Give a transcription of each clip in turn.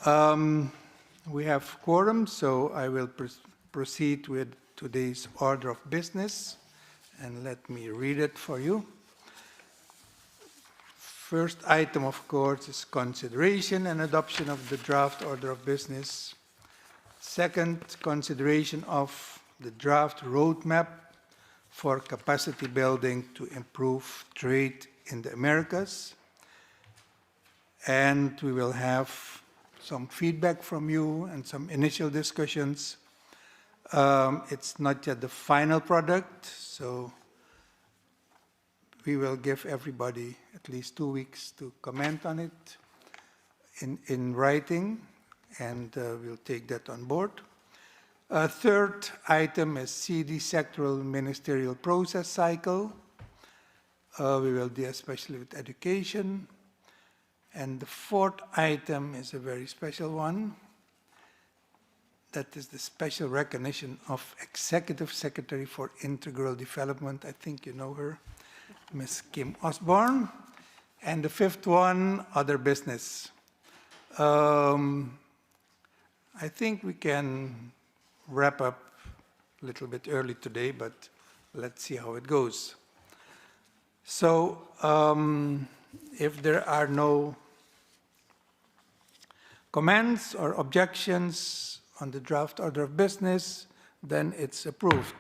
We have quorum, so I will proceed with today's order of business, and let me read it for you. First item, of course, is consideration and adoption of the draft order of business. Second, consideration of the draft roadmap for capacity building to improve trade in the Americas. And we will have some feedback from you and some initial discussions. It's not yet the final product, so we will give everybody at least 2 weeks to comment on it in writing, and we'll take that on board. Third item is CIDI sectoral ministerial process cycle. We will deal especially with education. And the fourth item is a very special one. That is the special recognition of Executive Secretary for Integral Development. I think you know her, Ms. Kim Osborne. And the fifth one, other business. I think we can wrap up a little bit early today, but let's see how it goes. So, if there are no comments or objections on the draft order of business, then it's approved.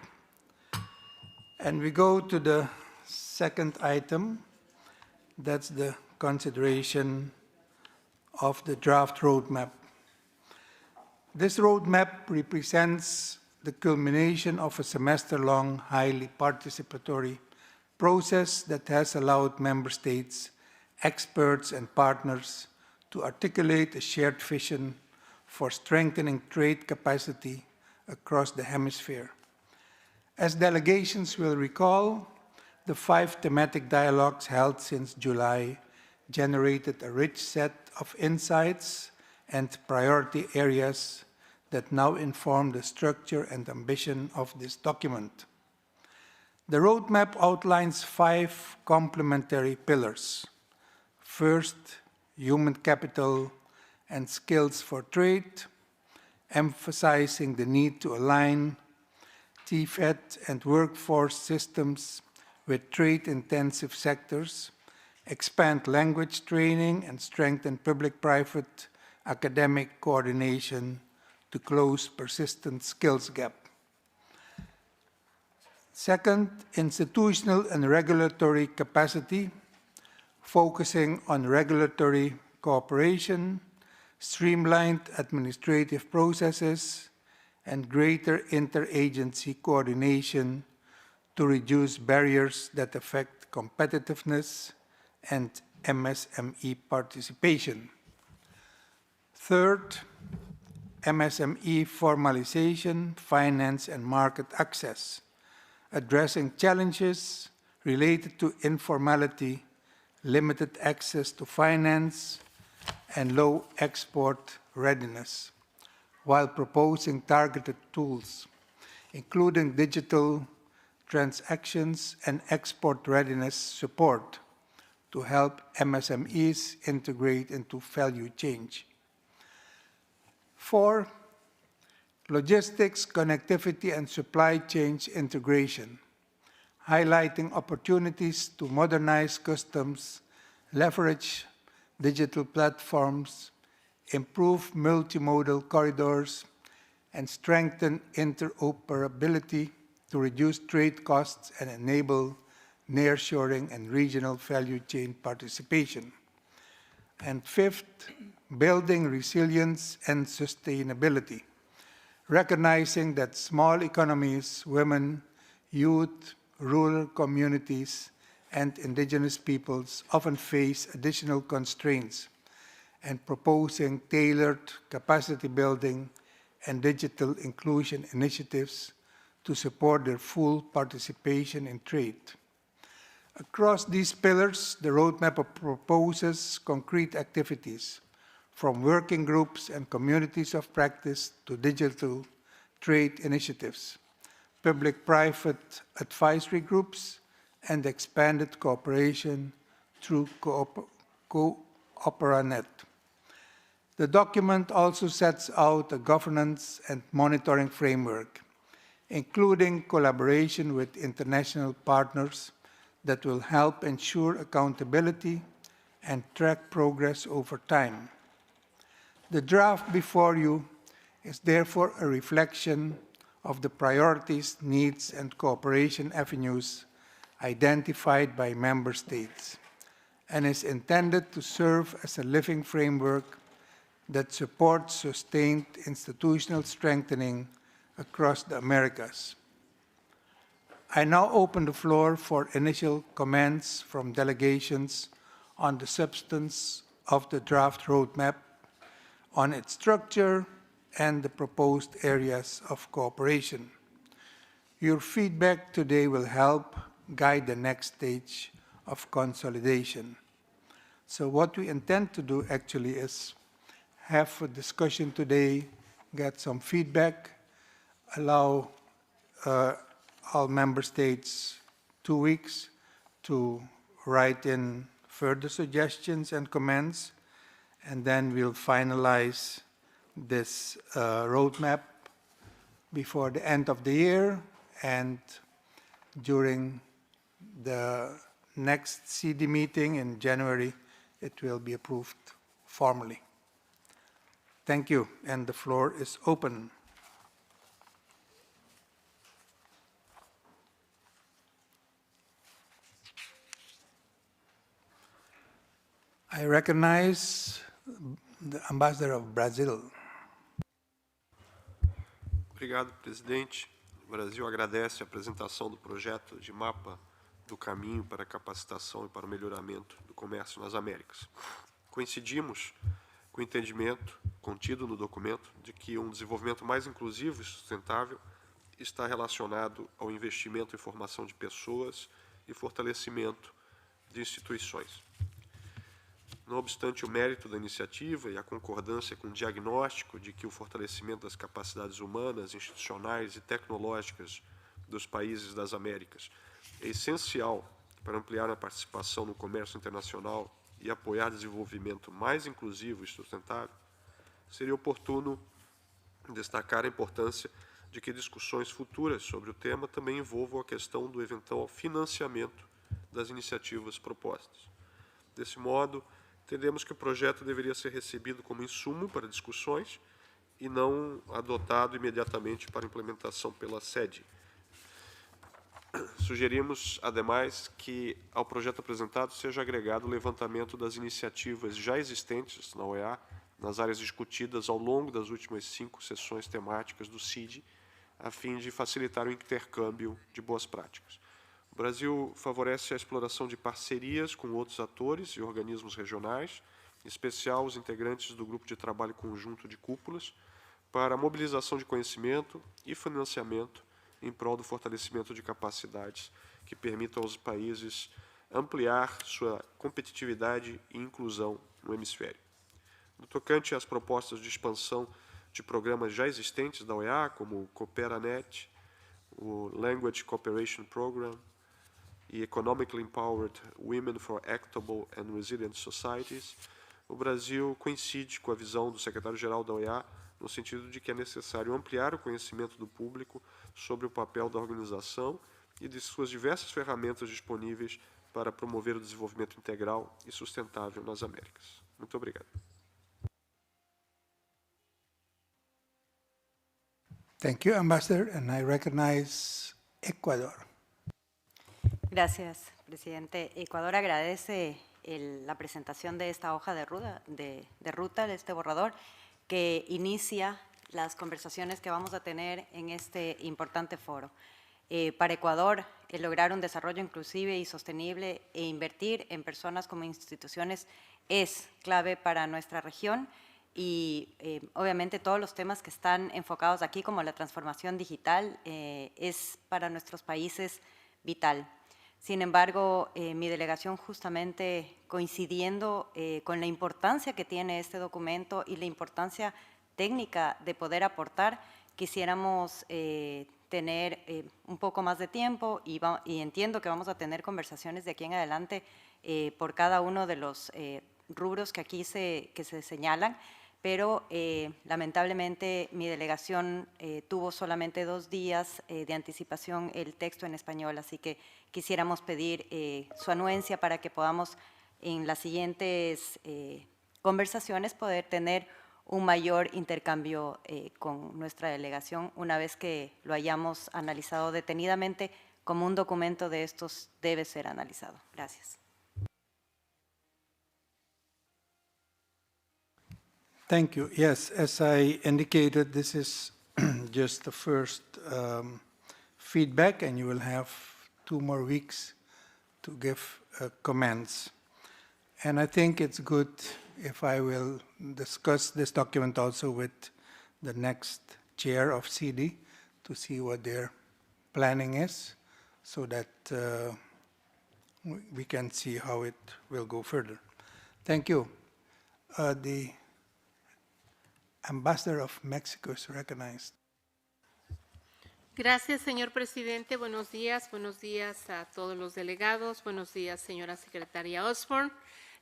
And we go to the second item. That's the consideration of the draft roadmap. This roadmap represents the culmination of a semester-long, highly participatory process that has allowed member states, experts, and partners to articulate a shared vision for strengthening trade capacity across the hemisphere. As delegations will recall, the 5 thematic dialogues held since July generated a rich set of insights and priority areas that now inform the structure and ambition of this document. The roadmap outlines 5 complementary pillars. First, human capital and skills for trade, emphasizing the need to align TFED and workforce systems with trade-intensive sectors, expand language training, and strengthen public-private academic coordination to close persistent skills gap. Second, institutional and regulatory capacity, focusing on regulatory cooperation, streamlined administrative processes, and greater interagency coordination to reduce barriers that affect competitiveness and MSME participation. Third, MSME formalization, finance, and market access, addressing challenges related to informality, limited access to finance, and low export readiness, while proposing targeted tools, including digital transactions and export readiness support to help MSMEs integrate into value chain. 4, logistics, connectivity, and supply chain integration, highlighting opportunities to modernize customs, leverage digital platforms, improve multimodal corridors, and strengthen interoperability to reduce trade costs and enable nearshoring and regional value chain participation. And 5th, building resilience and sustainability, recognizing that small economies, women, youth, rural communities, and indigenous peoples often face additional constraints, and proposing tailored capacity building and digital inclusion initiatives to support their full participation in trade. Across these pillars, the roadmap proposes concrete activities, from working groups and communities of practice to digital trade initiatives, public-private advisory groups, and expanded cooperation through Cooperanet. The document also sets out a governance and monitoring framework, including collaboration with international partners that will help ensure accountability and track progress over time. The draft before you is therefore a reflection of the priorities, needs, and cooperation avenues identified by member states, and is intended to serve as a living framework that supports sustained institutional strengthening across the Americas. I now open the floor for initial comments from delegations on the substance of the draft roadmap, on its structure, and the proposed areas of cooperation. Your feedback today will help guide the next stage of consolidation. So what we intend to do actually is have a discussion today, get some feedback, allow all member states 2 weeks to write in further suggestions and comments, and then we'll finalize this roadmap before the end of the year, and during the next CIDI meeting in January, it will be approved formally. Thank you, and the floor is open. I recognize the Ambassador of Brazil. Obrigado, presidente. O Brasil agradece a apresentação do projeto de mapa do caminho para a capacitação e para o melhoramento do comércio nas Américas. Coincidimos com o entendimento contido no documento de que um desenvolvimento mais inclusivo e sustentável está relacionado ao investimento em formação de pessoas e fortalecimento de instituições. Não obstante o mérito da iniciativa e a concordância com o diagnóstico de que o fortalecimento das capacidades humanas, institucionais e tecnológicas dos países das Américas é essencial para ampliar a participação no comércio internacional e apoiar desenvolvimento mais inclusivo e sustentável, seria oportuno destacar a importância de que discussões futuras sobre o tema também envolvam a questão do eventual financiamento das iniciativas propostas. Desse modo, entendemos que o projeto deveria ser recebido como insumo para discussões e não adotado imediatamente para implementação pela CIDI. Sugerimos, ademais, que ao projeto apresentado seja agregado o levantamento das iniciativas já existentes na OEA, nas áreas discutidas ao longo das últimas 5 sessões temáticas do CIDI, a fim de facilitar o intercâmbio de boas práticas. O Brasil favorece a exploração de parcerias com outros atores e organismos regionais, em especial os integrantes do Grupo de Trabalho Conjunto de Cúpulas, para a mobilização de conhecimento e financiamento em prol do fortalecimento de capacidades que permitam aos países ampliar sua competitividade e inclusão no hemisfério. No tocante às propostas de expansão de programas já existentes da OEA, como o CooperaNet, o Language Cooperation Program e Economically Empowered Women for Equitable and Resilient Societies, o Brasil coincide com a visão do secretário-geral da OEA no sentido de que é necessário ampliar o conhecimento do público sobre o papel da organização e de suas diversas ferramentas disponíveis para promover o desenvolvimento integral e sustentável nas Américas. Muito obrigado. Thank you, Ambassador, and I recognize Ecuador. Gracias, presidente. Ecuador agradece la presentación de esta hoja de ruta, de este borrador, que inicia las conversaciones que vamos a tener en este importante foro. Para Ecuador, el lograr un desarrollo inclusive y sostenible e invertir en personas como instituciones es clave para nuestra región y obviamente todos los temas que están enfocados aquí, como la transformación digital, es para nuestros países vital. Sin embargo, mi delegación, justamente coincidiendo con la importancia que tiene este documento y la importancia técnica de poder aportar, quisiéramos tener un poco más de tiempo y entiendo que vamos a tener conversaciones de aquí en adelante por cada uno de los rubros que aquí se señalan, pero lamentablemente mi delegación tuvo solamente 2 días de anticipación el texto en español, así que quisiéramos pedir su anuencia para que podamos en las siguientes conversaciones poder tener un mayor intercambio con nuestra delegación una vez que lo hayamos analizado detenidamente. Como un documento de estos debe ser analizado. Gracias. Thank you. Yes, as I indicated, this is just the first feedback, and you will have 2 more weeks to give comments. And I think it's good if I will discuss this document also with the next chair of CIDI to see what their planning is, so that we can see how it will go further. Thank you. The Ambassador of Mexico is recognized. Gracias, señor presidente. Buenos días a todos los delegados. Buenos días, señora secretaria Osborne.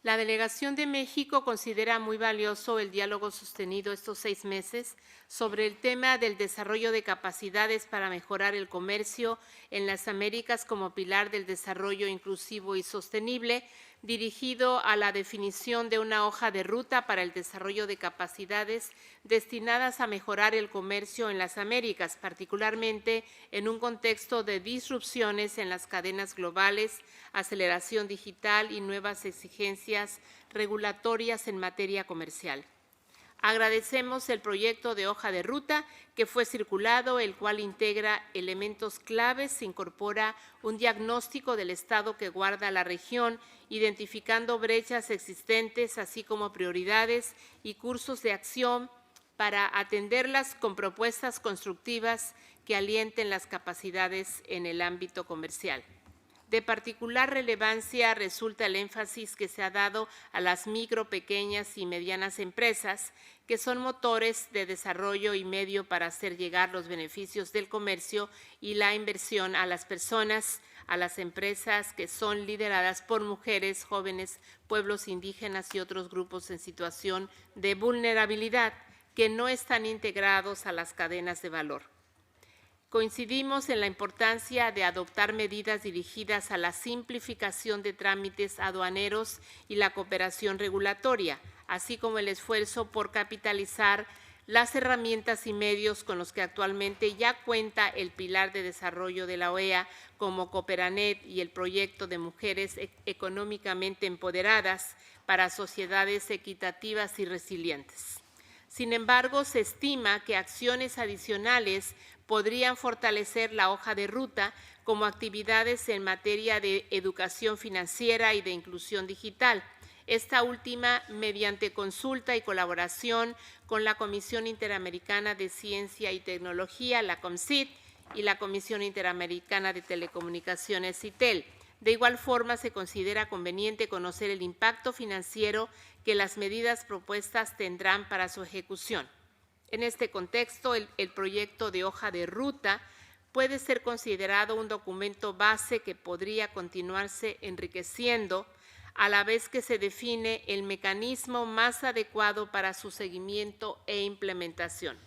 La Delegación de México considera muy valioso el diálogo sostenido estos 6 meses sobre el tema del desarrollo de capacidades para mejorar el comercio en las Américas como pilar del desarrollo inclusivo y sostenible, dirigido a la definición de una hoja de ruta para el desarrollo de capacidades destinadas a mejorar el comercio en las Américas, particularmente en un contexto de disrupciones en las cadenas globales, aceleración digital y nuevas exigencias regulatorias en materia comercial. Agradecemos el proyecto de hoja de ruta que fue circulado, el cual integra elementos claves, incorpora un diagnóstico del estado que guarda la región, identificando brechas existentes, así como prioridades y cursos de acción para atenderlas con propuestas constructivas que alienten las capacidades en el ámbito comercial. De particular relevancia resulta el énfasis que se ha dado a las micro, pequeñas y medianas empresas, que son motores de desarrollo y medio para hacer llegar los beneficios del comercio y la inversión a las personas, a las empresas que son lideradas por mujeres, jóvenes, pueblos indígenas y otros grupos en situación de vulnerabilidad que no están integrados a las cadenas de valor. Coincidimos en la importancia de adoptar medidas dirigidas a la simplificación de trámites aduaneros y la cooperación regulatoria, así como el esfuerzo por capitalizar las herramientas y medios con los que actualmente ya cuenta el pilar de desarrollo de la OEA, como Cooperanet y el proyecto de mujeres económicamente empoderadas para sociedades equitativas y resilientes. Sin embargo, se estima que acciones adicionales podrían fortalecer la hoja de ruta, como actividades en materia de educación financiera y de inclusión digital. Esta última mediante consulta y colaboración con la Comisión Interamericana de Ciencia y Tecnología, la COMCIT, y la Comisión Interamericana de Telecomunicaciones, CITEL. De igual forma, se considera conveniente conocer el impacto financiero que las medidas propuestas tendrán para su ejecución. En este contexto, el proyecto de hoja de ruta puede ser considerado un documento base que podría continuarse enriqueciendo a la vez que se define el mecanismo más adecuado para su seguimiento e implementación.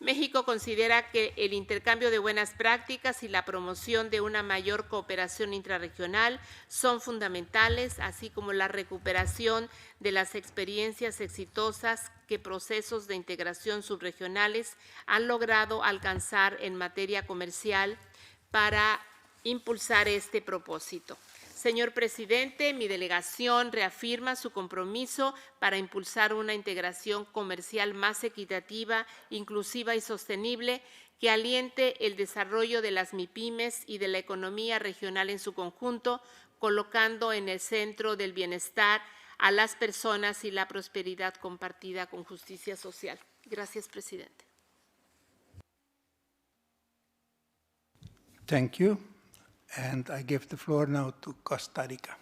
México considera que el intercambio de buenas prácticas y la promoción de una mayor cooperación intrarregional son fundamentales, así como la recuperación de las experiencias exitosas que procesos de integración subregionales han logrado alcanzar en materia comercial para impulsar este propósito. Señor presidente, mi delegación reafirma su compromiso para impulsar una integración comercial más equitativa, inclusiva y sostenible que aliente el desarrollo de las MIPYMES y de la economía regional en su conjunto, colocando en el centro del bienestar a las personas y la prosperidad compartida con justicia social. Gracias, presidente. Thank you. And I give the floor now to Costa Rica.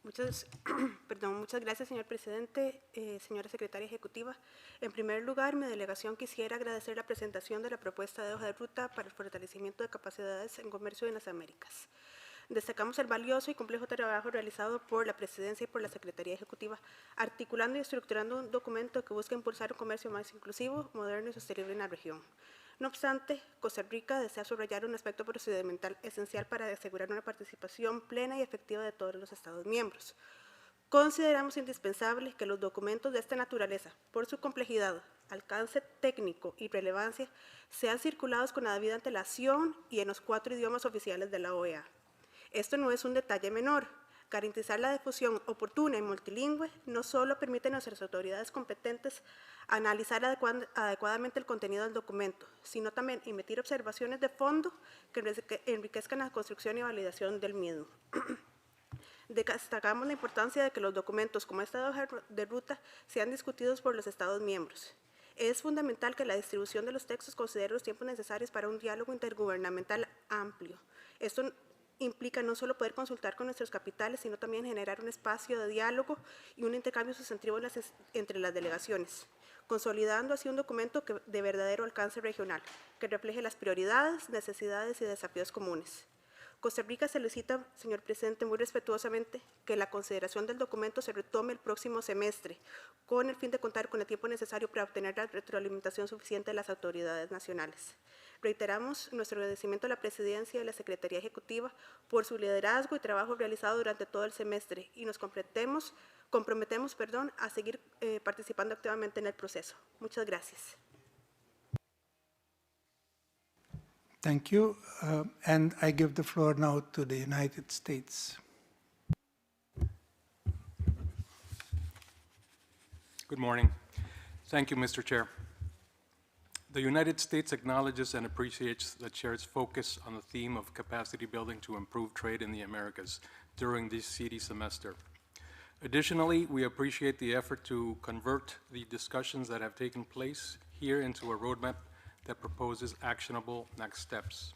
Muchas gracias, señor presidente, señora secretaria ejecutiva. En primer lugar, mi delegación quisiera agradecer la presentación de la propuesta de hoja de ruta para el fortalecimiento de capacidades en comercio en las Américas. Destacamos el valioso y complejo trabajo realizado por la Presidencia y por la Secretaría Ejecutiva, articulando y estructurando un documento que busca impulsar un comercio más inclusivo, moderno y sostenible en la región. No obstante, Costa Rica desea subrayar un aspecto procedimental esencial para asegurar una participación plena y efectiva de todos los Estados miembros. Consideramos indispensable que los documentos de esta naturaleza, por su complejidad, alcance técnico y relevancia, sean circulados con la debida antelación y en los 4 idiomas oficiales de la OEA. Esto no es un detalle menor. Garantizar la difusión oportuna y multilingüe no solo permite a nuestras autoridades competentes analizar adecuadamente el contenido del documento, sino también emitir observaciones de fondo que enriquezcan la construcción y validación del mismo. Destacamos la importancia de que los documentos como esta hoja de ruta sean discutidos por los Estados miembros. Es fundamental que la distribución de los textos considere los tiempos necesarios para un diálogo intergubernamental amplio. Esto implica no solo poder consultar con nuestros capitales, sino también generar un espacio de diálogo y un intercambio sustantivo entre las delegaciones, consolidando así un documento de verdadero alcance regional, que refleje las prioridades, necesidades y desafíos comunes. Costa Rica solicita, señor presidente, muy respetuosamente que la consideración del documento se retome el próximo semestre, con el fin de contar con el tiempo necesario para obtener la retroalimentación suficiente de las autoridades nacionales. Reiteramos nuestro agradecimiento a la Presidencia y a la Secretaría Ejecutiva por su liderazgo y trabajo realizado durante todo el semestre y nos comprometemos a seguir participando activamente en el proceso. Muchas gracias. Thank you. And I give the floor now to the United States. Good morning. Thank you, Mr. Chair. The United States acknowledges and appreciates the Chair's focus on the theme of capacity building to improve trade in the Americas during this CIDI semester. Additionally, we appreciate the effort to convert the discussions that have taken place here into a roadmap that proposes actionable next steps.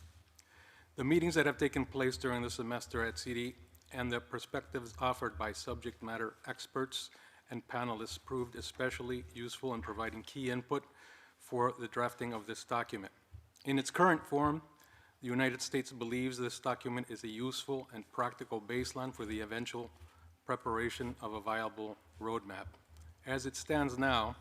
The meetings that have taken place during the semester at CIDI and the perspectives offered by subject matter experts and panelists proved especially useful in providing key input for the drafting of this document. In its current form, the United States believes this document is a useful and practical baseline for the eventual preparation of a viable roadmap. As it stands now,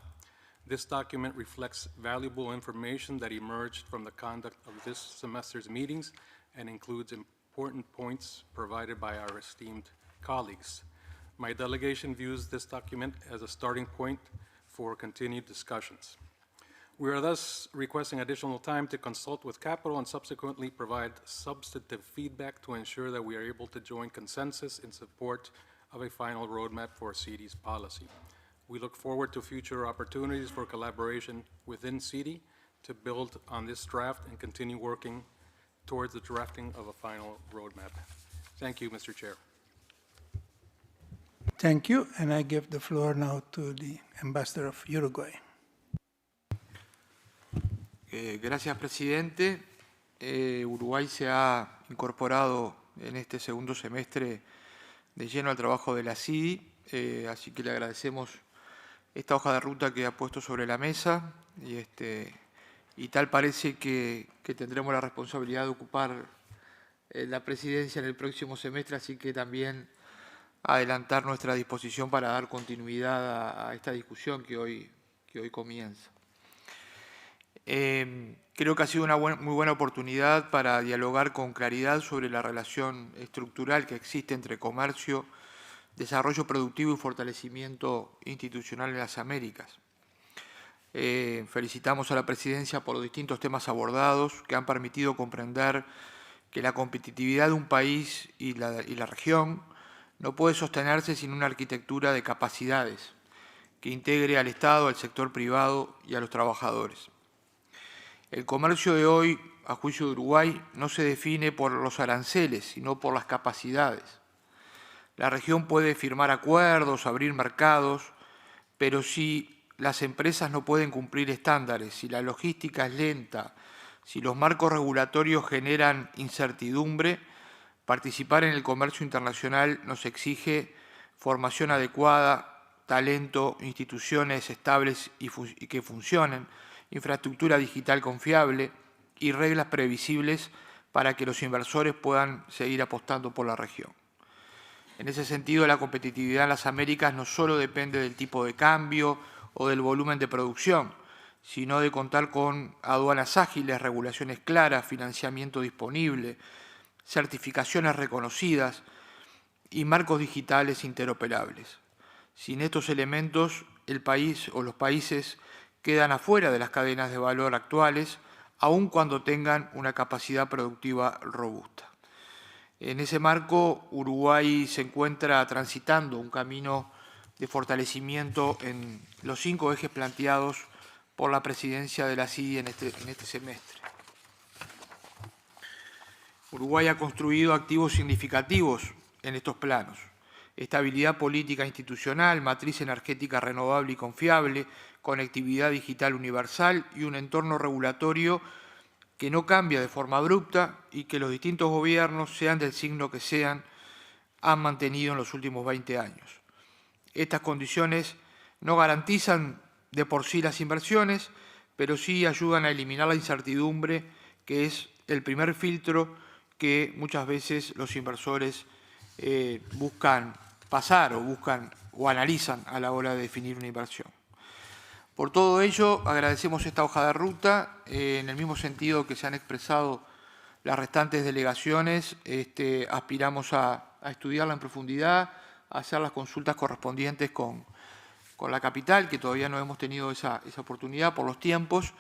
this document reflects valuable information that emerged from the conduct of this semester's meetings and includes important points provided by our esteemed colleagues. My delegation views this document as a starting point for continued discussions. We are thus requesting additional time to consult with Capital and subsequently provide substantive feedback to ensure that we are able to join consensus in support of a final roadmap for CIDI's policy. We look forward to future opportunities for collaboration within CIDI to build on this draft and continue working towards the drafting of a final roadmap. Thank you, Mr. Chair. Thank you, and I give the floor now to the Ambassador of Uruguay. Gracias, presidente. Uruguay se ha incorporado en este segundo semestre de lleno al trabajo de la CIDI, así que le agradecemos esta hoja de ruta que ha puesto sobre la mesa y tal parece que tendremos la responsabilidad de ocupar la presidencia en el próximo semestre, así que también adelantar nuestra disposición para dar continuidad a esta discusión que hoy comienza. Creo que ha sido una muy buena oportunidad para dialogar con claridad sobre la relación estructural que existe entre comercio, desarrollo productivo y fortalecimiento institucional en las Américas. Felicitamos a la Presidencia por los distintos temas abordados que han permitido comprender que la competitividad de un país y la región no puede sostenerse sin una arquitectura de capacidades que integre al Estado, al sector privado y a los trabajadores. El comercio de hoy, a juicio de Uruguay, no se define por los aranceles, sino por las capacidades. La región puede firmar acuerdos, abrir mercados, pero si las empresas no pueden cumplir estándares, si la logística es lenta, si los marcos regulatorios generan incertidumbre, participar en el comercio internacional nos exige formación adecuada, talento, instituciones estables y que funcionen, infraestructura digital confiable y reglas previsibles para que los inversores puedan seguir apostando por la región. En ese sentido, la competitividad en las Américas no solo depende del tipo de cambio o del volumen de producción, sino de contar con aduanas ágiles, regulaciones claras, financiamiento disponible, certificaciones reconocidas y marcos digitales interoperables. Sin estos elementos, el país o los países quedan afuera de las cadenas de valor actuales, aun cuando tengan una capacidad productiva robusta. En ese marco, Uruguay se encuentra transitando un camino de fortalecimiento en los 5 ejes planteados por la presidencia de la CIDI en este semestre. Uruguay ha construido activos significativos en estos planos: estabilidad política institucional, matriz energética renovable y confiable, conectividad digital universal y un entorno regulatorio que no cambia de forma abrupta y que los distintos gobiernos, sean del signo que sean, han mantenido en los últimos 20 años. Estas condiciones no garantizan de por sí las inversiones, pero sí ayudan a eliminar la incertidumbre, que es el primer filtro que muchas veces los inversores buscan pasar o analizan a la hora de definir una inversión. Por todo ello, agradecemos esta hoja de ruta, en el mismo sentido que se han expresado las restantes delegaciones. Aspiramos a estudiarla en profundidad, a hacer las consultas correspondientes con la capital, que todavía no hemos tenido esa oportunidad por los tiempos.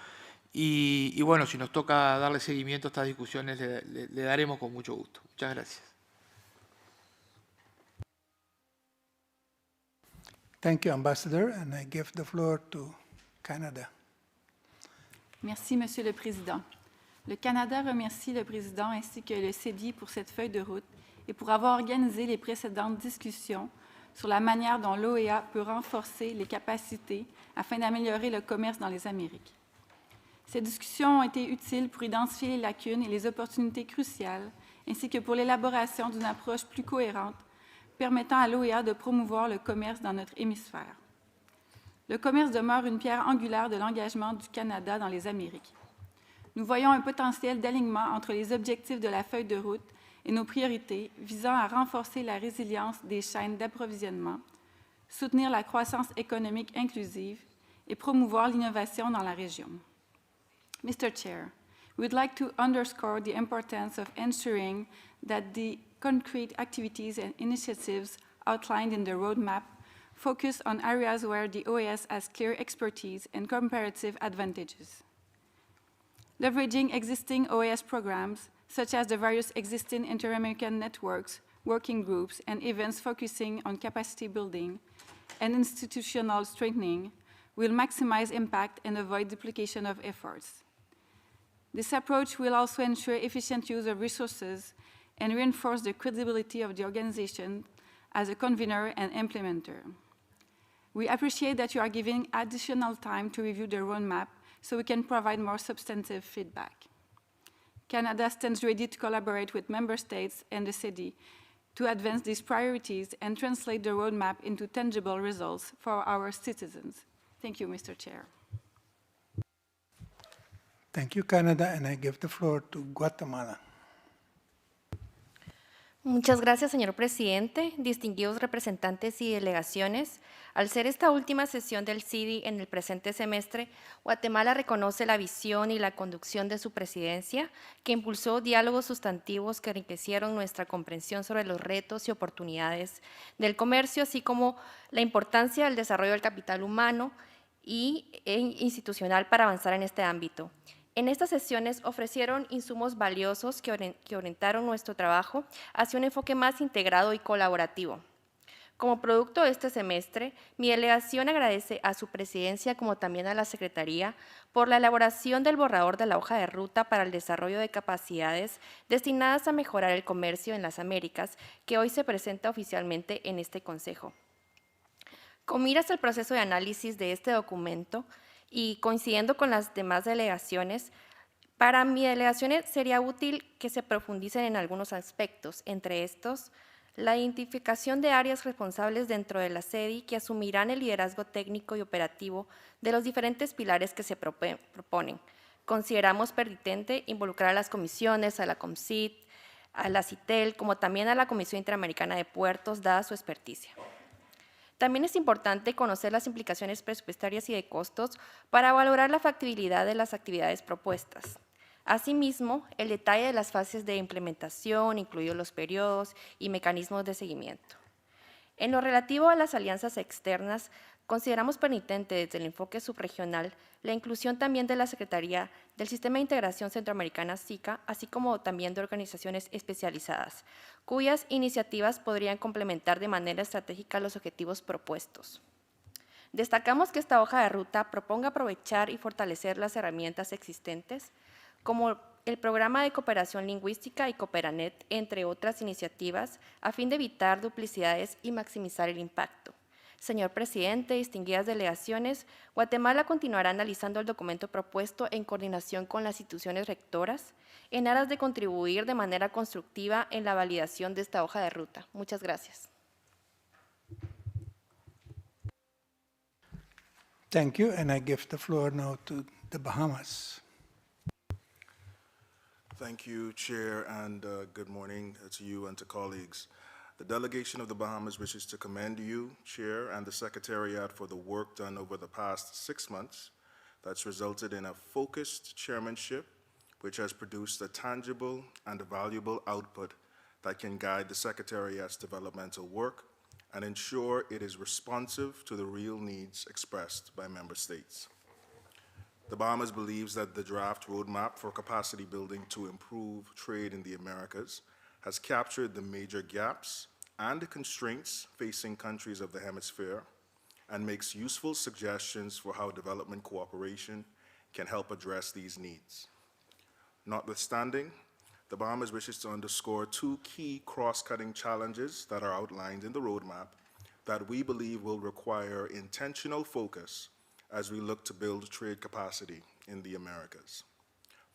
Y bueno, si nos toca darle seguimiento a estas discusiones, le daremos con mucho gusto. Muchas gracias. Thank you, Ambassador, and I give the floor to Canada. Merci, Monsieur le Président. Le Canada remercie le Président ainsi que le CIDI pour cette feuille de route et pour avoir organisé les précédentes discussions sur la manière dont l'OEA peut renforcer les capacités afin d'améliorer le commerce dans les Amériques. Ces discussions ont été utiles pour identifier les lacunes et les opportunités cruciales, ainsi que pour l'élaboration d'une approche plus cohérente permettant à l'OEA de promouvoir le commerce dans notre hémisphère. Le commerce demeure une pierre angulaire de l'engagement du Canada dans les Amériques. Nous voyons un potentiel d'alignement entre les objectifs de la feuille de route et nos priorités visant à renforcer la résilience des chaînes d'approvisionnement, soutenir la croissance économique inclusive et promouvoir l'innovation dans la région. Mr. Chair, we would like to underscore the importance of ensuring that the concrete activities and initiatives outlined in the roadmap focus on areas where the OAS has clear expertise and comparative advantages. Leveraging existing OAS programs, such as the various existing inter-American networks, working groups, and events focusing on capacity building and institutional strengthening, will maximize impact and avoid duplication of efforts. This approach will also ensure efficient use of resources and reinforce the credibility of the organization as a convener and implementer. We appreciate that you are giving additional time to review the roadmap so we can provide more substantive feedback. Canada stands ready to collaborate with member states and the CIDI to advance these priorities and translate the roadmap into tangible results for our citizens. Thank you, Mr. Chair. Thank you, Canada, and I give the floor to Guatemala. Muchas gracias, señor presidente, distinguidos representantes y delegaciones. Al ser esta última sesión del CIDI en el presente semestre, Guatemala reconoce la visión y la conducción de su presidencia, que impulsó diálogos sustantivos que enriquecieron nuestra comprensión sobre los retos y oportunidades del comercio, así como la importancia del desarrollo del capital humano e institucional para avanzar en este ámbito. En estas sesiones ofrecieron insumos valiosos que orientaron nuestro trabajo hacia un enfoque más integrado y colaborativo. Como producto de este semestre, mi delegación agradece a su presidencia como también a la Secretaría por la elaboración del borrador de la hoja de ruta para el desarrollo de capacidades destinadas a mejorar el comercio en las Américas, que hoy se presenta oficialmente en este Consejo. Con miras al proceso de análisis de este documento, y coincidiendo con las demás delegaciones, para mi delegación sería útil que se profundicen en algunos aspectos, entre estos, la identificación de áreas responsables dentro de la CIDI que asumirán el liderazgo técnico y operativo de los diferentes pilares que se proponen, Consideramos pertinente involucrar a las comisiones, a la COMCID, a la CITEL, como también a la Comisión Interamericana de Puertos, dada su experticia. También es importante conocer las implicaciones presupuestarias y de costos para valorar la factibilidad de las actividades propuestas. Asimismo, el detalle de las fases de implementación, incluidos los periodos y mecanismos de seguimiento. En lo relativo a las alianzas externas, consideramos pertinente desde el enfoque subregional la inclusión también de la Secretaría del Sistema de Integración Centroamericana SICA, así como también de organizaciones especializadas, cuyas iniciativas podrían complementar de manera estratégica los objetivos propuestos. Destacamos que esta hoja de ruta proponga aprovechar y fortalecer las herramientas existentes, como el Programa de Cooperación Lingüística y Cooperanet, entre otras iniciativas, a fin de evitar duplicidades y maximizar el impacto. Señor Presidente, distinguidas delegaciones, Guatemala continuará analizando el documento propuesto en coordinación con las instituciones rectoras, en aras de contribuir de manera constructiva en la validación de esta hoja de ruta. Muchas gracias. Thank you, and I give the floor now to the Bahamas. Thank you, Chair, and good morning to you and to colleagues. The delegation of the Bahamas wishes to commend you, Chair, and the Secretariat for the work done over the past 6 months that's resulted in a focused chairmanship which has produced a tangible and valuable output that can guide the Secretariat's developmental work and ensure it is responsive to the real needs expressed by member states. The Bahamas believes that the draft roadmap for capacity building to improve trade in the Americas has captured the major gaps and constraints facing countries of the hemisphere and makes useful suggestions for how development cooperation can help address these needs. Notwithstanding, the Bahamas wishes to underscore 2 key cross-cutting challenges that are outlined in the roadmap that we believe will require intentional focus as we look to build trade capacity in the Americas.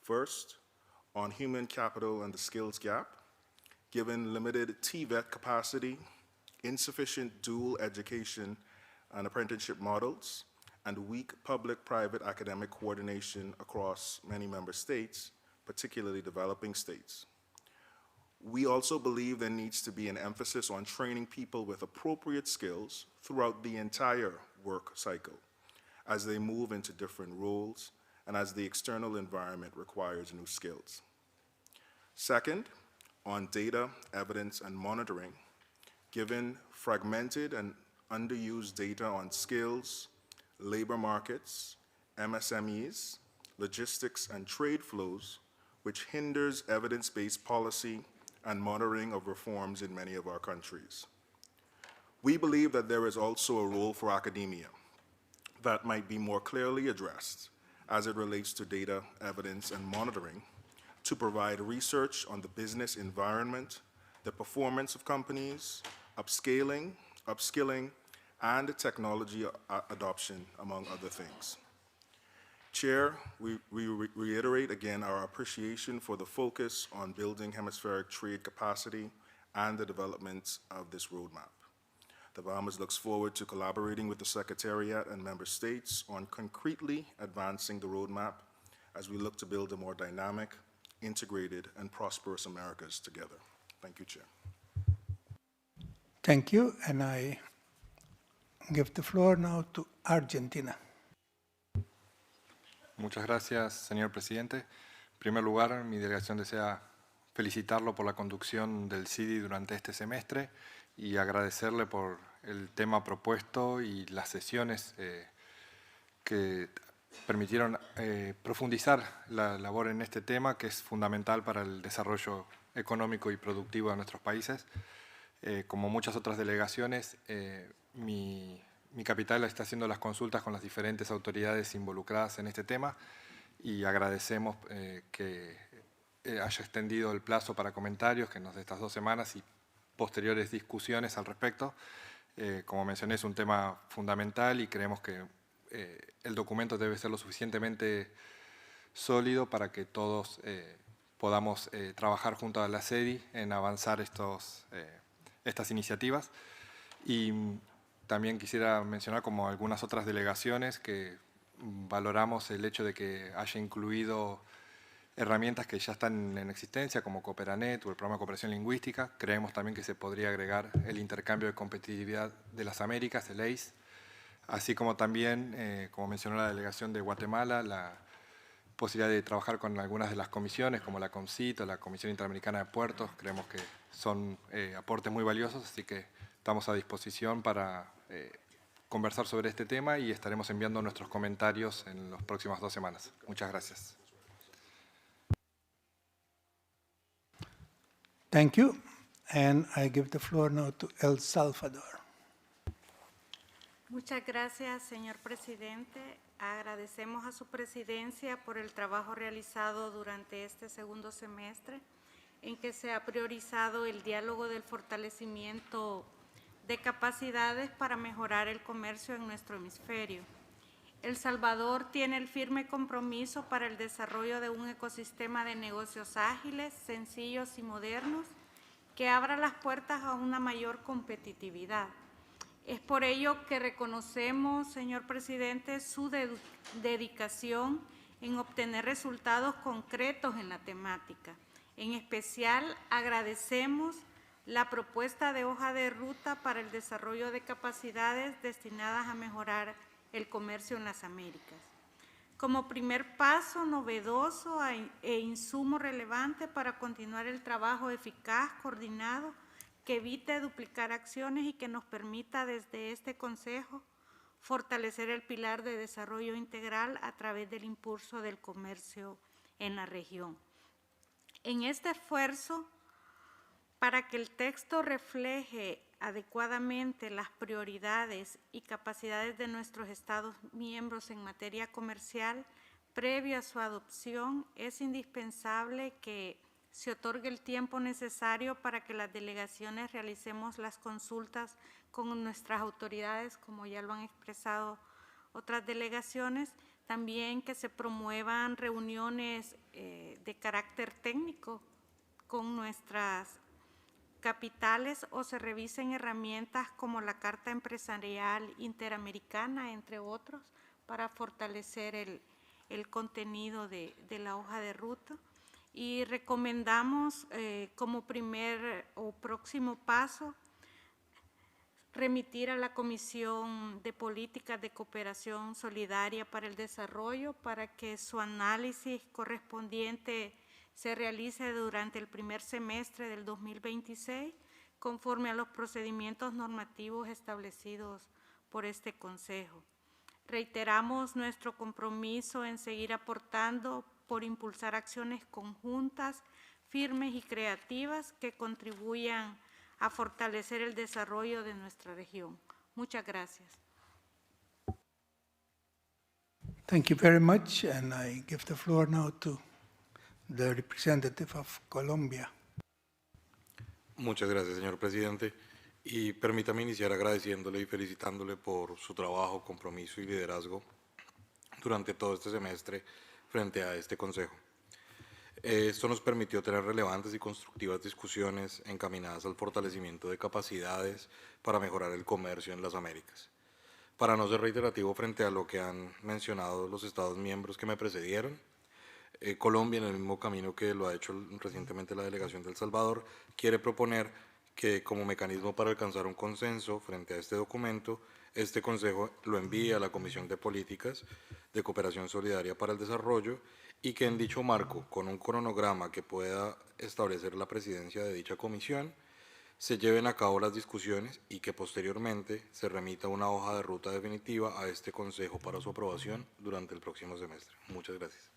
First, on human capital and the skills gap, given limited TVET capacity, insufficient dual education and apprenticeship models, and weak public-private academic coordination across many member states, particularly developing states. We also believe there needs to be an emphasis on training people with appropriate skills throughout the entire work cycle as they move into different roles and as the external environment requires new skills. Second, on data, evidence, and monitoring, given fragmented and underused data on skills, labor markets, MSMEs, logistics, and trade flows, which hinders evidence-based policy and monitoring of reforms in many of our countries. We believe that there is also a role for academia that might be more clearly addressed as it relates to data, evidence, and monitoring to provide research on the business environment, the performance of companies, upskilling, and technology adoption, among other things. Chair, we reiterate again our appreciation for the focus on building hemispheric trade capacity and the development of this roadmap. The Bahamas looks forward to collaborating with the Secretariat and member states on concretely advancing the roadmap as we look to build a more dynamic, integrated, and prosperous Americas together. Thank you, Chair. Thank you, and I give the floor now to Argentina. Muchas gracias, señor presidente. En primer lugar, mi delegación desea felicitarlo por la conducción del CIDI durante este semestre y agradecerle por el tema propuesto y las sesiones que permitieron profundizar la labor en este tema, que es fundamental para el desarrollo económico y productivo de nuestros países. Como muchas otras delegaciones, mi capital está haciendo las consultas con las diferentes autoridades involucradas en este tema y agradecemos que haya extendido el plazo para comentarios, que nos dé estas 2 semanas y posteriores discusiones al respecto. Como mencioné, es un tema fundamental y creemos que el documento debe ser lo suficientemente sólido para que todos podamos trabajar junto a la CIDI en avanzar estas iniciativas. Y también quisiera mencionar, como algunas otras delegaciones, que valoramos el hecho de que haya incluido herramientas que ya están en existencia, como Cooperanet o el Programa de Cooperación Lingüística. Creemos también que se podría agregar el Intercambio de Competitividad de las Américas, el ACE, así como también, como mencionó la delegación de Guatemala, la posibilidad de trabajar con algunas de las comisiones, como la COMCIT o la Comisión Interamericana de Puertos. Creemos que son aportes muy valiosos, así que estamos a disposición para conversar sobre este tema y estaremos enviando nuestros comentarios en las próximas 2 semanas. Muchas gracias. Thank you. And I give the floor now to El Salvador. Muchas gracias, señor presidente. Agradecemos a su presidencia por el trabajo realizado durante este segundo semestre, en que se ha priorizado el diálogo del fortalecimiento de capacidades para mejorar el comercio en nuestro hemisferio. El Salvador tiene el firme compromiso para el desarrollo de un ecosistema de negocios ágiles, sencillos y modernos que abra las puertas a una mayor competitividad. Es por ello que reconocemos, señor presidente, su dedicación en obtener resultados concretos en la temática. En especial, agradecemos la propuesta de hoja de ruta para el desarrollo de capacidades destinadas a mejorar el comercio en las Américas. Como primer paso novedoso e insumo relevante para continuar el trabajo eficaz, coordinado, que evite duplicar acciones y que nos permita desde este Consejo fortalecer el pilar de desarrollo integral a través del impulso del comercio en la región. En este esfuerzo, para que el texto refleje adecuadamente las prioridades y capacidades de nuestros Estados miembros en materia comercial, previo a su adopción, es indispensable que se otorgue el tiempo necesario para que las delegaciones realicemos las consultas con nuestras autoridades, como ya lo han expresado otras delegaciones, también que se promuevan reuniones de carácter técnico con nuestras capitales o se revisen herramientas como la Carta Empresarial Interamericana, entre otros, para fortalecer el contenido de la hoja de ruta. Y recomendamos como primer o próximo paso remitir a la Comisión de Políticas de Cooperación Solidaria para el Desarrollo para que su análisis correspondiente se realice durante el primer semestre del 2026 conforme a los procedimientos normativos establecidos por este Consejo. Reiteramos nuestro compromiso en seguir aportando por impulsar acciones conjuntas, firmes y creativas que contribuyan a fortalecer el desarrollo de nuestra región. Muchas gracias. Thank you very much, and I give the floor now to the representative of Colombia. Muchas gracias, señor presidente. Y permítame iniciar agradeciéndole y felicitándole por su trabajo, compromiso y liderazgo durante todo este semestre frente a este Consejo. Esto nos permitió tener relevantes y constructivas discusiones encaminadas al fortalecimiento de capacidades para mejorar el comercio en las Américas. Para no ser reiterativo frente a lo que han mencionado los Estados miembros que me precedieron, Colombia, en el mismo camino que lo ha hecho recientemente la delegación de El Salvador, quiere proponer que como mecanismo para alcanzar un consenso frente a este documento, este Consejo lo envíe a la Comisión de Políticas de Cooperación Solidaria para el Desarrollo y que en dicho marco, con un cronograma que pueda establecer la presidencia de dicha comisión, se lleven a cabo las discusiones y que posteriormente se remita una hoja de ruta definitiva a este Consejo para su aprobación durante el próximo semestre. Muchas gracias.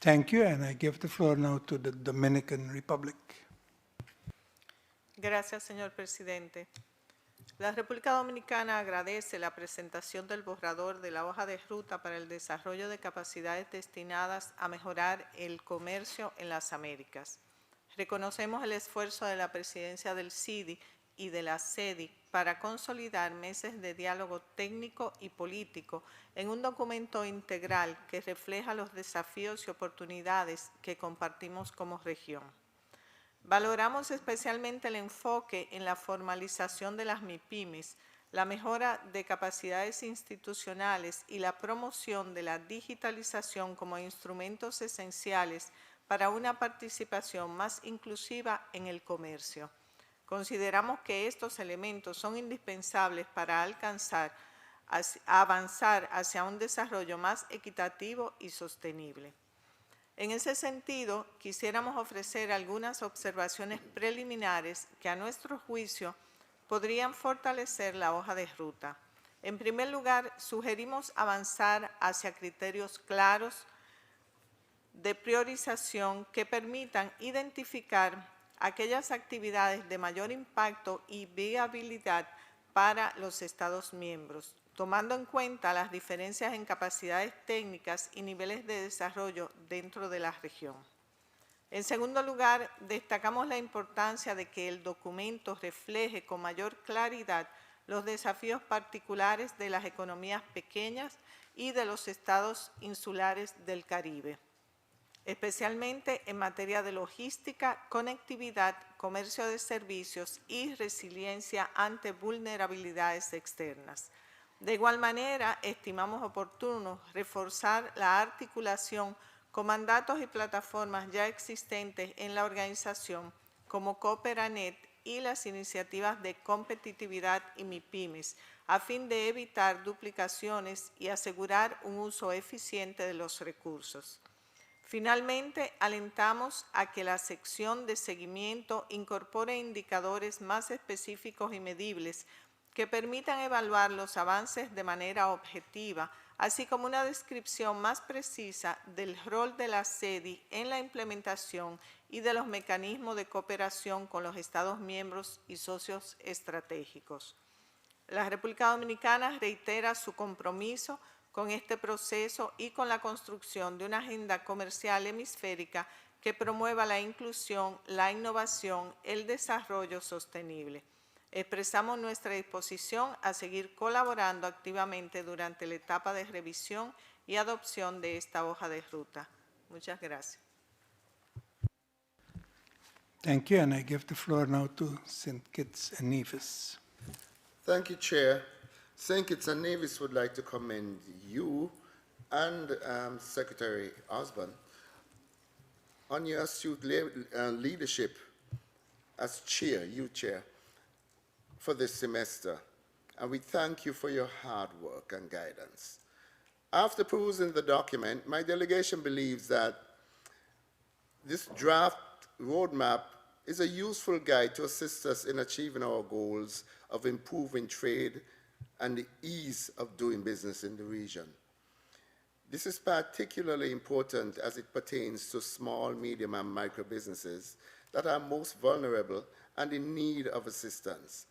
Thank you, and I give the floor now to the Dominican Republic. Gracias, señor presidente. La República Dominicana agradece la presentación del borrador de la hoja de ruta para el desarrollo de capacidades destinadas a mejorar el comercio en las Américas. Reconocemos el esfuerzo de la presidencia del CIDI y de la CIDI para consolidar meses de diálogo técnico y político en un documento integral que refleja los desafíos y oportunidades que compartimos como región. Valoramos especialmente el enfoque en la formalización de las MIPYMES, la mejora de capacidades institucionales y la promoción de la digitalización como instrumentos esenciales para una participación más inclusiva en el comercio. Consideramos que estos elementos son indispensables para avanzar hacia un desarrollo más equitativo y sostenible. En ese sentido, quisiéramos ofrecer algunas observaciones preliminares que a nuestro juicio podrían fortalecer la hoja de ruta. En primer lugar, sugerimos avanzar hacia criterios claros de priorización que permitan identificar aquellas actividades de mayor impacto y viabilidad para los Estados miembros, tomando en cuenta las diferencias en capacidades técnicas y niveles de desarrollo dentro de la región. En segundo lugar, destacamos la importancia de que el documento refleje con mayor claridad los desafíos particulares de las economías pequeñas y de los estados insulares del Caribe, especialmente en materia de logística, conectividad, comercio de servicios y resiliencia ante vulnerabilidades externas. De igual manera, estimamos oportuno reforzar la articulación con mandatos y plataformas ya existentes en la organización como Cooperanet y las iniciativas de competitividad y MIPYMES, a fin de evitar duplicaciones y asegurar un uso eficiente de los recursos. Finalmente, alentamos a que la sección de seguimiento incorpore indicadores más específicos y medibles que permitan evaluar los avances de manera objetiva, así como una descripción más precisa del rol de la CIDI en la implementación y de los mecanismos de cooperación con los Estados miembros y socios estratégicos. La República Dominicana reitera su compromiso con este proceso y con la construcción de una agenda comercial hemisférica que promueva la inclusión, la innovación, el desarrollo sostenible. Expresamos nuestra disposición a seguir colaborando activamente durante la etapa de revisión y adopción de esta hoja de ruta. Muchas gracias. Thank you, and I give the floor now to St. Kitts and Nevis. Thank you, Chair. St. Kitts and Nevis would like to commend you and Secretary Osborne on your astute leadership as chair, for this semester, and we thank you for your hard work and guidance. After perusing the document, my delegation believes that this draft roadmap is a useful guide to assist us in achieving our goals of improving trade and the ease of doing business in the region. This is particularly important as it pertains to small, medium, and micro businesses that are most vulnerable and in need of assistance.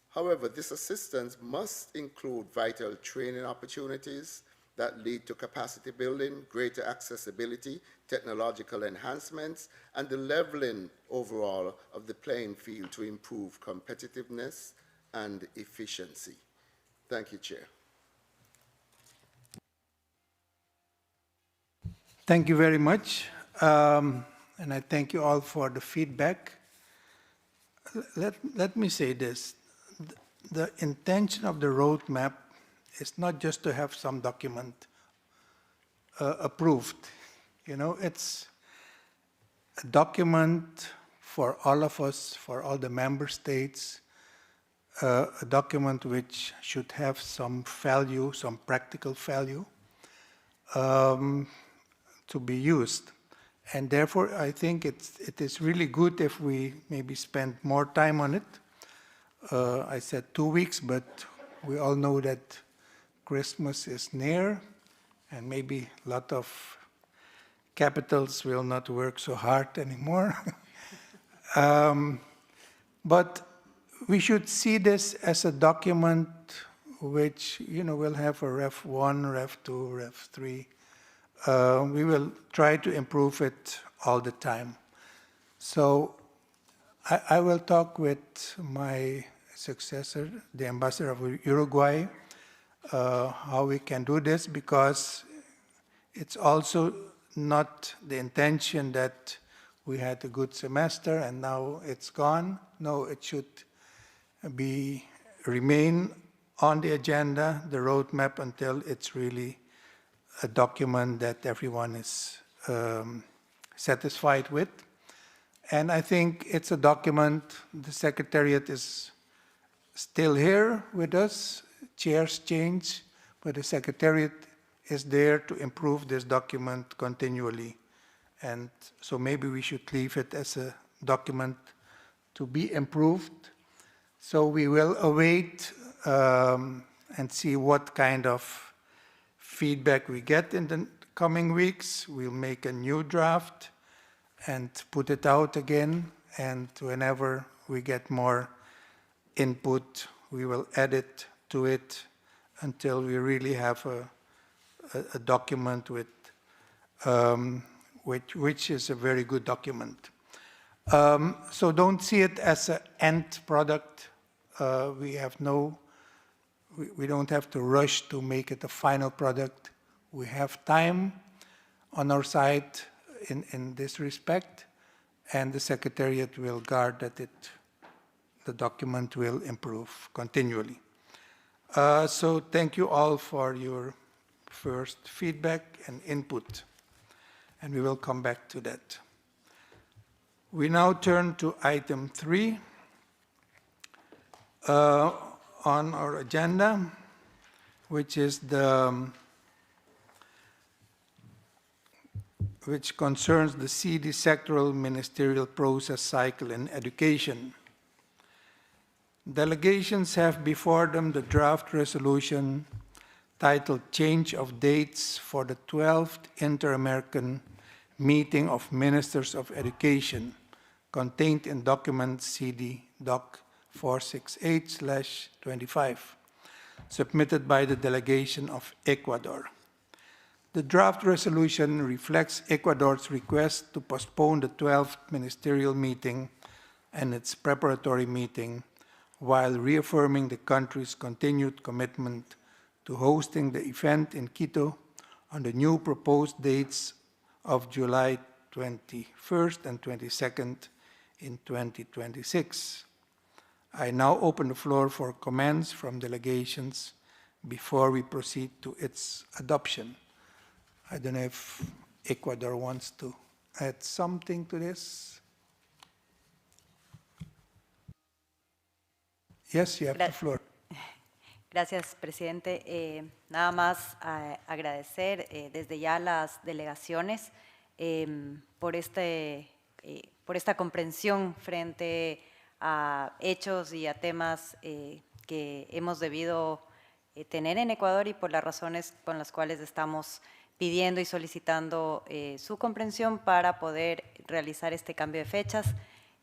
However, this assistance must include vital training opportunities that lead to capacity building, greater accessibility, technological enhancements, and the leveling overall of the playing field to improve competitiveness and efficiency. Thank you, Chair. Thank you very much, and I thank you all for the feedback. Let me say this. The intention of the roadmap is not just to have some document approved. You know, it's a document for all of us, for all the member states, a document which should have some value, some practical value to be used. And therefore, I think it is really good if we maybe spend more time on it. I said 2 weeks, but we all know that Christmas is near, and maybe a lot of capitals will not work so hard anymore. But we should see this as a document which, you know, will have a Ref 1, Ref 2, Ref 3. We will try to improve it all the time. So I will talk with my successor, the ambassador of Uruguay, how we can do this, because it's also not the intention that we had a good semester and now it's gone. No, it should remain on the agenda, the roadmap, until it's really a document that everyone is satisfied with. And I think it's a document, the Secretariat is still here with us, chairs change, but the Secretariat is there to improve this document continually. And so maybe we should leave it as a document to be improved. So we will await and see what kind of feedback we get in the coming weeks. We'll make a new draft and put it out again. And whenever we get more input, we will add it to it until we really have a document with which is a very good document. So don't see it as an end product. We don't have to rush to make it a final product. We have time on our side in this respect, and the Secretariat will guard that the document will improve continually. So thank you all for your first feedback and input, and we will come back to that. We now turn to item 3 on our agenda, which concerns the CIDI sectoral ministerial process cycle in education. Delegations have before them the draft resolution titled Change of Dates for the 12th Inter-American Meeting of Ministers of Education, contained in document CIDI Doc 468/25, submitted by the delegation of Ecuador. The draft resolution reflects Ecuador's request to postpone the 12th ministerial meeting and its preparatory meeting, while reaffirming the country's continued commitment to hosting the event in Quito on the new proposed dates of July 21st and 22nd in 2026. I now open the floor for comments from delegations before we proceed to its adoption. I don't know if Ecuador wants to add something to this. Yes, you have the floor. Gracias, presidente. Nada más agradecer desde ya a las delegaciones por esta comprensión frente a hechos y a temas que hemos debido tener en Ecuador y por las razones con las cuales estamos pidiendo y solicitando su comprensión para poder realizar este cambio de fechas.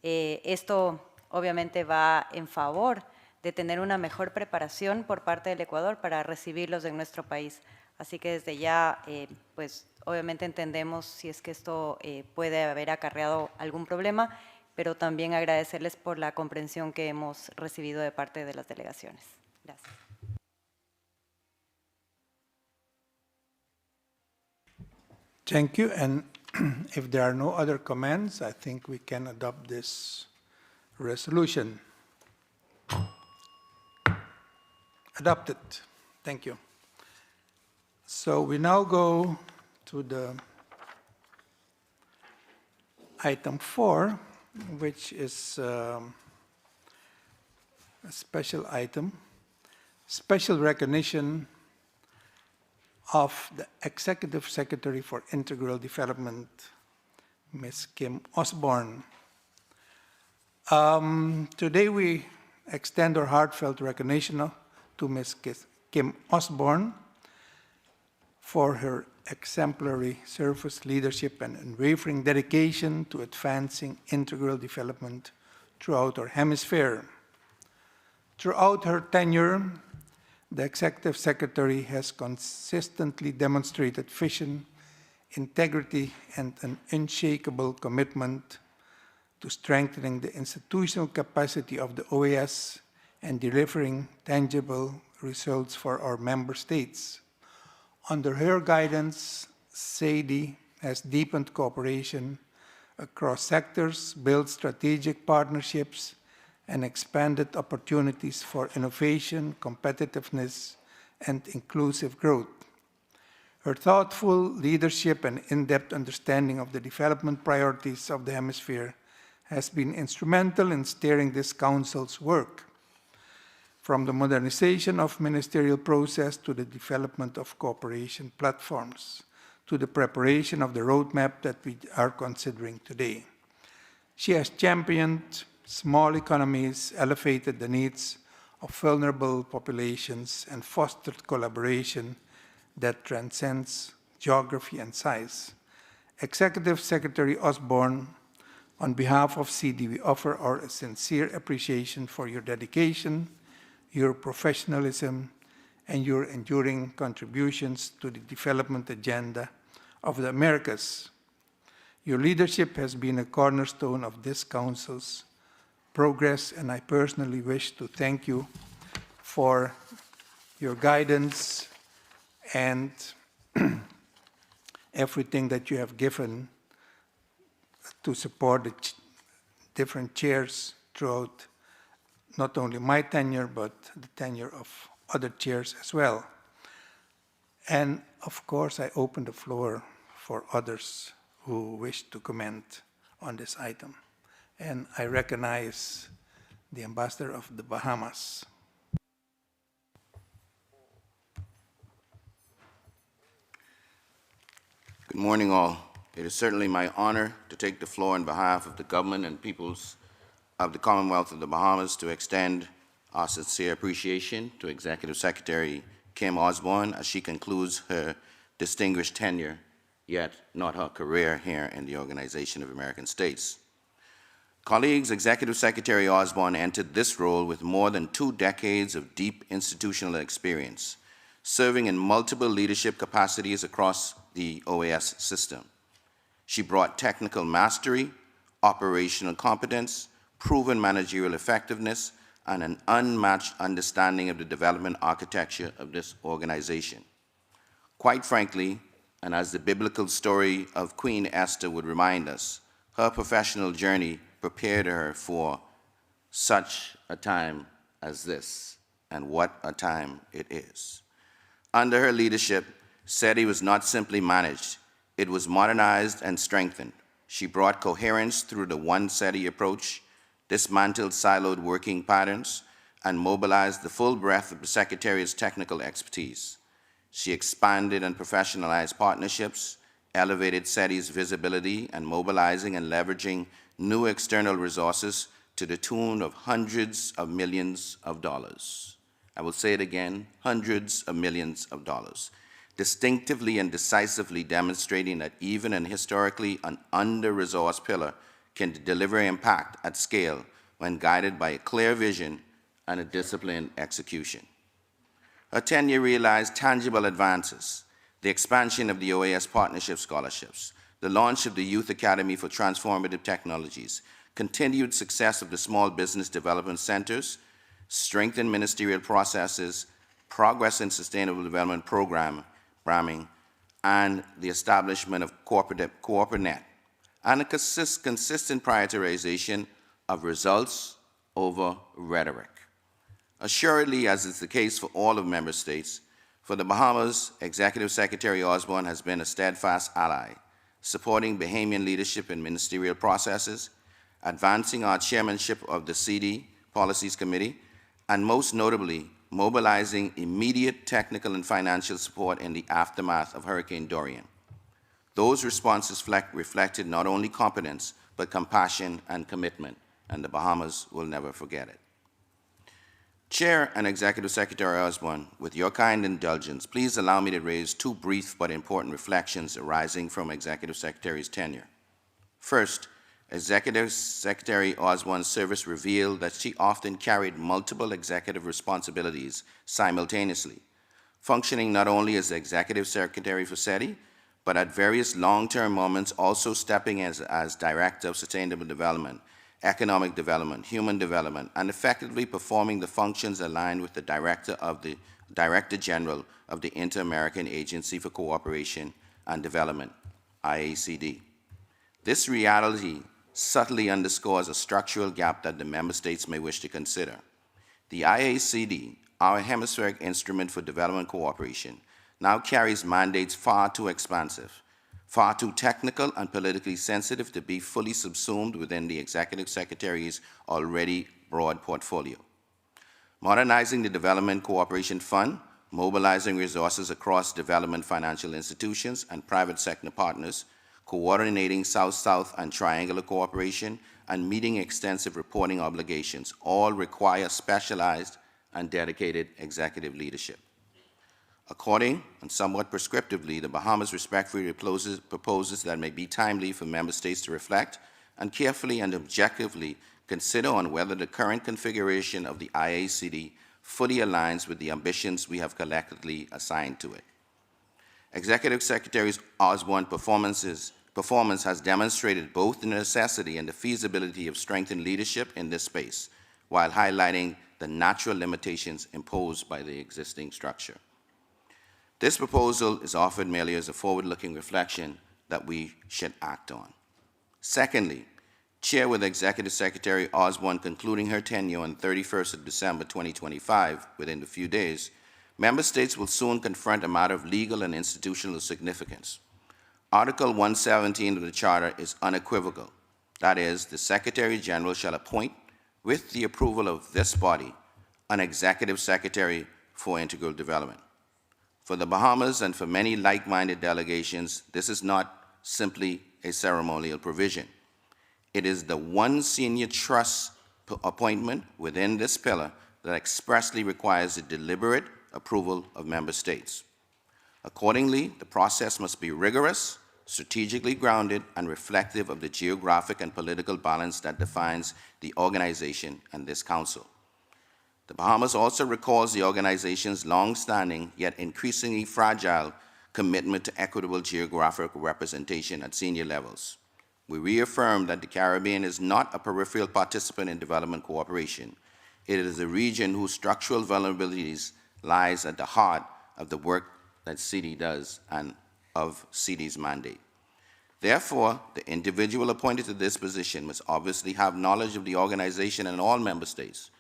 Esto obviamente va en favor de tener una mejor preparación por parte del Ecuador para recibirlos en nuestro país. Así que desde ya, pues obviamente entendemos si es que esto puede haber acarreado algún problema, pero también agradecerles por la comprensión que hemos recibido de parte de las delegaciones. Gracias. Thank you. And if there are no other comments, I think we can adopt this resolution. Adopted. Thank you. So we now go to the item 4, which is a special item, special recognition of the Executive Secretary for Integral Development, Ms. Kim Osborne. Today we extend our heartfelt recognition to Ms. Kim Osborne for her exemplary service, leadership, and unwavering dedication to advancing integral development throughout our hemisphere. Throughout her tenure, the Executive Secretary has consistently demonstrated vision, integrity, and an unshakable commitment to strengthening the institutional capacity of the OAS and delivering tangible results for our member states. Under her guidance, CIDI has deepened cooperation across sectors, build strategic partnerships, and expanded opportunities for innovation, competitiveness, and inclusive growth. Her thoughtful leadership and in-depth understanding of the development priorities of the hemisphere has been instrumental in steering this Council's work, from the modernization of ministerial process to the development of cooperation platforms, to the preparation of the roadmap that we are considering today. She has championed small economies, elevated the needs of vulnerable populations, and fostered collaboration that transcends geography and size. Executive Secretary Osborne, on behalf of CIDI, we offer our sincere appreciation for your dedication, your professionalism, and your enduring contributions to the development agenda of the Americas. Your leadership has been a cornerstone of this Council's progress, and I personally wish to thank you for your guidance and everything that you have given to support the different chairs throughout not only my tenure, but the tenure of other chairs as well. And of course, I open the floor for others who wish to comment on this item. And I recognize the Ambassador of the Bahamas. Good morning, all. It is certainly my honor to take the floor on behalf of the government and peoples of the Commonwealth of the Bahamas to extend our sincere appreciation to Executive Secretary Kim Osborne as she concludes her distinguished tenure, yet not her career here in the Organization of American States. Colleagues, Executive Secretary Osborne entered this role with more than 2 decades of deep institutional experience, serving in multiple leadership capacities across the OAS system. She brought technical mastery, operational competence, proven managerial effectiveness, and an unmatched understanding of the development architecture of this organization. Quite frankly, and as the biblical story of Queen Esther would remind us, her professional journey prepared her for such a time as this, and what a time it is. Under her leadership, CIDI was not simply managed, it was modernized and strengthened. She brought coherence through the One CIDI approach, dismantled siloed working patterns, and mobilized the full breadth of the Secretariat's technical expertise. She expanded and professionalized partnerships, elevated CIDI's visibility, and mobilizing and leveraging new external resources to the tune of hundreds of millions of dollars. I will say it again, hundreds of millions of dollars, distinctively and decisively demonstrating that even an historically an under-resourced pillar can deliver impact at scale when guided by a clear vision and a disciplined execution. Her tenure realized tangible advances, the expansion of the OAS Partnership Scholarships, the launch of the Youth Academy for Transformative Technologies, continued success of the Small Business Development Centers, strengthened ministerial processes, progress in Sustainable Development Programming, and the establishment of CooperaNet, and a consistent prioritization of results over rhetoric. Assuredly, as is the case for all of member states, for the Bahamas, Executive Secretary Osborne has been a steadfast ally, supporting Bahamian leadership in ministerial processes, advancing our chairmanship of the CIDI Policies Committee, and most notably, mobilizing immediate technical and financial support in the aftermath of Hurricane Dorian. Those responses reflected not only competence, but compassion and commitment, and the Bahamas will never forget it. Chair and Executive Secretary Osborne, with your kind indulgence, please allow me to raise 2 brief but important reflections arising from Executive Secretary's tenure. First, Executive Secretary Osborne's service revealed that she often carried multiple executive responsibilities simultaneously, functioning not only as the Executive Secretary for CIDI, but at various long-term moments also stepping as Director of Sustainable Development, Economic Development, Human Development, and effectively performing the functions aligned with the Director General of the Inter-American Agency for Cooperation and Development, IACD. This reality subtly underscores a structural gap that the member states may wish to consider. The IACD, our hemispheric instrument for development cooperation, now carries mandates far too expansive, far too technical and politically sensitive to be fully subsumed within the Executive Secretary's already broad portfolio. Modernizing the Development Cooperation Fund, mobilizing resources across development financial institutions and private sector partners, coordinating South-South and triangular cooperation, and meeting extensive reporting obligations all require specialized and dedicated executive leadership. According and somewhat prescriptively, the Bahamas respectfully proposes that it may be timely for member states to reflect and carefully and objectively consider on whether the current configuration of the IACD fully aligns with the ambitions we have collectively assigned to it. Executive Secretary Osborne's performance has demonstrated both the necessity and the feasibility of strengthened leadership in this space, while highlighting the natural limitations imposed by the existing structure. This proposal is offered merely as a forward-looking reflection that we should act on. Secondly, Chair, with Executive Secretary Osborne concluding her tenure on 31st of December 2025, within a few days, member states will soon confront a matter of legal and institutional significance. Article 117 of the Charter is unequivocal. That is, the Secretary General shall appoint, with the approval of this body, an Executive Secretary for Integral Development. For the Bahamas and for many like-minded delegations, this is not simply a ceremonial provision. It is the one senior trust appointment within this pillar that expressly requires the deliberate approval of member states. Accordingly, the process must be rigorous, strategically grounded, and reflective of the geographic and political balance that defines the organization and this council. The Bahamas also recalls the organization's long-standing yet increasingly fragile commitment to equitable geographic representation at senior levels. We reaffirm that the Caribbean is not a peripheral participant in development cooperation. It is a region whose structural vulnerabilities lies at the heart of the work that CIDI does and of CIDI's mandate. Therefore, the individual appointed to this position must obviously have knowledge of the organization and all member states,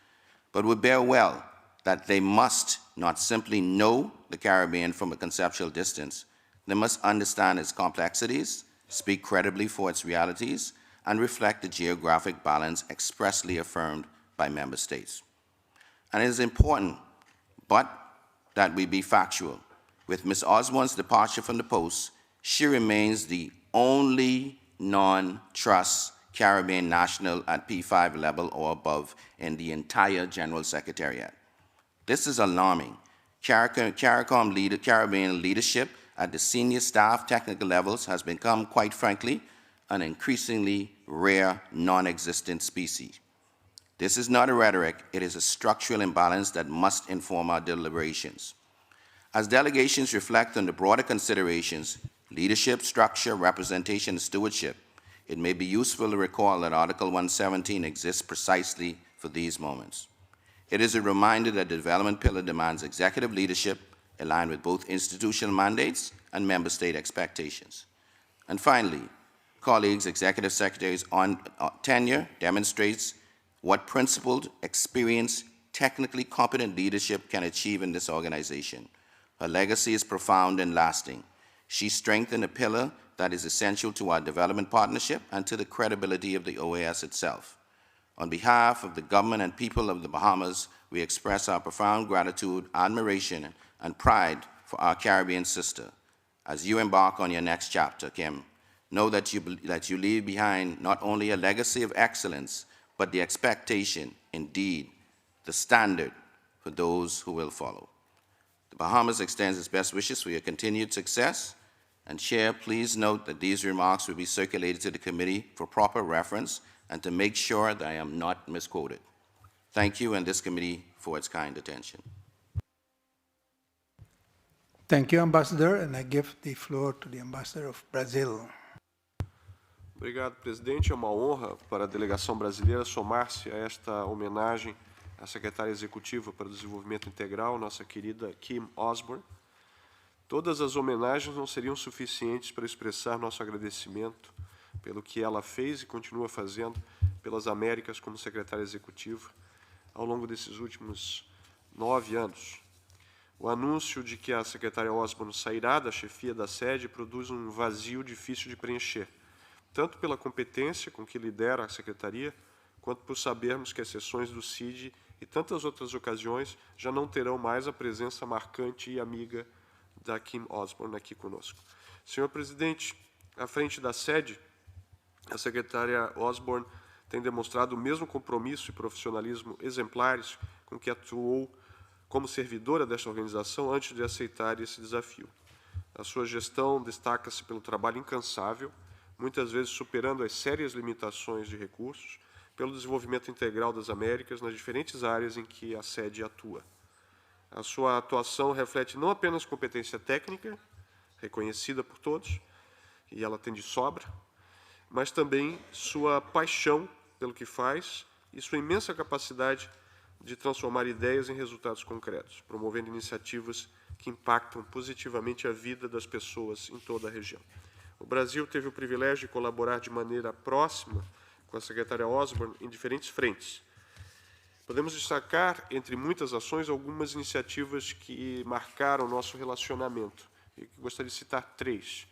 but would bear well that they must not simply know the Caribbean from a conceptual distance. They must understand its complexities, speak credibly for its realities, and reflect the geographic balance expressly affirmed by member states. And it is important, but that we be factual. With Ms. Osborne's departure from the post, she remains the only non-trust Caribbean national at P5 level or above in the entire General Secretariat. This is alarming. Caribbean leadership at the senior staff technical levels has become, quite frankly, an increasingly rare, non-existent species. This is not a rhetoric, it is a structural imbalance that must inform our deliberations. As delegations reflect on the broader considerations, leadership, structure, representation, and stewardship, it may be useful to recall that Article 117 exists precisely for these moments. It is a reminder that the development pillar demands executive leadership aligned with both institutional mandates and member state expectations. And finally, colleagues, Executive Secretary's tenure demonstrates what principled, experienced, technically competent leadership can achieve in this organization. Her legacy is profound and lasting. She strengthened a pillar that is essential to our development partnership and to the credibility of the OAS itself. On behalf of the government and people of the Bahamas, we express our profound gratitude, admiration, and pride for our Caribbean sister. As you embark on your next chapter, Kim, know that you leave behind not only a legacy of excellence, but the expectation, indeed, the standard for those who will follow. The Bahamas extends its best wishes for your continued success. And Chair, please note that these remarks will be circulated to the committee for proper reference and to make sure that I am not misquoted. Thank you and this committee for its kind attention. Thank you, Ambassador, and I give the floor to the Ambassador of Brazil. Obrigado, presidente. É uma honra para a delegação brasileira somar-se a esta homenagem à secretária executiva para o Desenvolvimento Integral, nossa querida Kim Osborne. Todas as homenagens não seriam suficientes para expressar nosso agradecimento pelo que ela fez e continua fazendo pelas Américas como secretária executiva ao longo desses últimos 9 anos. O anúncio de que a secretária Osborne sairá da chefia da sede produz um vazio difícil de preencher, tanto pela competência com que lidera a secretaria, quanto por sabermos que as sessões do CIDI e tantas outras ocasiões já não terão mais a presença marcante e amiga da Kim Osborne aqui conosco. Senhor presidente, à frente da sede, a secretária Osborne tem demonstrado o mesmo compromisso e profissionalismo exemplares com que atuou como servidora desta organização antes de aceitar esse desafio. A sua gestão destaca-se pelo trabalho incansável, muitas vezes superando as sérias limitações de recursos, pelo desenvolvimento integral das Américas nas diferentes áreas em que a sede atua. A sua atuação reflete não apenas competência técnica, reconhecida por todos, e ela tem de sobra, mas também sua paixão pelo que faz e sua imensa capacidade de transformar ideias em resultados concretos, promovendo iniciativas que impactam positivamente a vida das pessoas em toda a região. O Brasil teve o privilégio de colaborar de maneira próxima com a secretária Osborne em diferentes frentes. Podemos destacar, entre muitas ações, algumas iniciativas que marcaram o nosso relacionamento. E gostaria de citar 3.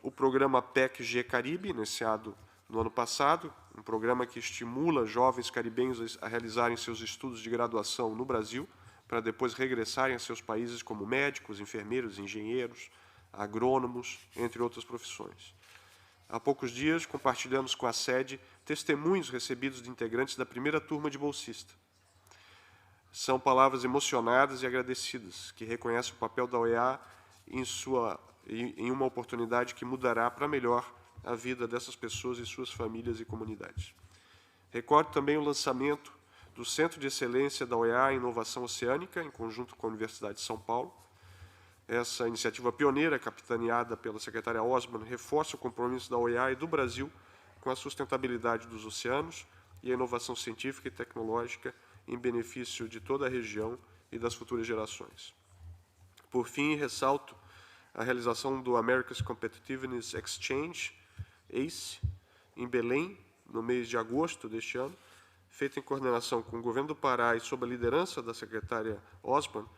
O programa PEC-G Caribe, iniciado no ano passado, um programa que estimula jovens caribenhos a realizarem seus estudos de graduação no Brasil, para depois regressarem a seus países como médicos, enfermeiros, engenheiros, agrônomos, entre outras profissões. Há poucos dias, compartilhamos com a sede testemunhos recebidos de integrantes da primeira turma de bolsista. São palavras emocionadas e agradecidas, que reconhecem o papel da OEA em uma oportunidade que mudará para melhor a vida dessas pessoas e suas famílias e comunidades. Recordo também o lançamento do Centro de Excelência da OEA em Inovação Oceânica, em conjunto com a Universidade de São Paulo. Essa iniciativa pioneira, capitaneada pela secretária Osborne, reforça o compromisso da OEA e do Brasil com a sustentabilidade dos oceanos e a inovação científica e tecnológica em benefício de toda a região e das futuras gerações. Por fim, ressalto a realização do America's Competitiveness Exchange, ACE, em Belém, no mês de agosto deste ano, feita em coordenação com o governo do Pará e sob a liderança da secretária Osborne.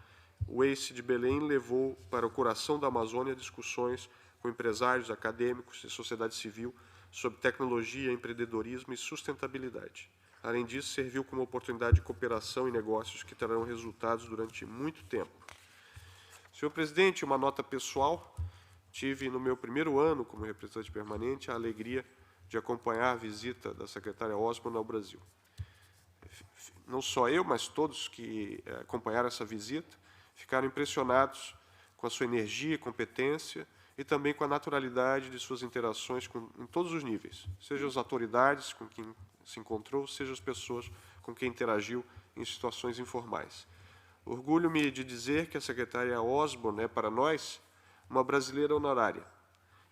O ACE de Belém levou para o coração da Amazônia discussões com empresários, acadêmicos e sociedade civil sobre tecnologia, empreendedorismo e sustentabilidade. Além disso, serviu como oportunidade de cooperação e negócios que trarão resultados durante muito tempo. Senhor presidente, uma nota pessoal. Tive, no meu primeiro ano como representante permanente, a alegria de acompanhar a visita da secretária Osborne ao Brasil. Não só eu, mas todos que acompanharam essa visita, ficaram impressionados com a sua energia e competência e também com a naturalidade de suas interações em todos os níveis, seja as autoridades com quem se encontrou, seja as pessoas com quem interagiu em situações informais. Orgulho-me de dizer que a secretária Osborne é, para nós, uma brasileira honorária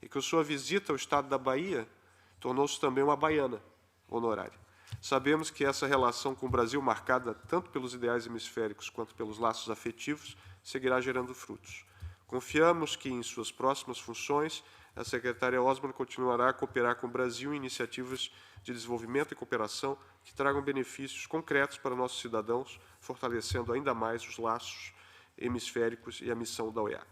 e que a sua visita ao estado da Bahia tornou-se também uma baiana honorária. Sabemos que essa relação com o Brasil, marcada tanto pelos ideais hemisféricos quanto pelos laços afetivos, seguirá gerando frutos. Confiamos que, em suas próximas funções, a secretária Osborne continuará a cooperar com o Brasil em iniciativas de desenvolvimento e cooperação que tragam benefícios concretos para nossos cidadãos, fortalecendo ainda mais os laços hemisféricos e a missão da OEA.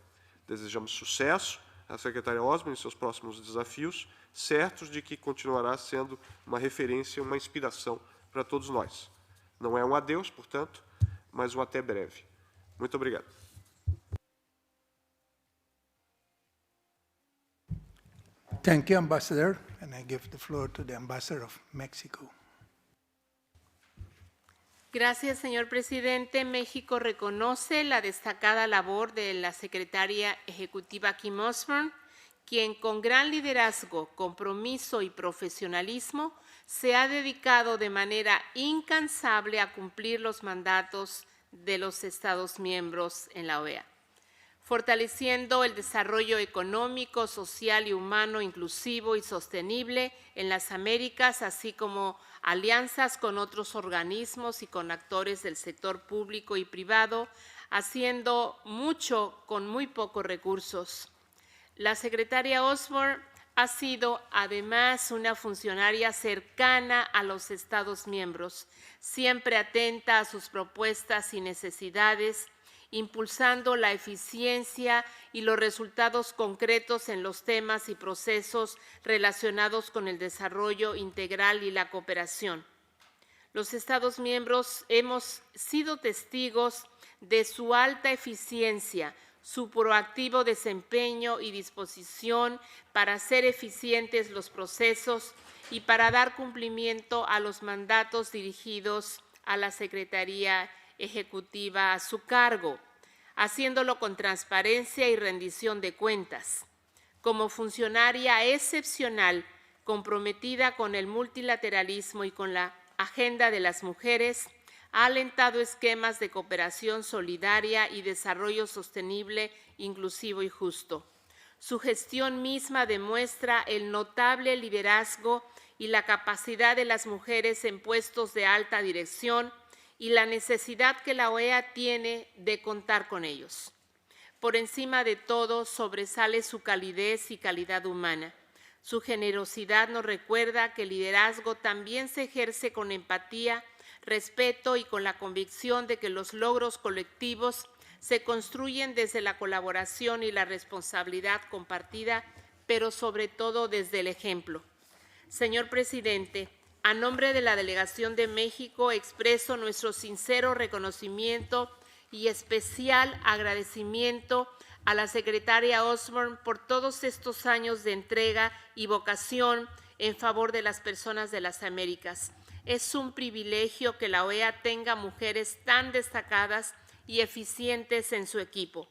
Desejamos sucesso à secretária Osborne em seus próximos desafios, certos de que continuará sendo uma referência, uma inspiração para todos nós. Não é um adeus, portanto, mas um até breve. Muito obrigado. Thank you, Ambassador. And I give the floor to the Ambassador of Mexico. Gracias, señor presidente. México reconoce la destacada labor de la secretaria ejecutiva Kim Osborne, quien con gran liderazgo, compromiso y profesionalismo se ha dedicado de manera incansable a cumplir los mandatos de los Estados miembros en la OEA, fortaleciendo el desarrollo económico, social y humano inclusivo y sostenible en las Américas, así como alianzas con otros organismos y con actores del sector público y privado, haciendo mucho con muy pocos recursos. La secretaria Osborne Ha sido además una funcionaria cercana a los Estados miembros, siempre atenta a sus propuestas y necesidades, impulsando la eficiencia y los resultados concretos en los temas y procesos relacionados con el desarrollo integral y la cooperación. Los Estados miembros hemos sido testigos de su alta eficiencia, su proactivo desempeño y disposición para hacer eficientes los procesos y para dar cumplimiento a los mandatos dirigidos a la Secretaría Ejecutiva a su cargo, haciéndolo con transparencia y rendición de cuentas. Como funcionaria excepcional, comprometida con el multilateralismo y con la agenda de las mujeres, ha alentado esquemas de cooperación solidaria y desarrollo sostenible, inclusivo y justo. Su gestión misma demuestra el notable liderazgo y la capacidad de las mujeres en puestos de alta dirección y la necesidad que la OEA tiene de contar con ellos. Por encima de todo, sobresale su calidez y calidad humana. Su generosidad nos recuerda que el liderazgo también se ejerce con empatía, respeto y con la convicción de que los logros colectivos se construyen desde la colaboración y la responsabilidad compartida, pero sobre todo desde el ejemplo. Señor presidente, a nombre de la Delegación de México expreso nuestro sincero reconocimiento y especial agradecimiento a la secretaria Osborne por todos estos años de entrega y vocación en favor de las personas de las Américas. Es un privilegio que la OEA tenga mujeres tan destacadas y eficientes en su equipo.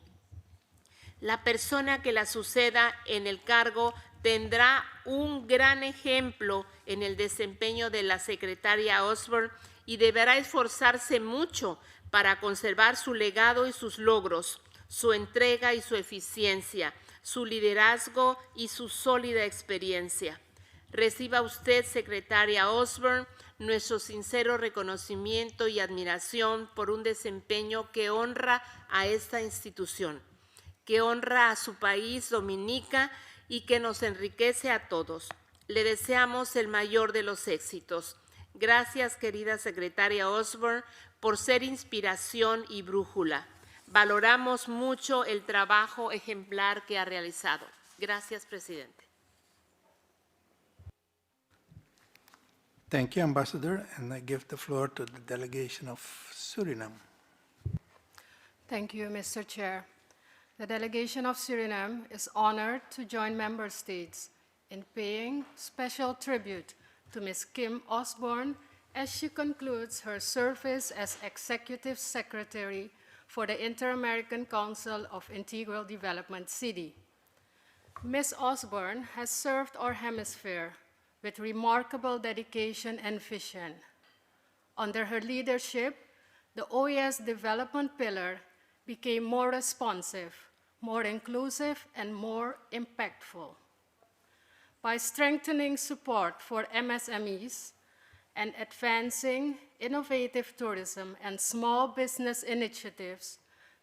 La persona que la suceda en el cargo tendrá un gran ejemplo en el desempeño de la secretaria Osborne y deberá esforzarse mucho para conservar su legado y sus logros, su entrega y su eficiencia, su liderazgo y su sólida experiencia. Reciba usted, secretaria Osborne, nuestro sincero reconocimiento y admiración por un desempeño que honra a esta institución, que honra a su país, Dominica, y que nos enriquece a todos. Le deseamos el mayor de los éxitos. Gracias, querida secretaria Osborne, por ser inspiración y brújula. Valoramos mucho el trabajo ejemplar que ha realizado. Gracias, presidente. Thank you, Ambassador, and I give the floor to the delegation of Suriname. Thank you, Mr. Chair. The delegation of Suriname is honored to join member states in paying special tribute to Ms. Kim Osborne as she concludes her service as Executive Secretary for the Inter-American Council of Integral Development, CIDI. Ms. Osborne has served our hemisphere with remarkable dedication and vision. Under her leadership, the OES development pillar became more responsive, more inclusive, and more impactful. By strengthening support for MSMEs and advancing innovative tourism and small business initiatives,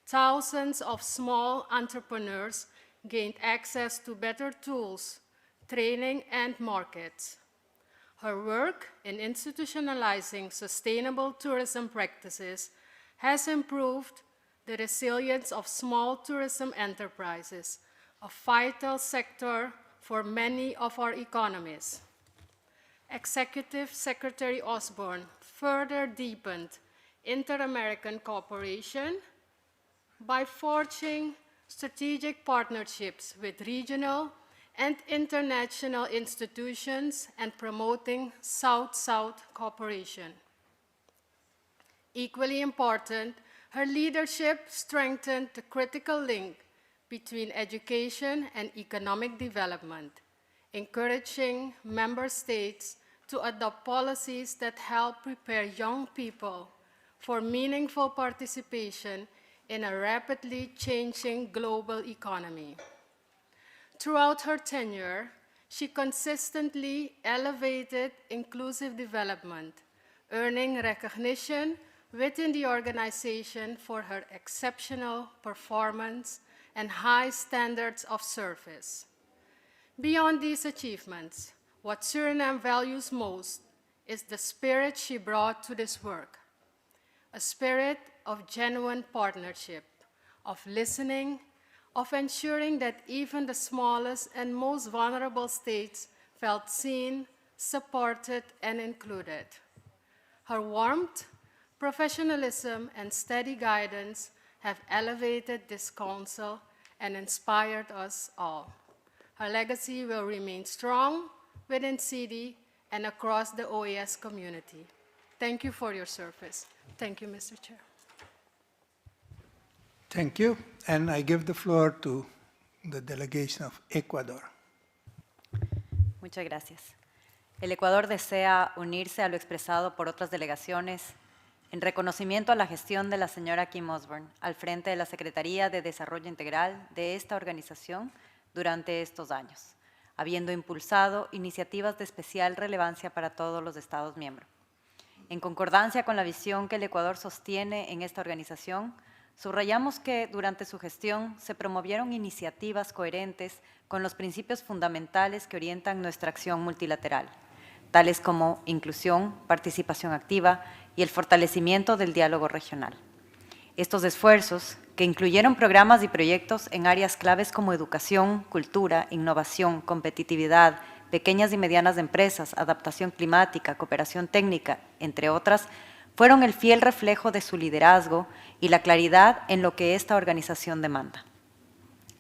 thousands of small entrepreneurs gained access to better tools, training, and markets. Her work in institutionalizing sustainable tourism practices has improved the resilience of small tourism enterprises, a vital sector for many of our economies. Executive Secretary Osborne further deepened inter-American cooperation by forging strategic partnerships with regional and international institutions and promoting South-South cooperation. Equally important, her leadership strengthened the critical link between education and economic development, encouraging member states to adopt policies that help prepare young people for meaningful participation in a rapidly changing global economy. Throughout her tenure, she consistently elevated inclusive development, earning recognition within the organization for her exceptional performance and high standards of service. Beyond these achievements, what Suriname values most is the spirit she brought to this work, a spirit of genuine partnership, of listening, of ensuring that even the smallest and most vulnerable states felt seen, supported, and included. Her warmth, professionalism, and steady guidance have elevated this council and inspired us all. Her legacy will remain strong within CIDI and across the OAS community. Thank you for your service. Thank you, Mr. Chair. Thank you. And I give the floor to the delegation of Ecuador. Muchas gracias. El Ecuador desea unirse a lo expresado por otras delegaciones en reconocimiento a la gestión de la señora Kim Osborne al frente de la Secretaría de Desarrollo Integral de esta organización durante estos años, habiendo impulsado iniciativas de especial relevancia para todos los Estados miembros. En concordancia con la visión que el Ecuador sostiene en esta organización, subrayamos que durante su gestión se promovieron iniciativas coherentes con los principios fundamentales que orientan nuestra acción multilateral, tales como inclusión, participación activa y el fortalecimiento del diálogo regional. Estos esfuerzos, que incluyeron programas y proyectos en áreas claves como educación, cultura, innovación, competitividad, pequeñas y medianas empresas, adaptación climática, cooperación técnica, entre otras, fueron el fiel reflejo de su liderazgo y la claridad en lo que esta organización demanda.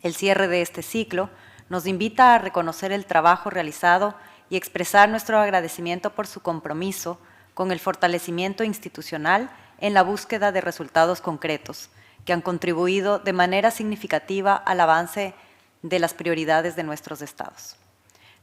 El cierre de este ciclo nos invita a reconocer el trabajo realizado y expresar nuestro agradecimiento por su compromiso con el fortalecimiento institucional en la búsqueda de resultados concretos que han contribuido de manera significativa al avance de las prioridades de nuestros estados.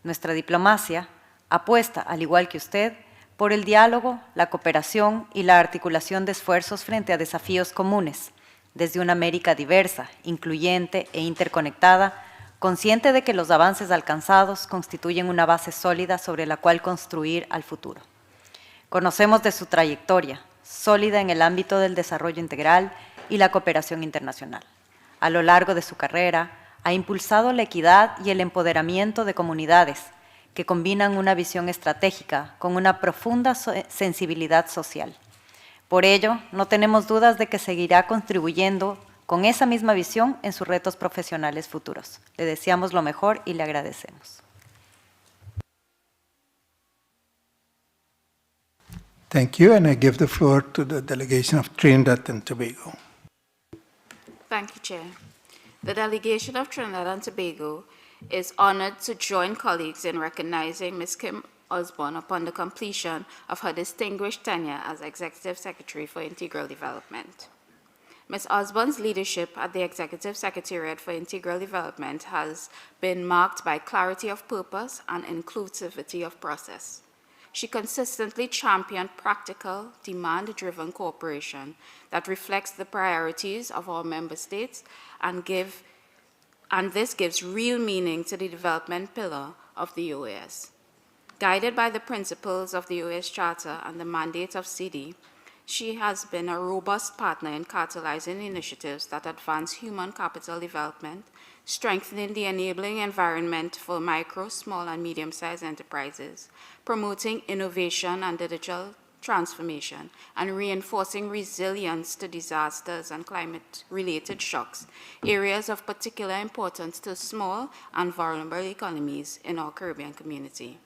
Nuestra diplomacia apuesta, al igual que usted, por el diálogo, la cooperación y la articulación de esfuerzos frente a desafíos comunes, desde una América diversa, incluyente e interconectada, consciente de que los avances alcanzados constituyen una base sólida sobre la cual construir al futuro. Conocemos de su trayectoria, sólida en el ámbito del desarrollo integral y la cooperación internacional. A lo largo de su carrera, ha impulsado la equidad y el empoderamiento de comunidades que combinan una visión estratégica con una profunda sensibilidad social. Por ello, no tenemos dudas de que seguirá contribuyendo con esa misma visión en sus retos profesionales futuros. Le deseamos lo mejor y le agradecemos. Thank you, and I give the floor to the delegation of Trinidad and Tobago. Thank you, Chair. The delegation of Trinidad and Tobago is honored to join colleagues in recognizing Ms. Kim Osborne upon the completion of her distinguished tenure as Executive Secretary for Integral Development. Ms. Osborne's leadership at the Executive Secretariat for Integral Development has been marked by clarity of purpose and inclusivity of process. She consistently championed practical, demand-driven cooperation that reflects the priorities of our member states and this gives real meaning to the development pillar of the OAS. Guided by the principles of the OAS Charter and the mandate of CIDI, she has been a robust partner in catalyzing initiatives that advance human capital development, strengthening the enabling environment for micro, small, and medium-sized enterprises, promoting innovation and digital transformation, and reinforcing resilience to disasters and climate-related shocks, areas of particular importance to small and vulnerable economies in our Caribbean community.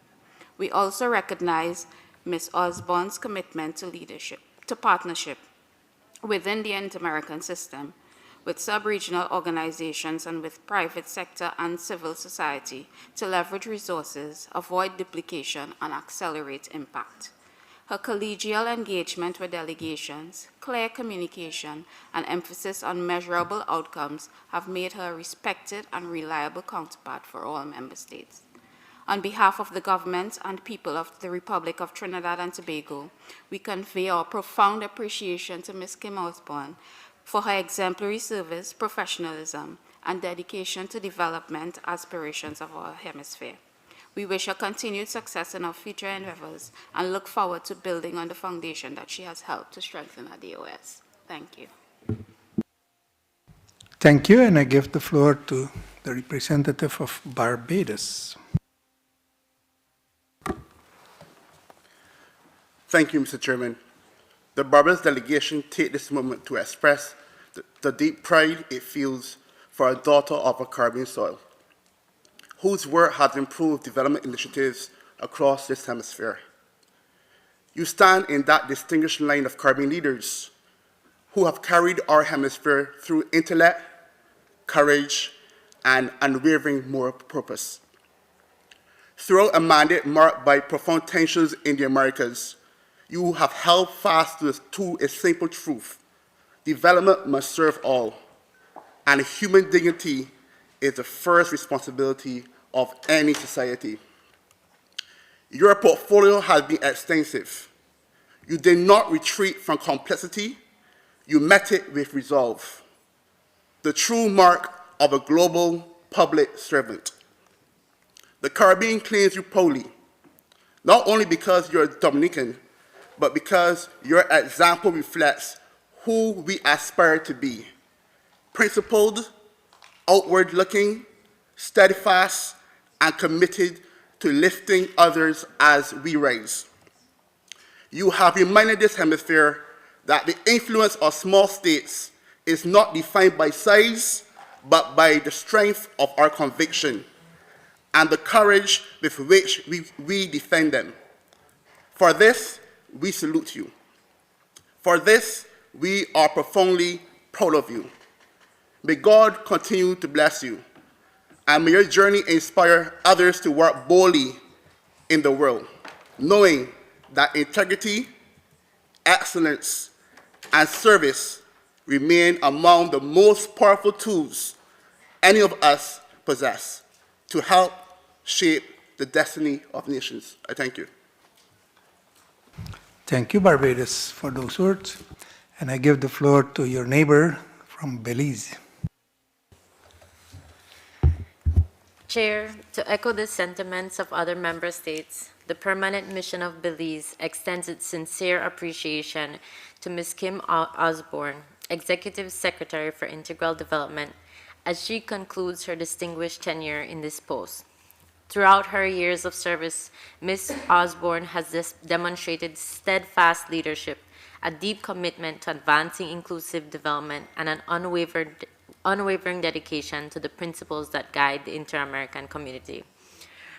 We also recognize Ms. Osborne's commitment to leadership, to partnership within the Inter-American system, with sub-regional organizations and with private sector and civil society to leverage resources, avoid duplication, and accelerate impact. Her collegial engagement with delegations, clear communication, and emphasis on measurable outcomes have made her a respected and reliable counterpart for all member states. On behalf of the government and people of the Republic of Trinidad and Tobago, we convey our profound appreciation to Ms. Kim Osborne for her exemplary service, professionalism, and dedication to development aspirations of our hemisphere. We wish her continued success in our future endeavors and look forward to building on the foundation that she has helped to strengthen at the OAS. Thank you. Thank you, and I give the floor to the representative of Barbados. Thank you, Mr. Chairman. The Barbados delegation take this moment to express the deep pride it feels for a daughter of a Caribbean soil, whose work has improved development initiatives across this hemisphere. You stand in that distinguished line of Caribbean leaders who have carried our hemisphere through intellect, courage, and unwavering moral purpose. Throughout a mandate marked by profound tensions in the Americas, you have held fast to a simple truth: development must serve all, and human dignity is the first responsibility of any society. Your portfolio has been extensive. You did not retreat from complexity, you met it with resolve, the true mark of a global public servant. The Caribbean claims you proudly, not only because you're Dominican, but because your example reflects who we aspire to be: principled, outward-looking, steadfast, and committed to lifting others as we rise. You have reminded this hemisphere that the influence of small states is not defined by size, but by the strength of our conviction and the courage with which we defend them. For this, we salute you. For this, we are profoundly proud of you. May God continue to bless you, and may your journey inspire others to work boldly in the world, knowing that integrity, excellence, and service remain among the most powerful tools any of us possess to help shape the destiny of nations. I thank you. Thank you, Barbados, for those words. And I give the floor to your neighbor from Belize. Chair, to echo the sentiments of other member states, the Permanent Mission of Belize extends its sincere appreciation to Ms. Kim Osborne, Executive Secretary for Integral Development, as she concludes her distinguished tenure in this post. Throughout her years of service, Ms. Osborne has demonstrated steadfast leadership, a deep commitment to advancing inclusive development, and an unwavering dedication to the principles that guide the inter-American community.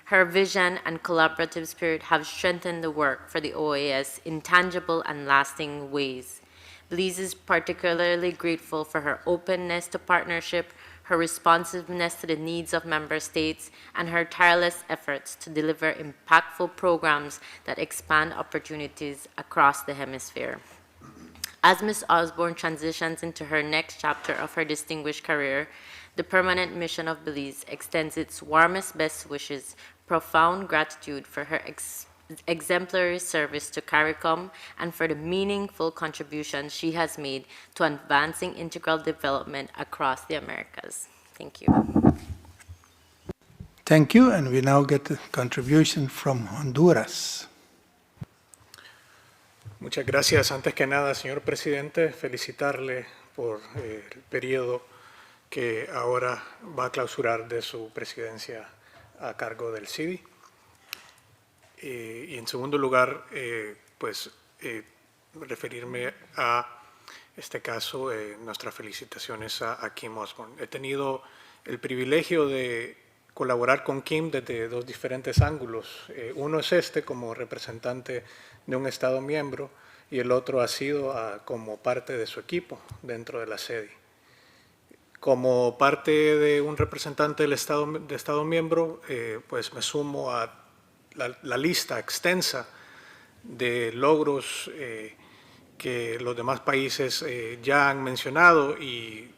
Her vision and collaborative spirit have strengthened the work for the OAS in tangible and lasting ways. Belize is particularly grateful for her openness to partnership, her responsiveness to the needs of member states, and her tireless efforts to deliver impactful programs that expand opportunities across the hemisphere. As Ms. Osborne transitions into her next chapter of her distinguished career, the Permanent Mission of Belize extends its warmest best wishes, profound gratitude for her exemplary service to CARICOM and for the meaningful contributions she has made to advancing integral development across the Americas. Thank you. Thank you, and we now get a contribution from Honduras. Muchas gracias. Antes que nada, señor presidente, felicitarle por el periodo que ahora va a clausurar de su presidencia a cargo del CIDI. Y en segundo lugar, referirme a este caso, nuestras felicitaciones a Kim Osborne. He tenido el privilegio de colaborar con Kim desde dos diferentes ángulos. Uno es este como representante de un Estado miembro y el otro ha sido como parte de su equipo dentro de la CIDI. Como parte de un representante del Estado miembro, pues me sumo a la lista extensa de logros que los demás países ya han mencionado y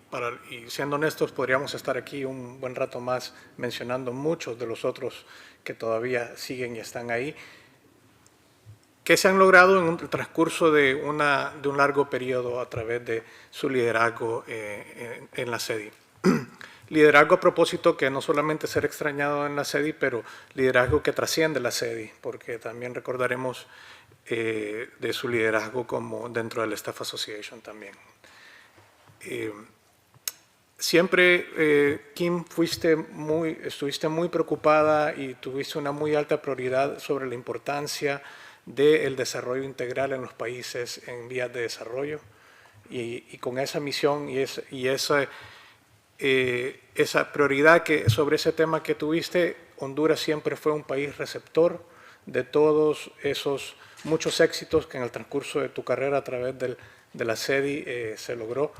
siendo honestos podríamos estar aquí un buen rato más mencionando muchos de los otros que todavía siguen y están ahí, que se han logrado en el transcurso de un largo periodo a través de su liderazgo en la CIDI. Liderazgo a propósito que no solamente será extrañado en la CIDI, pero liderazgo que trasciende la CIDI, porque también recordaremos de su liderazgo como dentro del Staff Association también. Siempre, Kim, estuviste muy preocupada y tuviste una muy alta prioridad sobre la importancia del desarrollo integral en los países en vías de desarrollo. Y con esa misión y esa prioridad sobre ese tema que tuviste, Honduras siempre fue un país receptor de todos esos muchos éxitos que en el transcurso de tu carrera a través de la CIDI se logró.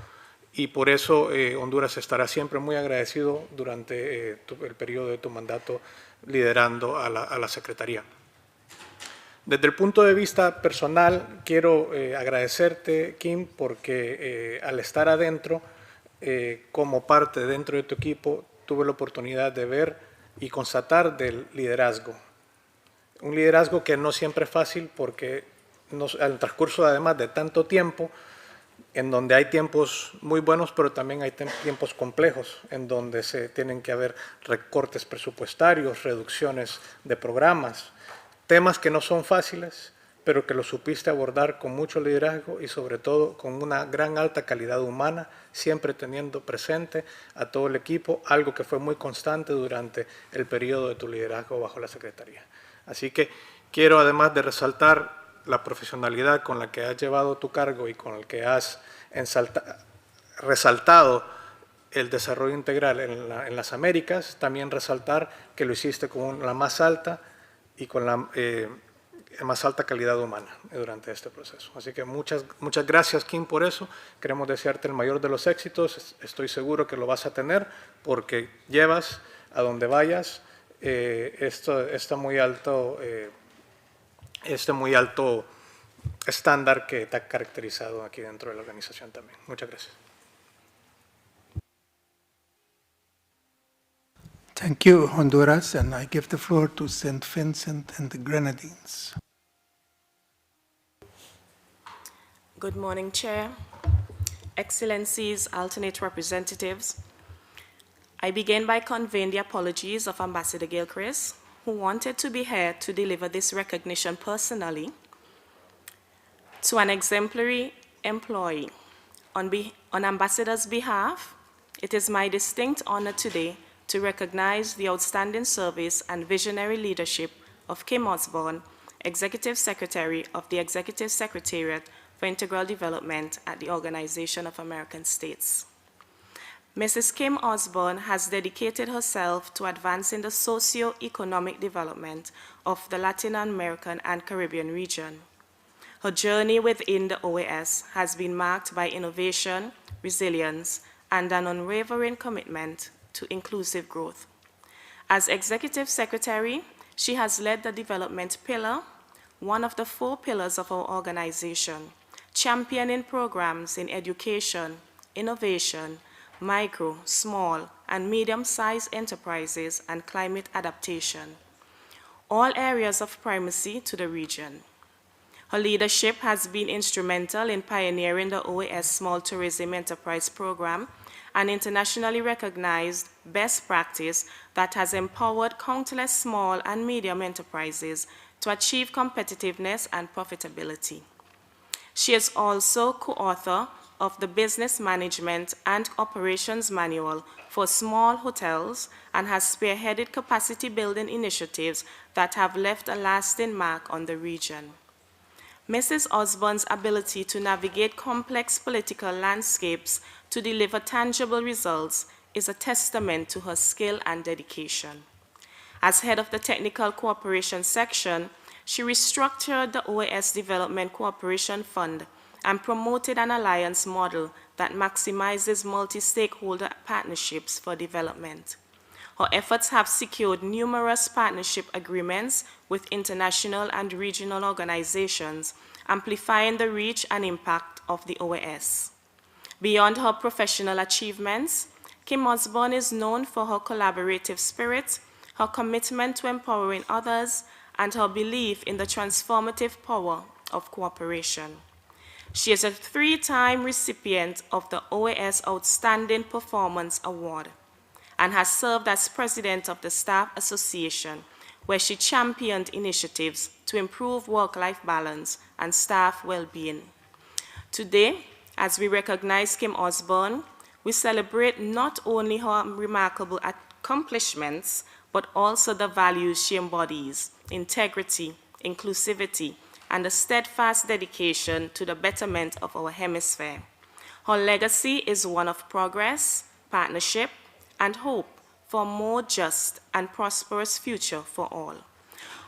Y por eso Honduras estará siempre muy agradecido durante el periodo de tu mandato liderando a la Secretaría. Desde el punto de vista personal, quiero agradecerte, Kim, porque al estar adentro, como parte dentro de tu equipo, tuve la oportunidad de ver y constatar del liderazgo. Un liderazgo que no siempre es fácil porque al transcurso además de tanto tiempo, en donde hay tiempos muy buenos, pero también hay tiempos complejos, en donde se tienen que haber recortes presupuestarios, reducciones de programas, temas que no son fáciles, pero que lo supiste abordar con mucho liderazgo y sobre todo con una gran alta calidad humana, siempre teniendo presente a todo el equipo, algo que fue muy constante durante el periodo de tu liderazgo bajo la Secretaría. Así que quiero, además de resaltar la profesionalidad con la que has llevado tu cargo y con el que has resaltado el desarrollo integral en las Américas, también resaltar que lo hiciste con la más alta y con la más alta calidad humana durante este proceso. Así que muchas gracias, Kim, por eso. Queremos desearte el mayor de los éxitos. Estoy seguro que lo vas a tener porque llevas a donde vayas este muy alto estándar que te ha caracterizado aquí dentro de la organización también. Muchas gracias. Thank you, Honduras, and I give the floor to St. Vincent and the Grenadines. Good morning, Chair, Excellencies, alternate representatives. I begin by conveying the apologies of Ambassador Gilchrist, who wanted to be here to deliver this recognition personally to an exemplary employee. On Ambassador's behalf, it is my distinct honor today to recognize the outstanding service and visionary leadership of Kim Osborne, Executive Secretary of the Executive Secretariat for Integral Development at the Organization of American States. Mrs. Kim Osborne has dedicated herself to advancing the socio-economic development of the Latin American and Caribbean region. Her journey within the OAS has been marked by innovation, resilience, and an unwavering commitment to inclusive growth. As Executive Secretary, she has led the development pillar, one of the 4 pillars of our organization, championing programs in education, innovation, micro, small, and medium-sized enterprises, and climate adaptation, all areas of primacy to the region. Her leadership has been instrumental in pioneering the OAS Small Tourism Enterprise Program, an internationally recognized best practice that has empowered countless small and medium enterprises to achieve competitiveness and profitability. She is also co-author of the Business Management and Operations Manual for Small Hotels and has spearheaded capacity building initiatives that have left a lasting mark on the region. Mrs. Osborne's ability to navigate complex political landscapes to deliver tangible results is a testament to her skill and dedication. As head of the Technical Cooperation Section, she restructured the OAS Development Cooperation Fund and promoted an alliance model that maximizes multi-stakeholder partnerships for development. Her efforts have secured numerous partnership agreements with international and regional organizations, amplifying the reach and impact of the OAS. Beyond her professional achievements, Kim Osborne is known for her collaborative spirit, her commitment to empowering others, and her belief in the transformative power of cooperation. She is a 3-time recipient of the OAS Outstanding Performance Award and has served as president of the Staff Association, where she championed initiatives to improve work-life balance and staff well-being. Today, as we recognize Kim Osborne, We celebrate not only her remarkable accomplishments, but also the values she embodies: integrity, inclusivity, and a steadfast dedication to the betterment of our hemisphere. Her legacy is one of progress, partnership, and hope for a more just and prosperous future for all.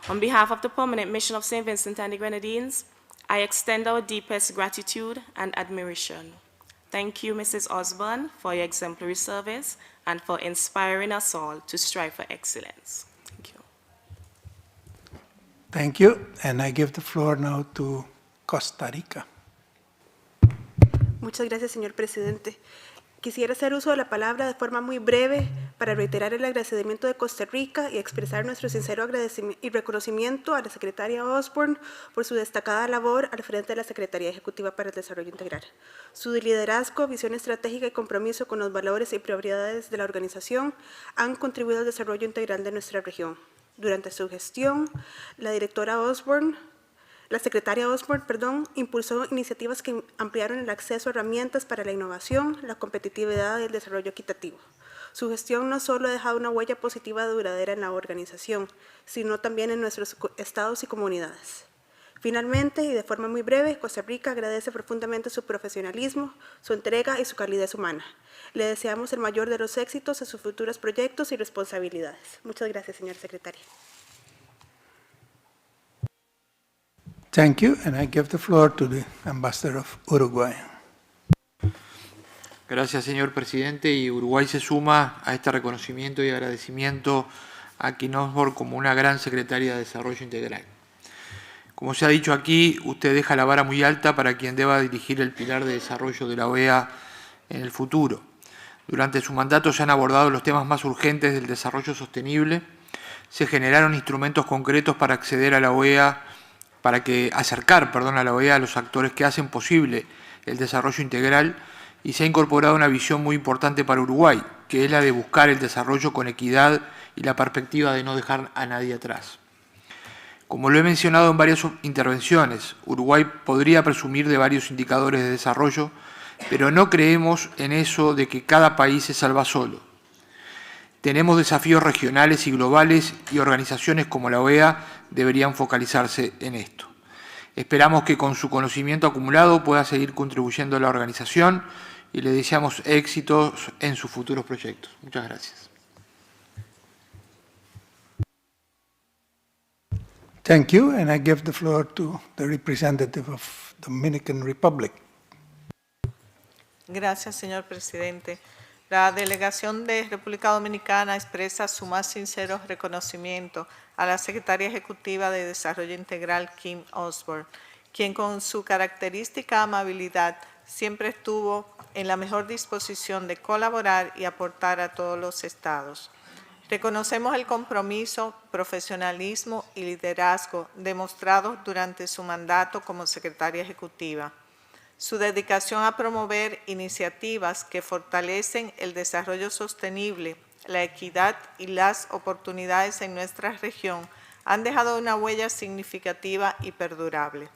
On behalf of the Permanent Mission of St. Vincent and the Grenadines, I extend our deepest gratitude and admiration. Thank you, Mrs. Osborne, for your exemplary service and for inspiring us all to strive for excellence. Thank you. Thank you. And I give the floor now to Costa Rica. Muchas gracias, señor presidente. Quisiera hacer uso de la palabra de forma muy breve para reiterar el agradecimiento de Costa Rica y expresar nuestro sincero agradecimiento y reconocimiento a la secretaria Osborne por su destacada labor al frente de la Secretaría Ejecutiva para el Desarrollo Integral. Su liderazgo, visión estratégica y compromiso con los valores y prioridades de la organización han contribuido al desarrollo integral de nuestra región. Durante su gestión, la secretaria Osborne, impulsó iniciativas que ampliaron el acceso a herramientas para la innovación, la competitividad y el desarrollo equitativo. Su gestión no solo ha dejado una huella positiva duradera en la organización, sino también en nuestros estados y comunidades. Finalmente, y de forma muy breve, Costa Rica agradece profundamente su profesionalismo, su entrega y su calidez humana. Le deseamos el mayor de los éxitos en sus futuros proyectos y responsabilidades. Muchas gracias, señora secretaria. Thank you, and I give the floor to the Ambassador of Uruguay. Gracias, señor presidente. Y Uruguay se suma a este reconocimiento y agradecimiento a Kim Osborne como una gran secretaria de Desarrollo Integral. Como se ha dicho aquí, usted deja la vara muy alta para quien deba dirigir el pilar de desarrollo de la OEA en el futuro. Durante su mandato se han abordado los temas más urgentes del desarrollo sostenible, se generaron instrumentos concretos para acceder a la OEA, acercar a la OEA a los actores que hacen posible el desarrollo integral, y se ha incorporado una visión muy importante para Uruguay, que es la de buscar el desarrollo con equidad y la perspectiva de no dejar a nadie atrás. Como lo he mencionado en varias intervenciones, Uruguay podría presumir de varios indicadores de desarrollo, pero no creemos en eso de que cada país se salva solo. Tenemos desafíos regionales y globales y organizaciones como la OEA deberían focalizarse en esto. Esperamos que con su conocimiento acumulado pueda seguir contribuyendo a la organización y le deseamos éxitos en sus futuros proyectos. Muchas gracias. Thank you, and I give the floor to the representative of the Dominican Republic. Gracias, señor presidente. La delegación de República Dominicana expresa su más sincero reconocimiento a la Secretaria Ejecutiva de Desarrollo Integral, Kim Osborne, quien con su característica amabilidad siempre estuvo en la mejor disposición de colaborar y aportar a todos los estados. Reconocemos el compromiso, profesionalismo y liderazgo demostrados durante su mandato como Secretaria Ejecutiva. Su dedicación a promover iniciativas que fortalecen el desarrollo sostenible, la equidad y las oportunidades en nuestra región han dejado una huella significativa y perdurable.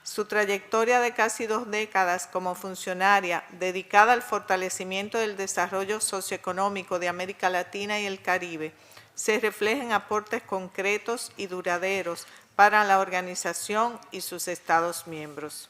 Su trayectoria de casi 2 décadas como funcionaria dedicada al fortalecimiento del desarrollo socioeconómico de América Latina y el Caribe se refleja en aportes concretos y duraderos para la organización y sus estados miembros.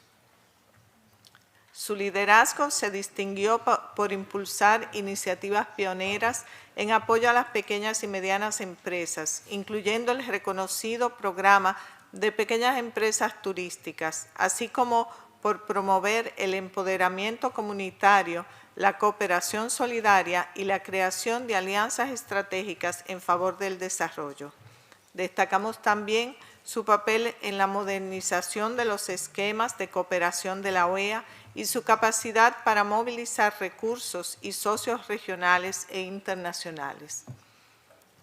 Su liderazgo se distinguió por impulsar iniciativas pioneras en apoyo a las pequeñas y medianas empresas, incluyendo el reconocido programa de pequeñas empresas turísticas, así como por promover el empoderamiento comunitario, la cooperación solidaria y la creación de alianzas estratégicas en favor del desarrollo. Destacamos también su papel en la modernización de los esquemas de cooperación de la OEA y su capacidad para movilizar recursos y socios regionales e internacionales.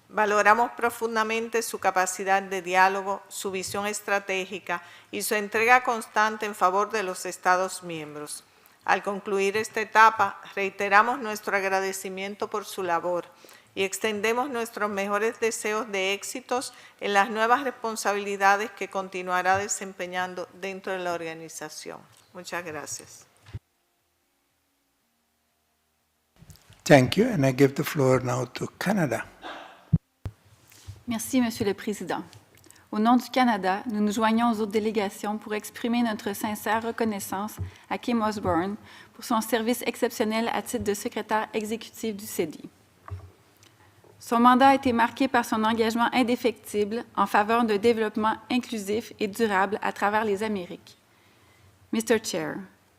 Valoramos profundamente su capacidad de diálogo, su visión estratégica y su entrega constante en favor de los Estados miembros. Al concluir esta etapa, reiteramos nuestro agradecimiento por su labor y extendemos nuestros mejores deseos de éxitos en las nuevas responsabilidades que continuará desempeñando dentro de la organización. Muchas gracias. Thank you, and I give the floor now to Canada. Merci, Monsieur le Président. Au nom du Canada, nous nous joignons aux autres délégations pour exprimer notre sincère reconnaissance à Kim Osborne pour son service exceptionnel à titre de secrétaire exécutif du CIDI. Son mandat a été marqué par son engagement indéfectible en faveur d'un développement inclusif et durable à travers les Amériques. Mr. Chair,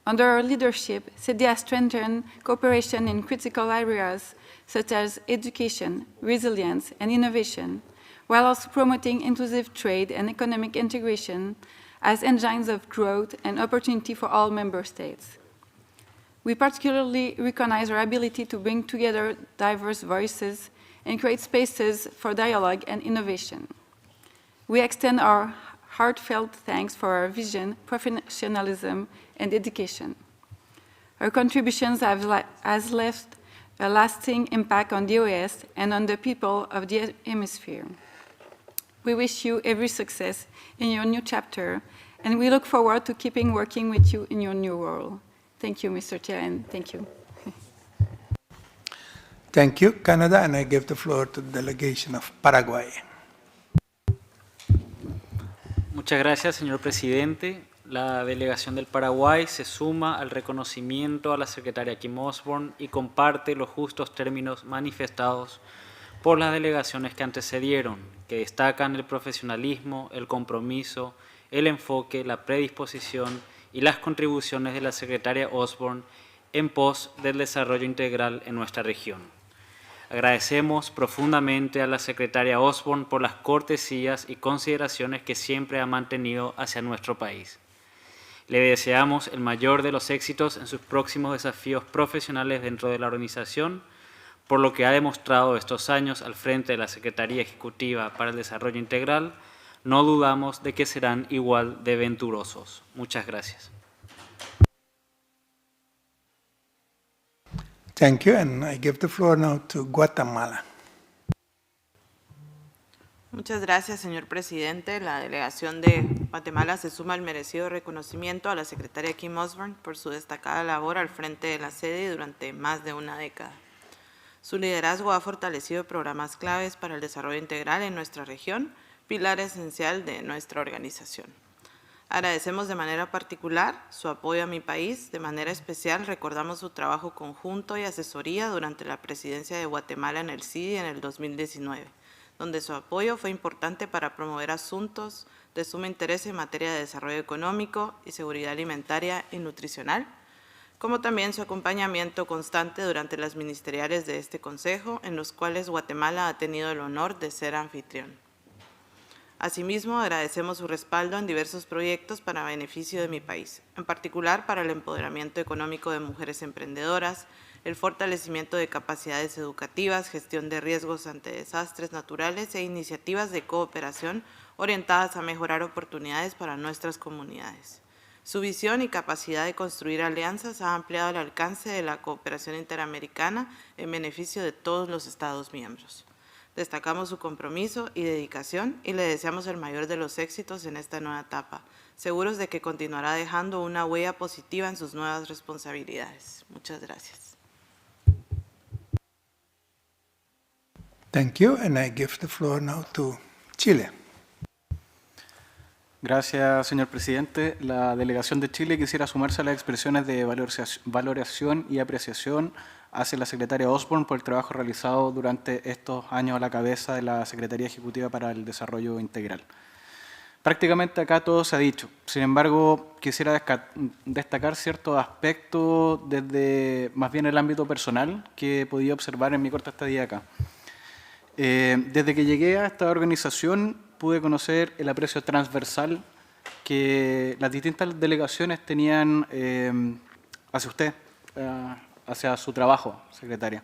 under our leadership, CIDI has strengthened cooperation in critical areas such as education, resilience, and innovation, while also promoting inclusive trade and economic integration as engines of growth and opportunity for all member states. We particularly recognize our ability to bring together diverse voices and create spaces for dialogue and innovation. We extend our heartfelt thanks for our vision, professionalism, and dedication. Our contributions have left a lasting impact on the OAS and on the people of the hemisphere. We wish you every success in your new chapter, and we look forward to keeping working with you in your new role. Thank you, Mr. Chair, and thank you. Thank you, Canada, and I give the floor to the delegation of Paraguay. Muchas gracias, señor presidente. La delegación del Paraguay se suma al reconocimiento a la secretaria Kim Osborne y comparte los justos términos manifestados por las delegaciones que antecedieron, que destacan el profesionalismo, el compromiso, el enfoque, la predisposición y las contribuciones de la secretaria Osborne en pos del desarrollo integral en nuestra región. Agradecemos profundamente a la secretaria Osborne por las cortesías y consideraciones que siempre ha mantenido hacia nuestro país. Le deseamos el mayor de los éxitos en sus próximos desafíos profesionales dentro de la organización, por lo que ha demostrado estos años al frente de la Secretaría Ejecutiva para el Desarrollo Integral. No dudamos de que serán igual de venturosos. Muchas gracias. Thank you, and I give the floor now to Guatemala. Muchas gracias, señor presidente. La delegación de Guatemala se suma al merecido reconocimiento a la secretaria Kim Osborne por su destacada labor al frente de la CIDI durante más de una década. Su liderazgo ha fortalecido programas claves para el desarrollo integral en nuestra región, pilar esencial de nuestra organización. Agradecemos de manera particular su apoyo a mi país. De manera especial recordamos su trabajo conjunto y asesoría durante la presidencia de Guatemala en el CIDI en el 2019, donde su apoyo fue importante para promover asuntos de suma interés en materia de desarrollo económico y seguridad alimentaria y nutricional, como también su acompañamiento constante durante las ministeriales de este Consejo, en los cuales Guatemala ha tenido el honor de ser anfitrión. Asimismo, agradecemos su respaldo en diversos proyectos para beneficio de mi país, en particular para el empoderamiento económico de mujeres emprendedoras, el fortalecimiento de capacidades educativas, gestión de riesgos ante desastres naturales e iniciativas de cooperación orientadas a mejorar oportunidades para nuestras comunidades. Su visión y capacidad de construir alianzas ha ampliado el alcance de la cooperación interamericana en beneficio de todos los Estados miembros. Destacamos su compromiso y dedicación y le deseamos el mayor de los éxitos en esta nueva etapa, seguros de que continuará dejando una huella positiva en sus nuevas responsabilidades. Muchas gracias. Thank you, and I give the floor now to Chile. Gracias, señor presidente. La delegación de Chile quisiera sumarse a las expresiones de valoración y apreciación hacia la secretaria Osborne por el trabajo realizado durante estos años a la cabeza de la Secretaría Ejecutiva para el Desarrollo Integral. Prácticamente acá todo se ha dicho. Sin embargo, quisiera destacar ciertos aspectos desde más bien el ámbito personal que he podido observar en mi corta estadía acá. Desde que llegué a esta organización pude conocer el aprecio transversal que las distintas delegaciones tenían hacia usted, hacia su trabajo, secretaria.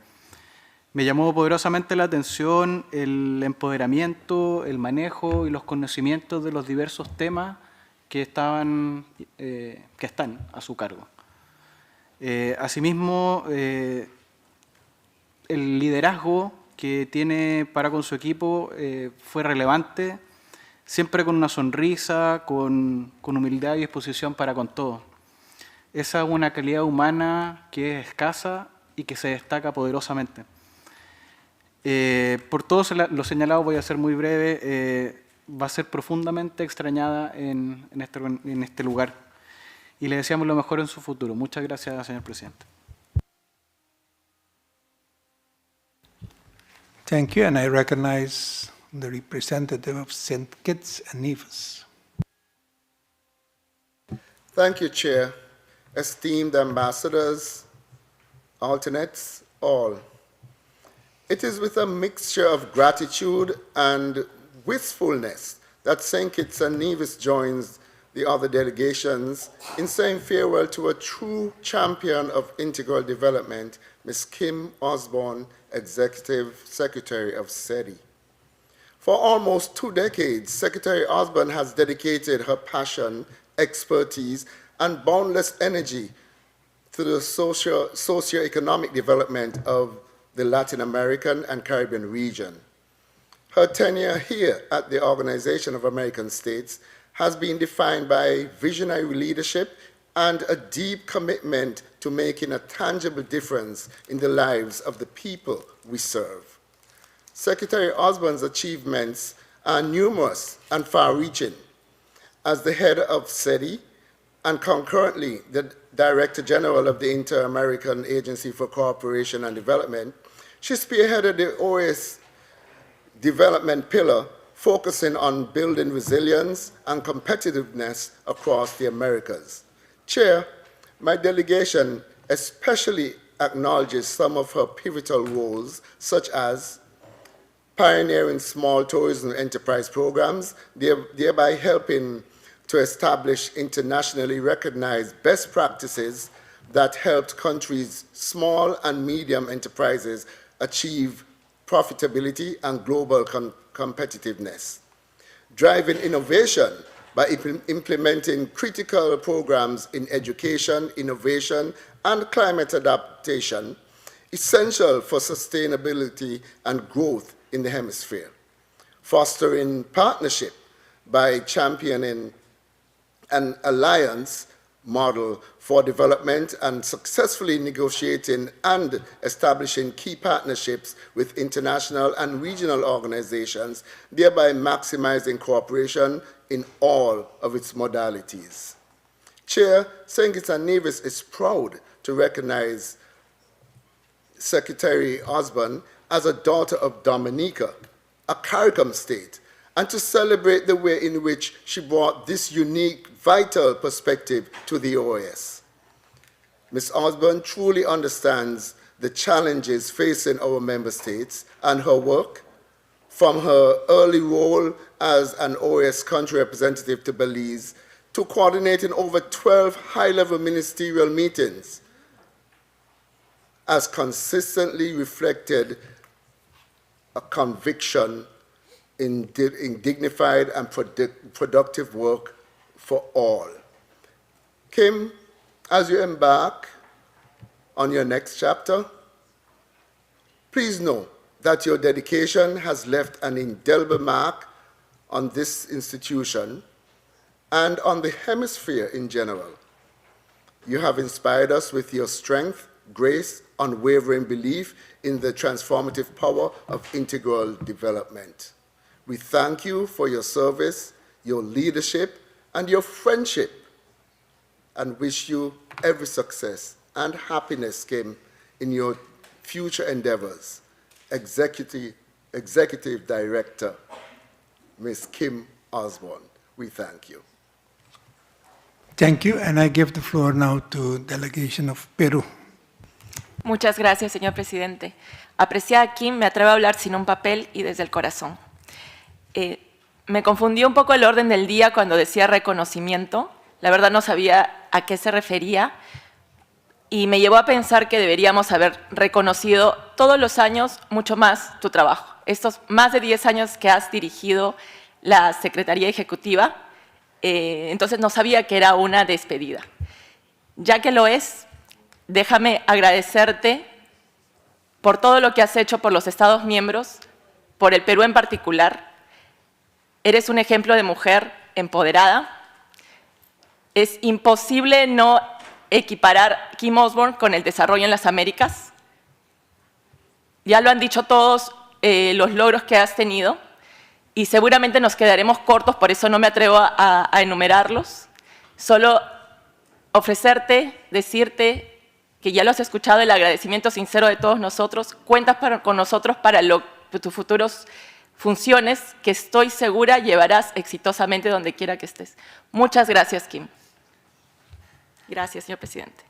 Me llamó poderosamente la atención el empoderamiento, el manejo y los conocimientos de los diversos temas que están a su cargo. Asimismo, el liderazgo que tiene para con su equipo fue relevante, siempre con una sonrisa, con humildad y disposición para con todos. Esa es una calidad humana que es escasa y que se destaca poderosamente. Por todo lo señalado, voy a ser muy breve, va a ser profundamente extrañada en este lugar y le deseamos lo mejor en su futuro. Muchas gracias, señor presidente. Thank you, and I recognize the representative of St. Kitts and Nevis. Thank you, Chair. Esteemed ambassadors, alternates, all. It is with a mixture of gratitude and wistfulness that St. Kitts and Nevis joins the other delegations in saying farewell to a true champion of integral development, Ms. Kim Osborne, Executive Secretary of CIDI. For almost 2 decades, Secretary Osborne has dedicated her passion, expertise, and boundless energy to the socio-economic development of the Latin American and Caribbean region. Her tenure here at the Organization of American States has been defined by visionary leadership and a deep commitment to making a tangible difference in the lives of the people we serve. Secretary Osborne's achievements are numerous and far-reaching. As the head of CIDI and concurrently the Director General of the Inter-American Agency for Cooperation and Development, she spearheaded the OAS development pillar, focusing on building resilience and competitiveness across the Americas. Chair, my delegation especially acknowledges some of her pivotal roles, such as pioneering small tourism enterprise programs, thereby helping to establish internationally recognized best practices that helped countries' small and medium enterprises achieve profitability and global competitiveness. Driving innovation by implementing critical programs in education, innovation, and climate adaptation, essential for sustainability and growth in the hemisphere. Fostering partnership by championing an alliance model for development and successfully negotiating and establishing key partnerships with international and regional organizations, thereby maximizing cooperation in all of its modalities. Chair, St. Kitts and Nevis is proud to recognize Secretary Osborne as a daughter of Dominica, a CARICOM state, and to celebrate the way in which she brought this unique, vital perspective to the OAS. Ms. Osborne truly understands the challenges facing our member states, and her work, from her early role as an OAS country representative to Belize, to coordinating over 12 high-level ministerial meetings, has consistently reflected a conviction in dignified and productive work for all. Kim, as you embark on your next chapter, please know that your dedication has left an indelible mark on this institution and on the hemisphere in general. You have inspired us with your strength, grace, unwavering belief in the transformative power of integral development. We thank you for your service, your leadership, and your friendship, and wish you every success and happiness, Kim, in your future endeavors. Executive Director, Ms. Kim Osborne, we thank you. Thank you, and I give the floor now to Delegation of Peru. Muchas gracias, señor presidente. Apreciada Kim, me atrevo a hablar sin un papel y desde el corazón. Me confundió un poco el orden del día cuando decía reconocimiento. La verdad no sabía a qué se refería y me llevó a pensar que deberíamos haber reconocido todos los años mucho más tu trabajo. Estos más de 10 años que has dirigido la Secretaría Ejecutiva, entonces no sabía que era una despedida. Ya que lo es, déjame agradecerte por todo lo que has hecho por los Estados miembros, por el Perú en particular. Eres un ejemplo de mujer empoderada. Es imposible no equiparar Kim Osborne con el desarrollo en las Américas. Ya lo han dicho todos los logros que has tenido y seguramente nos quedaremos cortos, por eso no me atrevo a enumerarlos. Solo ofrecerte, decirte que ya lo has escuchado, el agradecimiento sincero de todos nosotros. Cuentas con nosotros para tus futuros funciones que estoy segura llevarás exitosamente donde quiera que estés. Muchas gracias, Kim. Gracias, señor presidente.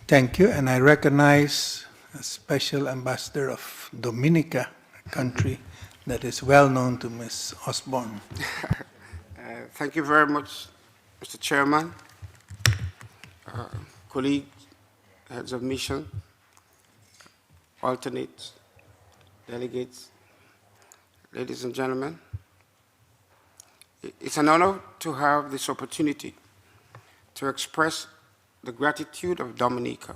Thank you, and I recognize a special ambassador of Dominica, a country that is well known to Ms. Osborne. Thank you very much, Mr. Chairman, colleagues, heads of mission, alternates, delegates, ladies and gentlemen. It's an honor to have this opportunity to express the gratitude of Dominica,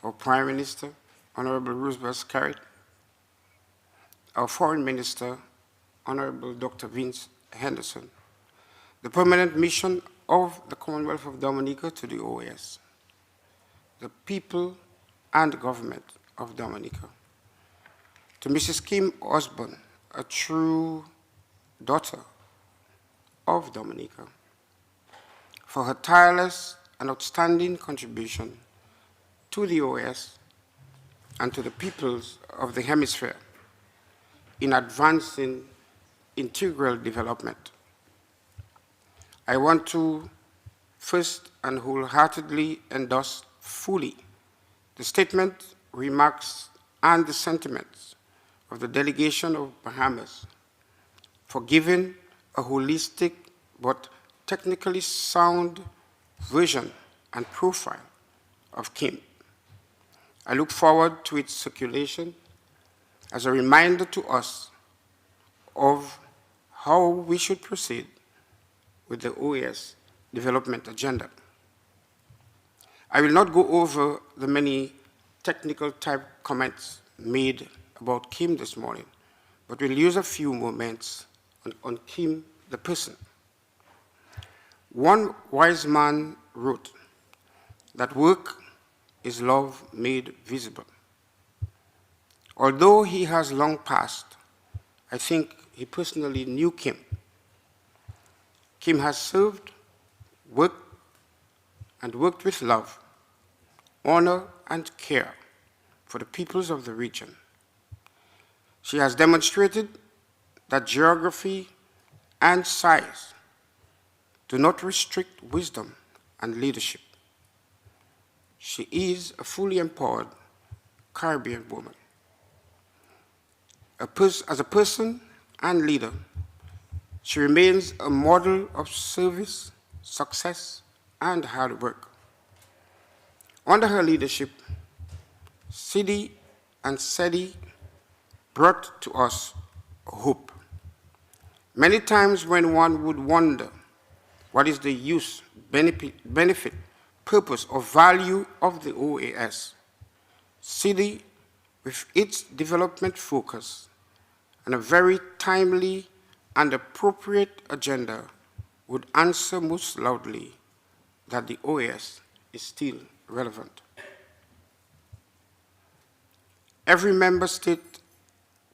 our Prime Minister, Honorable Roosevelt Scarrett, our Foreign Minister, Honorable Dr. Vince Henderson, the permanent mission of the Commonwealth of Dominica to the OAS, the people and government of Dominica, to Mrs. Kim Osborne, a true daughter of Dominica, for her tireless and outstanding contribution to the OAS and to the peoples of the hemisphere in advancing integral development. I want to first and wholeheartedly endorse fully the statement, remarks, and the sentiments of the delegation of Bahamas for giving a holistic but technically sound vision and profile of Kim. I look forward to its circulation as a reminder to us of how we should proceed with the OAS development agenda. I will not go over the many technical type comments made about Kim this morning, but will use a few moments on Kim the person. One wise man wrote that work is love made visible. Although he has long passed, I think he personally knew Kim. Kim has served, worked, and worked with love, honor, and care for the peoples of the region. She has demonstrated that geography and size do not restrict wisdom and leadership. She is a fully empowered Caribbean woman. As a person and leader, she remains a model of service, success, and hard work. Under her leadership, CIDI and CIDI brought to us hope. Many times when one would wonder what is the use, benefit, purpose, or value of the OAS, CIDI, with its development focus and a very timely and appropriate agenda, would answer most loudly that the OAS is still relevant. Every member state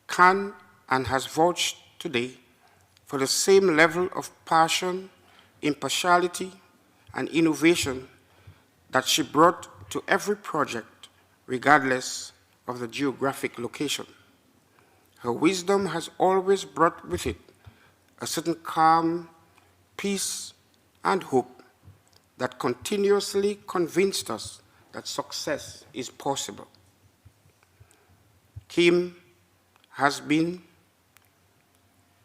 can and has vouched today for the same level of passion, impartiality, and innovation that she brought to every project, regardless of the geographic location. Her wisdom has always brought with it a certain calm, peace, and hope that continuously convinced us that success is possible. Kim has been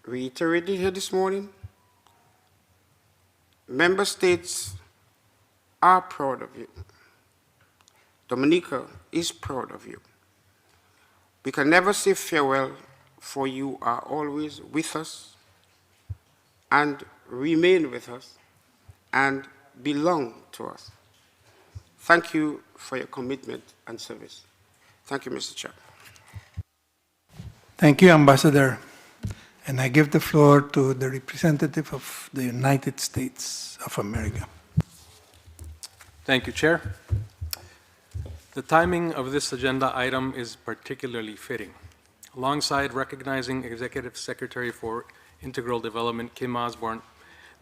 reiterated here this morning. Member states are proud of you. Dominica is proud of you. We can never say farewell, for you are always with us and remain with us and belong to us. Thank you for your commitment and service. Thank you, Mr. Chair. Thank you, Ambassador. And I give the floor to the representative of the United States of America. Thank you, Chair. The timing of this agenda item is particularly fitting. Alongside recognizing Executive Secretary for Integral Development Kim Osborne,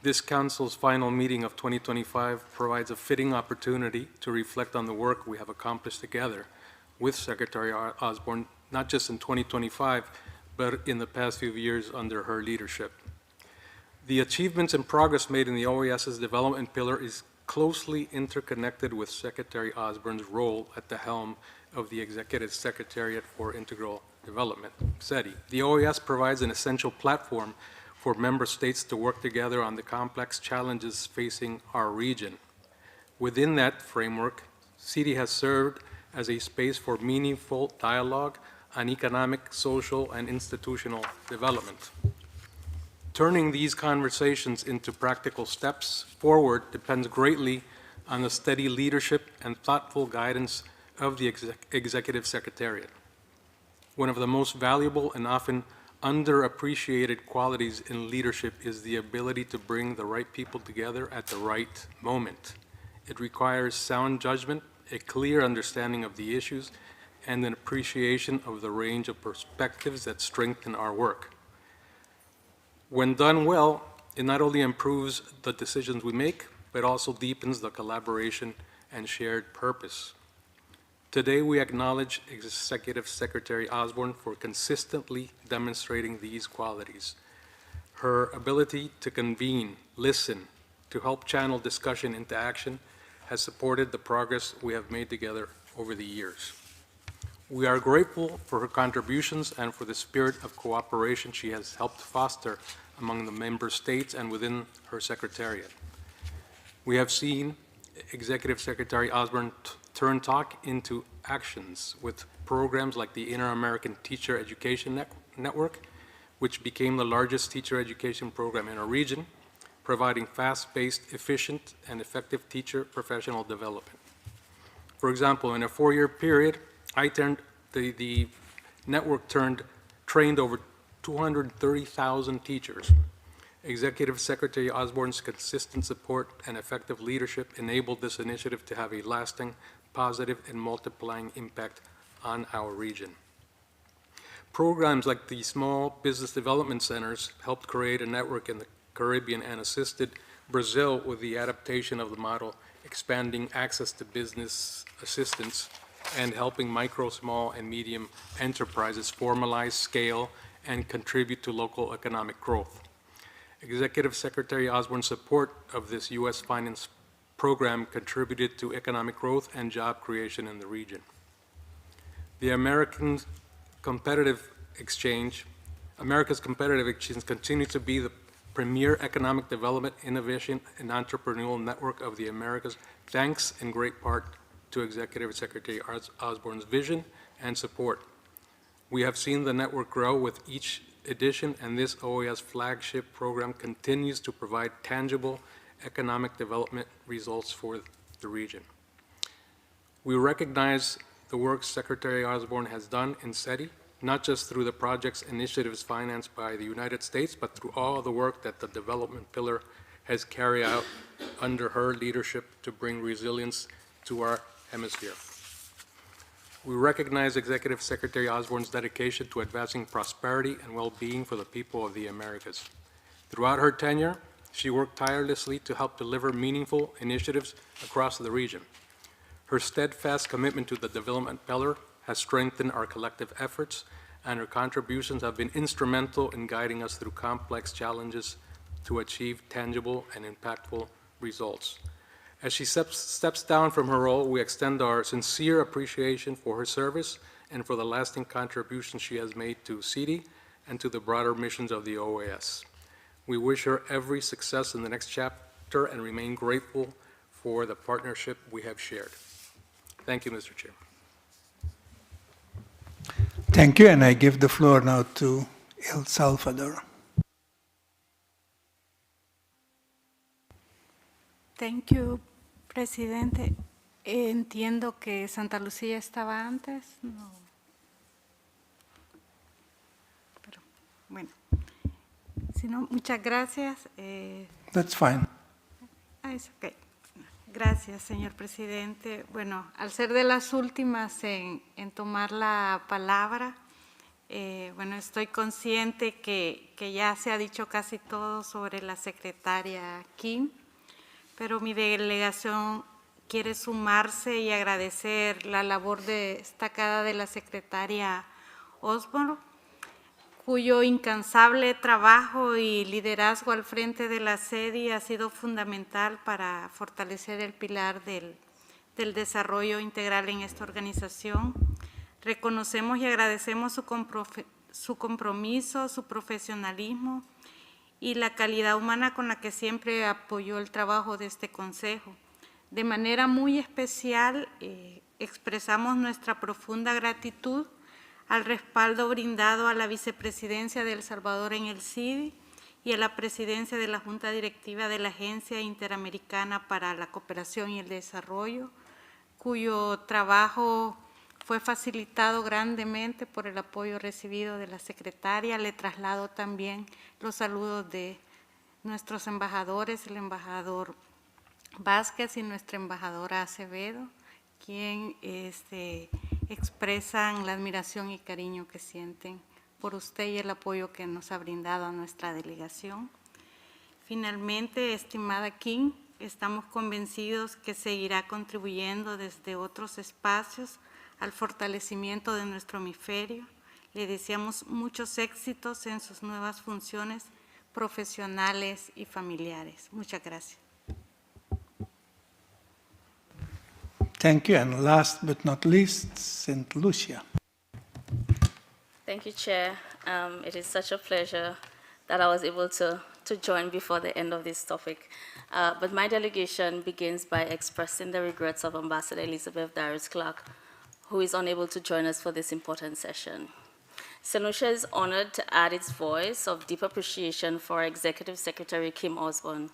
this Council's final meeting of 2025 provides a fitting opportunity to reflect on the work we have accomplished together with Secretary Osborne, not just in 2025, but in the past few years under her leadership. The achievements and progress made in the OAS's development pillar is closely interconnected with Secretary Osborne's role at the helm of the Executive Secretariat for Integral Development, CIDI. The OAS provides an essential platform for member states to work together on the complex challenges facing our region. Within that framework, CIDI has served as a space for meaningful dialogue on economic, social, and institutional development. Turning these conversations into practical steps forward depends greatly on the steady leadership and thoughtful guidance of the Executive Secretariat. One of the most valuable and often underappreciated qualities in leadership is the ability to bring the right people together at the right moment. It requires sound judgment, a clear understanding of the issues, and an appreciation of the range of perspectives that strengthen our work. When done well, it not only improves the decisions we make, but also deepens the collaboration and shared purpose. Today, we acknowledge Executive Secretary Osborne for consistently demonstrating these qualities. Her ability to convene, listen, to help channel discussion into action has supported the progress we have made together over the years. We are grateful for her contributions and for the spirit of cooperation she has helped foster among the member states and within her secretariat. We have seen Executive Secretary Osborne turn talk into actions with programs like the Inter-American Teacher Education Network, which became the largest teacher education program in our region, providing fast-paced, efficient, and effective teacher professional development. For example, in a 4-year period, the network trained over 230,000 teachers. Executive Secretary Osborne's consistent support and effective leadership enabled this initiative to have a lasting, positive, and multiplying impact on our region. Programs like the Small Business Development Centers helped create a network in the Caribbean and assisted Brazil with the adaptation of the model, expanding access to business assistance and helping micro, small, and medium enterprises formalize, scale, and contribute to local economic growth. Executive Secretary Osborne's support of this U.S. finance program contributed to economic growth and job creation in the region. The America's competitive exchange continues to be the premier economic development, innovation, and entrepreneurial network of the Americas, thanks in great part to Executive Secretary Osborne's vision and support. We have seen the network grow with each edition, and this OAS flagship program continues to provide tangible economic development results for the region. We recognize the work Secretary Osborne has done in CIDI, not just through the project's initiatives financed by the United States, but through all the work that the development pillar has carried out under her leadership to bring resilience to our hemisphere. We recognize Executive Secretary Osborne's dedication to advancing prosperity and well-being for the people of the Americas. Throughout her tenure, she worked tirelessly to help deliver meaningful initiatives across the region. Her steadfast commitment to the development pillar has strengthened our collective efforts, and her contributions have been instrumental in guiding us through complex challenges to achieve tangible and impactful results. As she steps down from her role, we extend our sincere appreciation for her service and for the lasting contribution she has made to CIDI and to the broader missions of the OAS. We wish her every success in the next chapter and remain grateful for the partnership we have shared. Thank you, Mr. Chair. Thank you, and I give the floor now to El Salvador. Thank you, Presidente. Entiendo que Santa Lucía estaba antes. No. Pero, bueno. Si no, muchas gracias. That's fine. Es okay. Gracias, señor presidente. Bueno, al ser de las últimas en tomar la palabra, bueno, estoy consciente que ya se ha dicho casi todo sobre la secretaria Kim, pero mi delegación quiere sumarse y agradecer la labor destacada de la secretaria Osborne, cuyo incansable trabajo y liderazgo al frente de la CIDI ha sido fundamental para fortalecer el pilar del desarrollo integral en esta organización. Reconocemos y agradecemos su compromiso, su profesionalismo y la calidad humana con la que siempre apoyó el trabajo de este consejo. De manera muy especial, expresamos nuestra profunda gratitud al respaldo brindado a la vicepresidencia de El Salvador en el CIDI y a la presidencia de la Junta Directiva de la Agencia Interamericana para la Cooperación y el Desarrollo, cuyo trabajo fue facilitado grandemente por el apoyo recibido de la secretaria. Le traslado también los saludos de nuestros embajadores, el embajador Vázquez y nuestra embajadora Acevedo, quien expresan la admiración y cariño que sienten por usted y el apoyo que nos ha brindado a nuestra delegación. Finalmente, estimada Kim, estamos convencidos que seguirá contribuyendo desde otros espacios al fortalecimiento de nuestro hemisferio. Le deseamos muchos éxitos en sus nuevas funciones profesionales y familiares. Muchas gracias. Thank you. And last but not least, St. Lucia. Thank you, Chair. It is such a pleasure that I was able to join before the end of this topic. But my delegation begins by expressing the regrets of Ambassador Elizabeth Darius-Clark, who is unable to join us for this important session. St. Lucia is honored to add its voice of deep appreciation for Executive Secretary Kim Osborne.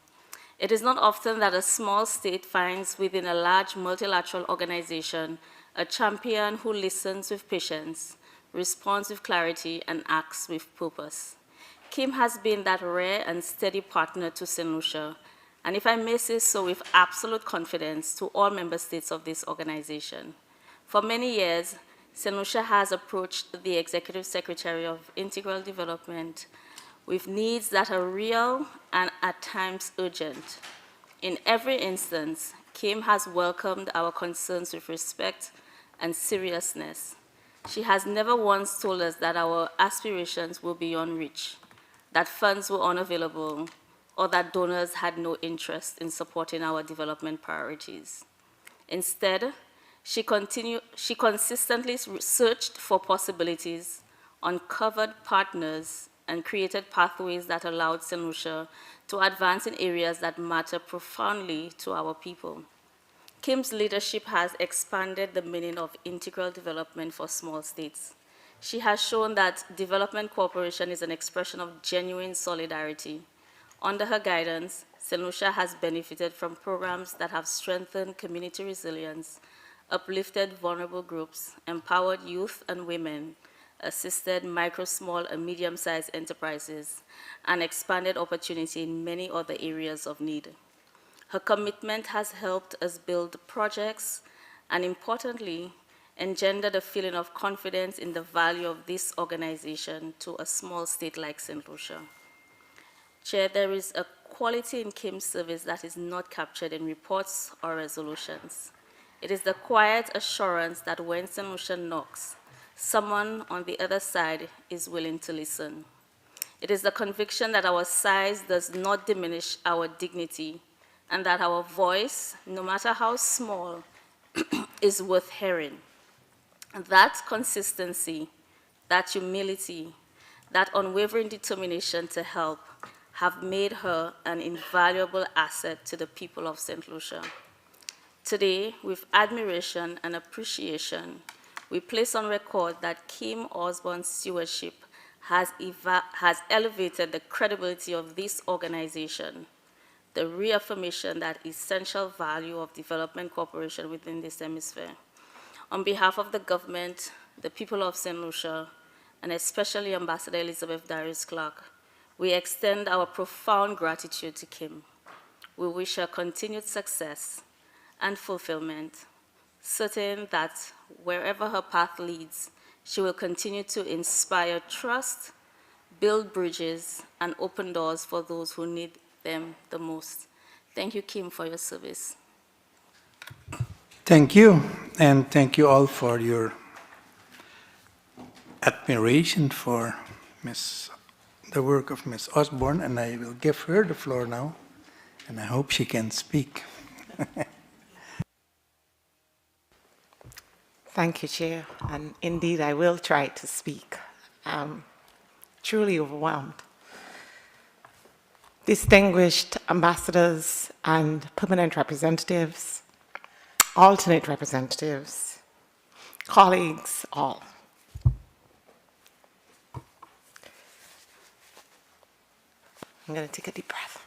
It is not often that a small state finds within a large multilateral organization a champion who listens with patience, responds with clarity, and acts with purpose. Kim has been that rare and steady partner to St. Lucia, and if I may say so with absolute confidence, to all member states of this organization. For many years, St. Lucia has approached the Executive Secretary of Integral Development with needs that are real and at times urgent. In every instance, Kim has welcomed our concerns with respect and seriousness. She has never once told us that our aspirations were beyond reach, that funds were unavailable, or that donors had no interest in supporting our development priorities. Instead, she consistently searched for possibilities, uncovered partners, and created pathways that allowed St. Lucia to advance in areas that matter profoundly to our people. Kim's leadership has expanded the meaning of integral development for small states. She has shown that development cooperation is an expression of genuine solidarity. Under her guidance, St. Lucia has benefited from programs that have strengthened community resilience, uplifted vulnerable groups, empowered youth and women, assisted micro, small, and medium-sized enterprises, and expanded opportunity in many other areas of need. Her commitment has helped us build projects and, importantly, engendered a feeling of confidence in the value of this organization to a small state like St. Lucia. Chair, there is a quality in Kim's service that is not captured in reports or resolutions. It is the quiet assurance that when St. Lucia knocks, someone on the other side is willing to listen. It is the conviction that our size does not diminish our dignity and that our voice, no matter how small, is worth hearing. That consistency, that humility, that unwavering determination to help have made her an invaluable asset to the people of St. Lucia. Today, with admiration and appreciation, we place on record that Kim Osborne's stewardship has elevated the credibility of this organization, the reaffirmation that essential value of development cooperation within this hemisphere. On behalf of the government, the people of St. Lucia, and especially Ambassador Elizabeth Darius-Clark, we extend our profound gratitude to Kim. We wish her continued success and fulfillment, certain that wherever her path leads, she will continue to inspire trust, build bridges, and open doors for those who need them the most. Thank you, Kim, for your service. Thank you, and thank you all for your admiration for the work of Ms. Osborne, and I will give her the floor now, and I hope she can speak. Thank you, Chair, and indeed I will try to speak. I'm truly overwhelmed. Distinguished ambassadors and permanent representatives, alternate representatives, colleagues, all. I'm going to take a deep breath.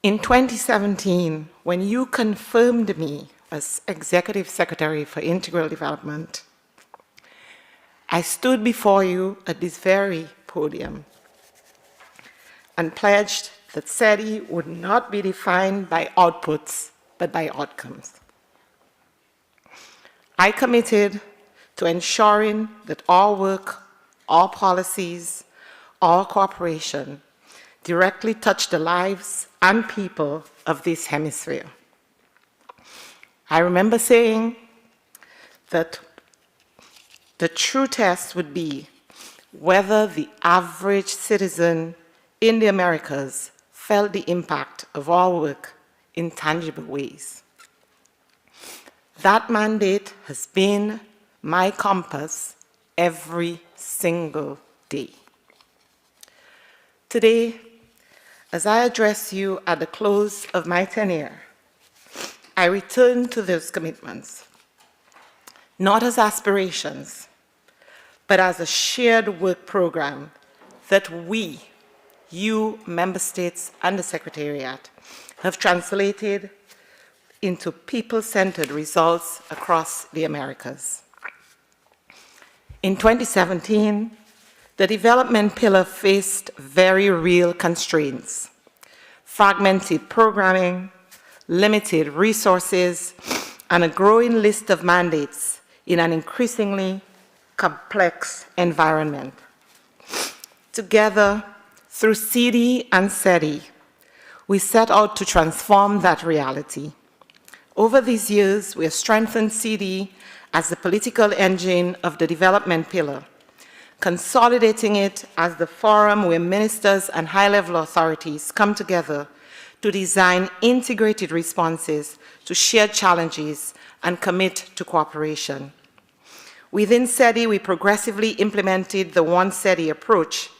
In 2017, when you confirmed me as Executive Secretary for Integral Development, I stood before you at this very podium and pledged that CIDI would not be defined by outputs, but by outcomes. I committed to ensuring that our work, our policies, our cooperation directly touch the lives and people of this hemisphere. I remember saying that the true test would be whether the average citizen in the Americas felt the impact of our work in tangible ways. That mandate has been my compass every single day. Today, as I address you at the close of my tenure, I return to those commitments, not as aspirations, but as a shared work program that we, you, member states, and the Secretariat have translated into people-centered results across the Americas. In 2017, the development pillar faced very real constraints: fragmented programming, limited resources, and a growing list of mandates in an increasingly complex environment. Together, through CIDI and CIDI, we set out to transform that reality. Over these years, we have strengthened CIDI as the political engine of the development pillar, consolidating it as the forum where ministers and high-level authorities come together to design integrated responses to shared challenges and commit to cooperation. Within CIDI, we progressively implemented the One CIDI approach,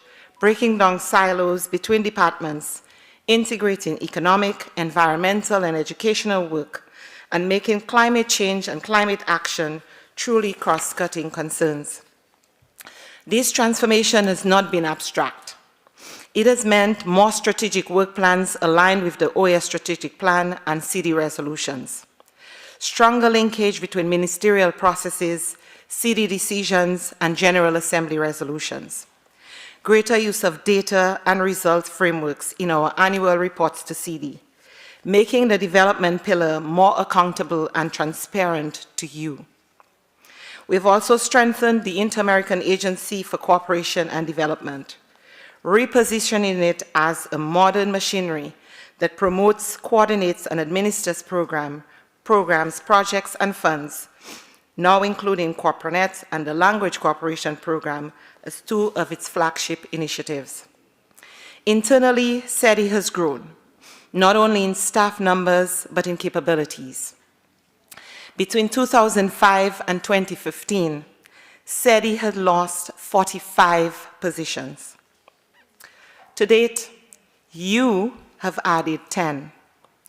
breaking down silos between departments, integrating economic, environmental, and educational work, and making climate change and climate action truly cross-cutting concerns. This transformation has not been abstract. It has meant more strategic work plans aligned with the OAS strategic plan and CIDI resolutions, stronger linkage between ministerial processes, CIDI decisions, and General Assembly resolutions, greater use of data and results frameworks in our annual reports to CIDI, making the development pillar more accountable and transparent to you. We've also strengthened the Inter-American Agency for Cooperation and Development, repositioning it as a modern machinery that promotes, coordinates, and administers programs, projects, and funds, now including CorpoRanet and the Language Cooperation Program as two of its flagship initiatives. Internally, CIDI has grown, not only in staff numbers, but in capabilities. Between 2005 and 2015, CIDI had lost 45 positions. To date, you have added 10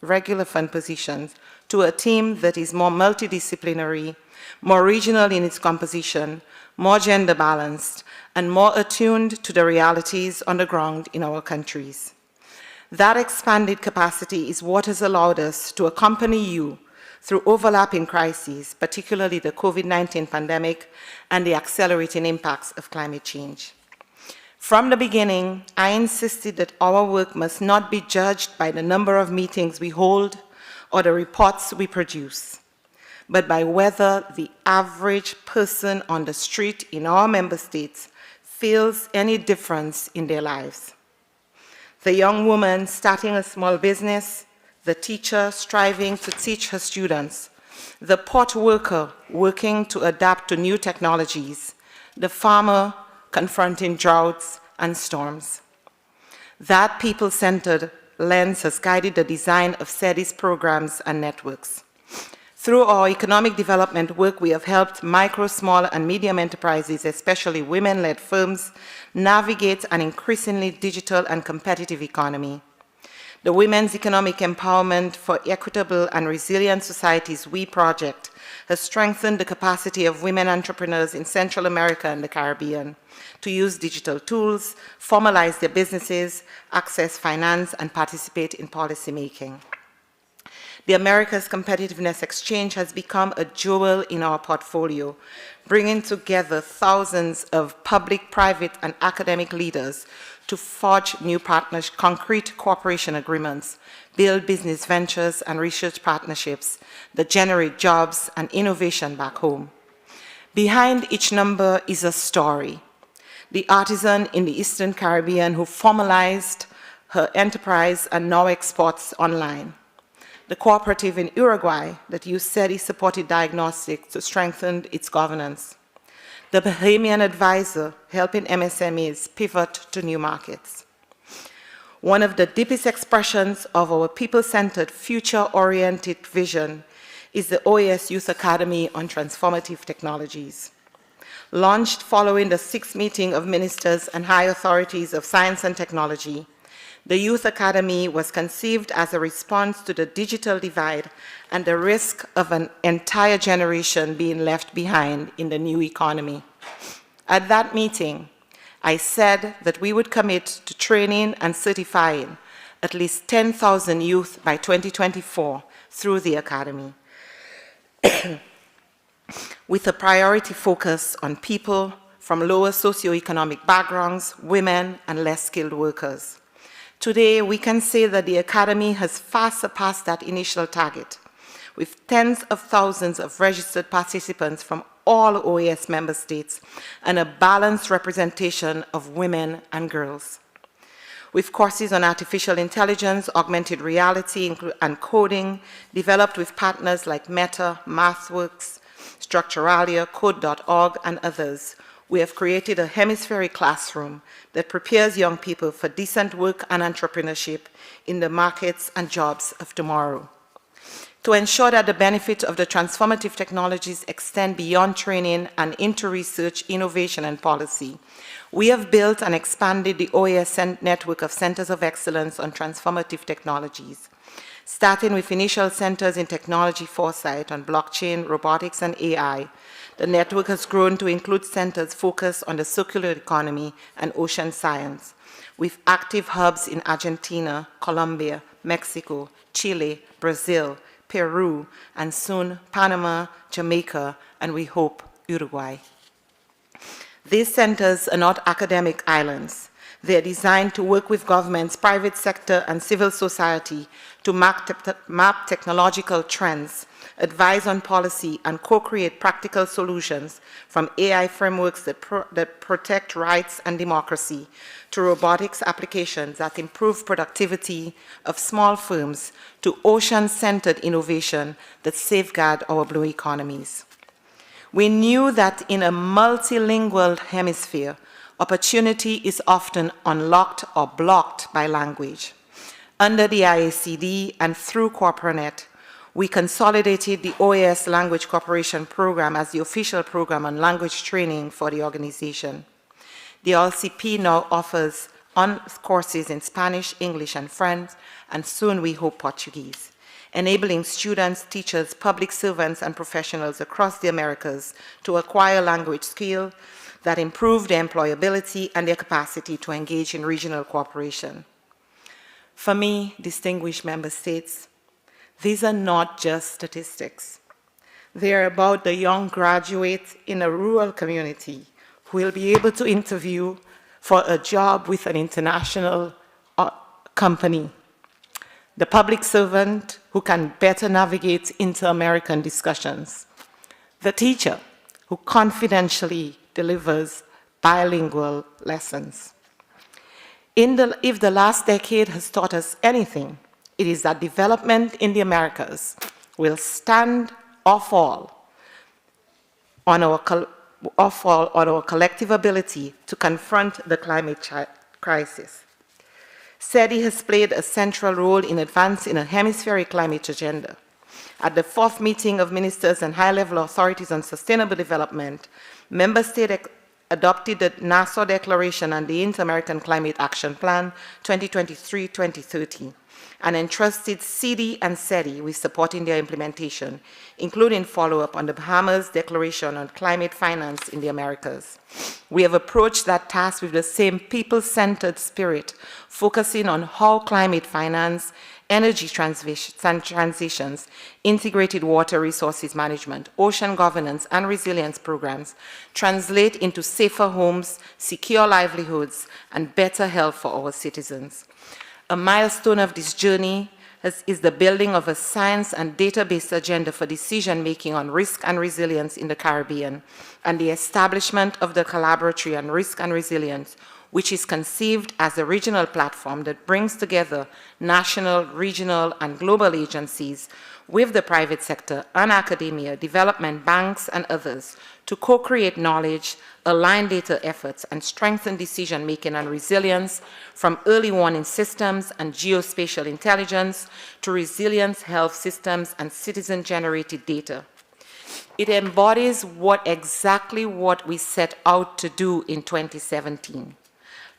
regular fund positions to a team that is more multidisciplinary, more regional in its composition, more gender balanced, and more attuned to the realities on the ground in our countries. That expanded capacity is what has allowed us to accompany you through overlapping crises, particularly the COVID-19 pandemic and the accelerating impacts of climate change. From the beginning, I insisted that our work must not be judged by the number of meetings we hold or the reports we produce, but by whether the average person on the street in our member states feels any difference in their lives. The young woman starting a small business, the teacher striving to teach her students, the port worker working to adapt to new technologies, the farmer confronting droughts and storms. That people-centered lens has guided the design of CIDI's programs and networks. Through our economic development work, we have helped micro, small, and medium enterprises, especially women-led firms, navigate an increasingly digital and competitive economy. The Women's Economic Empowerment for Equitable and Resilient Societies WE project has strengthened the capacity of women entrepreneurs in Central America and the Caribbean to use digital tools, formalize their businesses, access finance, and participate in policymaking. The Americas Competitiveness Exchange has become a jewel in our portfolio, bringing together thousands of public, private, and academic leaders to forge new concrete cooperation agreements, build business ventures and research partnerships that generate jobs and innovation back home. Behind each number is a story. The artisan in the Eastern Caribbean who formalized her enterprise and now exports online. The cooperative in Uruguay that used CIDI-supported diagnostics to strengthen its governance. The Bahamian advisor helping MSMEs pivot to new markets. One of the deepest expressions of our people-centered, future-oriented vision is the OAS Youth Academy on Transformative Technologies. Launched following the 6th meeting of ministers and high authorities of science and technology, the Youth Academy was conceived as a response to the digital divide and the risk of an entire generation being left behind in the new economy. At that meeting, I said that we would commit to training and certifying at least 10,000 youth by 2024 through the Academy, with a priority focus on people from lower socioeconomic backgrounds, women, and less skilled workers. Today, we can say that the Academy has far surpassed that initial target, with tens of thousands of registered participants from all OAS member states and a balanced representation of women and girls. With courses on artificial intelligence, augmented reality, and coding developed with partners like Meta, MathWorks, Structuralia, Code.org, and others, we have created a hemispheric classroom that prepares young people for decent work and entrepreneurship in the markets and jobs of tomorrow. To ensure that the benefits of the transformative technologies extend beyond training and into research, innovation, and policy, we have built and expanded the OAS network of Centers of Excellence on Transformative Technologies, starting with initial centers in technology foresight on blockchain, robotics, and AI. The network has grown to include centers focused on the circular economy and ocean science, with active hubs in Argentina, Colombia, Mexico, Chile, Brazil, Peru, and soon Panama, Jamaica, and we hope Uruguay. These centers are not academic islands. They are designed to work with governments, private sector, and civil society to map technological trends, advise on policy, and co-create practical solutions from AI frameworks that protect rights and democracy to robotics applications that improve productivity of small firms to ocean-centered innovation that safeguard our blue economies. We knew that in a multilingual hemisphere, opportunity is often unlocked or blocked by language. Under the IACD and through CorporaNet, we consolidated the OAS Language Cooperation Program as the official program on language training for the organization. The LCP now offers courses in Spanish, English, and French, and soon we hope Portuguese, enabling students, teachers, public servants, and professionals across the Americas to acquire language skills that improve their employability and their capacity to engage in regional cooperation. For me, distinguished member states, these are not just statistics. They are about the young graduate in a rural community who will be able to interview for a job with an international company. The public servant who can better navigate inter-American discussions. The teacher who confidentially delivers bilingual lessons. If the last decade has taught us anything, it is that development in the Americas will stand or fall on our collective ability to confront the climate crisis. CIDI has played a central role in advancing a hemispheric climate agenda. At the 4th meeting of ministers and high-level authorities on sustainable development, member states adopted the Nassau Declaration and the Inter-American Climate Action Plan 2023-2030 and entrusted CIDI and CIDI with supporting their implementation, including follow-up on the Bahamas Declaration on Climate Finance in the Americas. We have approached that task with the same people-centered spirit, focusing on how climate finance, energy transitions, integrated water resources management, ocean governance, and resilience programs translate into safer homes, secure livelihoods, and better health for our citizens. A milestone of this journey is the building of a science and data-based agenda for decision-making on risk and resilience in the Caribbean, and the establishment of the Collaboratory on Risk and Resilience, which is conceived as a regional platform that brings together national, regional, and global agencies with the private sector and academia, development banks, and others to co-create knowledge, align data efforts, and strengthen decision-making and resilience from early warning systems and geospatial intelligence to resilience health systems and citizen-generated data. It embodies exactly what we set out to do in 2017.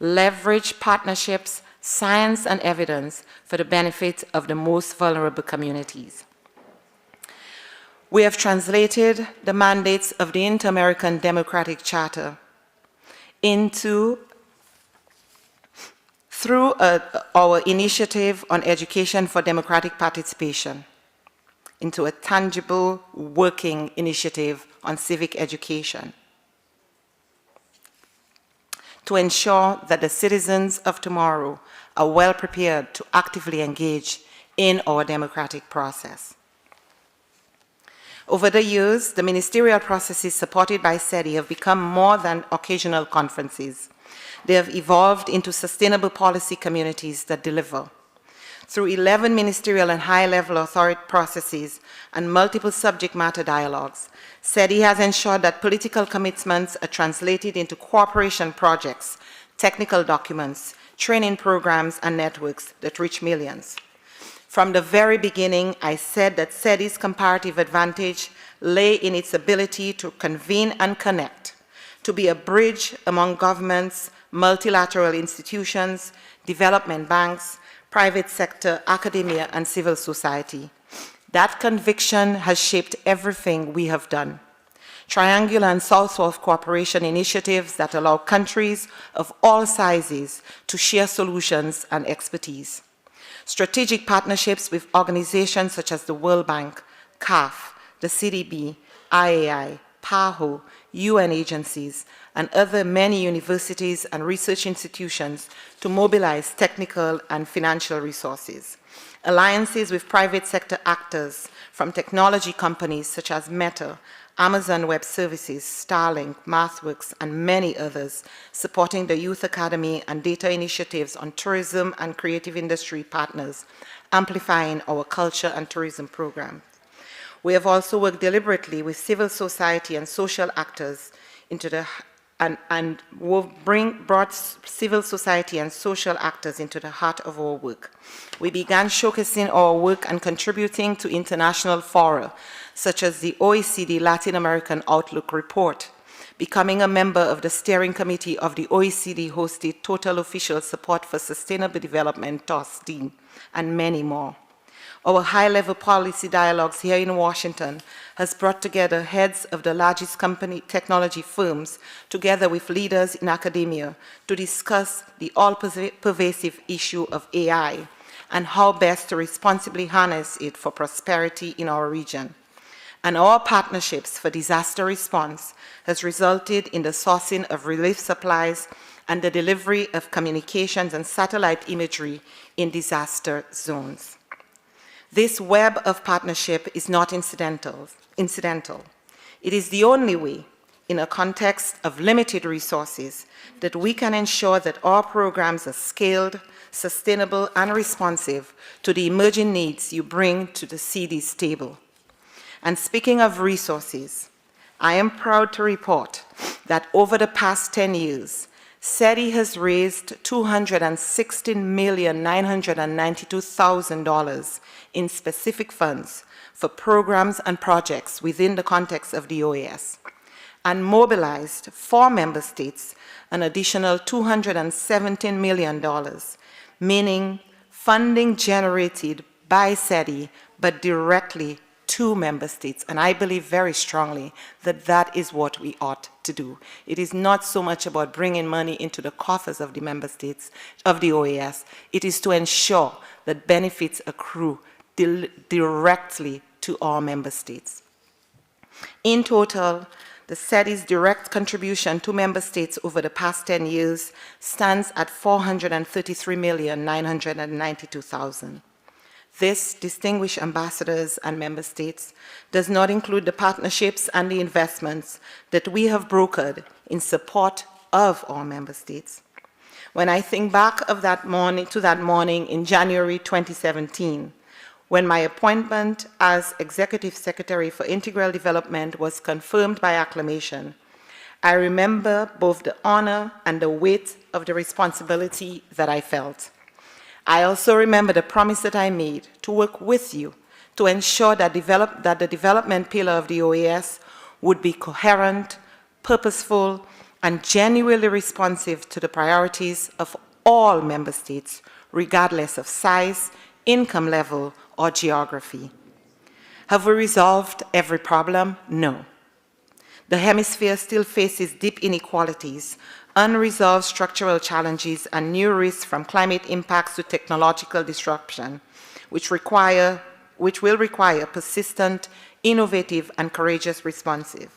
Leverage partnerships, science, and evidence for the benefit of the most vulnerable communities. We have translated the mandates of the Inter-American Democratic Charter through our initiative on education for democratic participation into a tangible working initiative on civic education, to ensure that the citizens of tomorrow are well prepared to actively engage in our democratic process. Over the years, the ministerial processes supported by CIDI have become more than occasional conferences. They have evolved into sustainable policy communities that deliver. Through 11 ministerial and high-level authority processes and multiple subject matter dialogues, CIDI has ensured that political commitments are translated into cooperation projects, technical documents, training programs, and networks that reach millions. From the very beginning, I said that CIDI's comparative advantage lay in its ability to convene and connect, to be a bridge among governments, multilateral institutions, development banks, private sector, academia, and civil society. That conviction has shaped everything we have done. Triangular and South-South cooperation initiatives that allow countries of all sizes to share solutions and expertise. Strategic partnerships with organizations such as the World Bank, CAF, the CDB, IAI, PAHO, UN agencies, and other many universities and research institutions to mobilize technical and financial resources. Alliances with private sector actors from technology companies such as Meta, Amazon Web Services, Starlink, MathWorks, and many others, supporting the Youth Academy and data initiatives on tourism and creative industry partners, amplifying our culture and tourism program. We have also worked deliberately with civil society and social actors into the brought civil society and social actors into the heart of our work. We began showcasing our work and contributing to international fora, such as the OECD Latin American Outlook Report, becoming a member of the steering committee of the OECD-hosted Total Official Support for Sustainable Development, TOSD, and many more. Our high-level policy dialogues here in Washington has brought together heads of the largest technology firms together with leaders in academia to discuss the all-pervasive issue of AI and how best to responsibly harness it for prosperity in our region. And our partnerships for disaster response has resulted in the sourcing of relief supplies and the delivery of communications and satellite imagery in disaster zones. This web of partnership is not incidental. It is the only way, in a context of limited resources, that we can ensure that our programs are scaled, sustainable, and responsive to the emerging needs you bring to the CIDI's table. And speaking of resources, I am proud to report that over the past 10 years, CIDI has raised $216,992,000 in specific funds for programs and projects within the context of the OAS, and mobilized for member states an additional $217 million, meaning funding generated by CIDI, but directly to member states. And I believe very strongly that that is what we ought to do. It is not so much about bringing money into the coffers of the member states, of the OAS. It is to ensure that benefits accrue directly to our member states. In total, the CIDI's direct contribution to member states over the past 10 years stands at $433,992,000. This, distinguished ambassadors and member states, does not include the partnerships and the investments that we have brokered in support of our member states. When I think back to that morning in January 2017, when my appointment as Executive Secretary for Integral Development was confirmed by acclamation, I remember both the honor and the weight of the responsibility that I felt. I also remember the promise that I made to work with you to ensure that the development pillar of the OAS would be coherent, purposeful, and genuinely responsive to the priorities of all member states, regardless of size, income level, or geography. Have we resolved every problem? No. The hemisphere still faces deep inequalities, unresolved structural challenges, and new risks from climate impacts to technological disruption, which will require persistent, innovative, and courageous responses.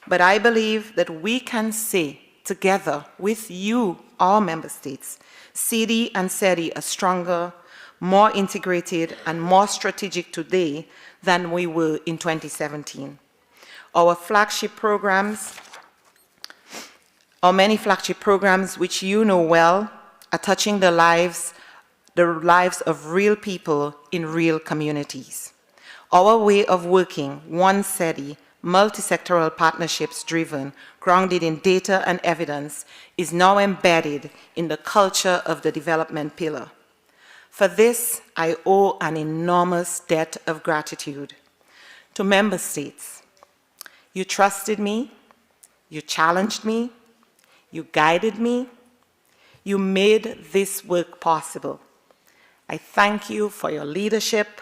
But I believe that we can say together with you, our member states, CIDI and CIDI are stronger, more integrated, and more strategic today than we were in 2017. Our many flagship programs, which you know well, are touching the lives of real people in real communities. Our way of working, one CIDI, multi-sectoral partnerships driven, grounded in data and evidence, is now embedded in the culture of the development pillar. For this, I owe an enormous debt of gratitude to member states. You trusted me, you challenged me, you guided me, you made this work possible. I thank you for your leadership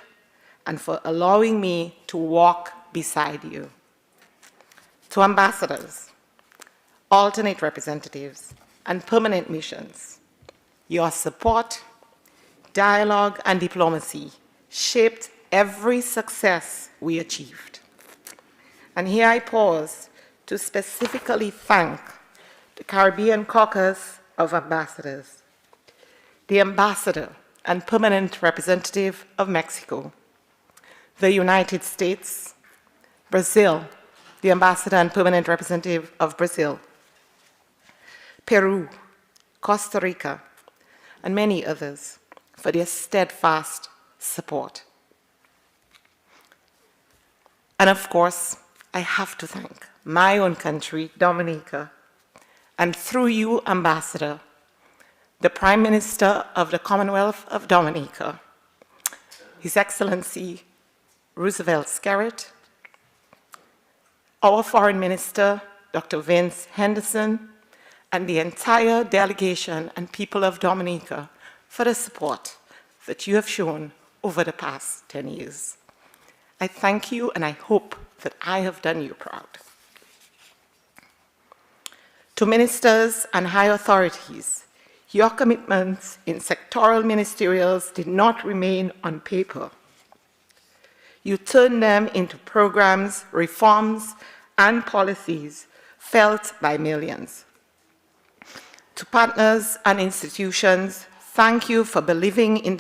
and for allowing me to walk beside you. To ambassadors, alternate representatives, and permanent missions, your support, dialogue, and diplomacy shaped every success we achieved. And here I pause to specifically thank the Caribbean Caucus of Ambassadors, the Ambassador and Permanent Representative of Mexico, the United States, Brazil, the Ambassador and Permanent Representative of Brazil, Peru, Costa Rica, and many others for their steadfast support. And of course, I have to thank my own country, Dominica, and through you, Ambassador, the Prime Minister of the Commonwealth of Dominica, His Excellency Roosevelt Skerrit, our Foreign Minister, Dr. Vince Henderson, and the entire delegation and people of Dominica for the support that you have shown over the past 10 years. I thank you, and I hope that I have done you proud. To ministers and high authorities, your commitments in sectoral ministerials did not remain on paper. You turned them into programs, reforms, and policies felt by millions. To partners and institutions, thank you for believing in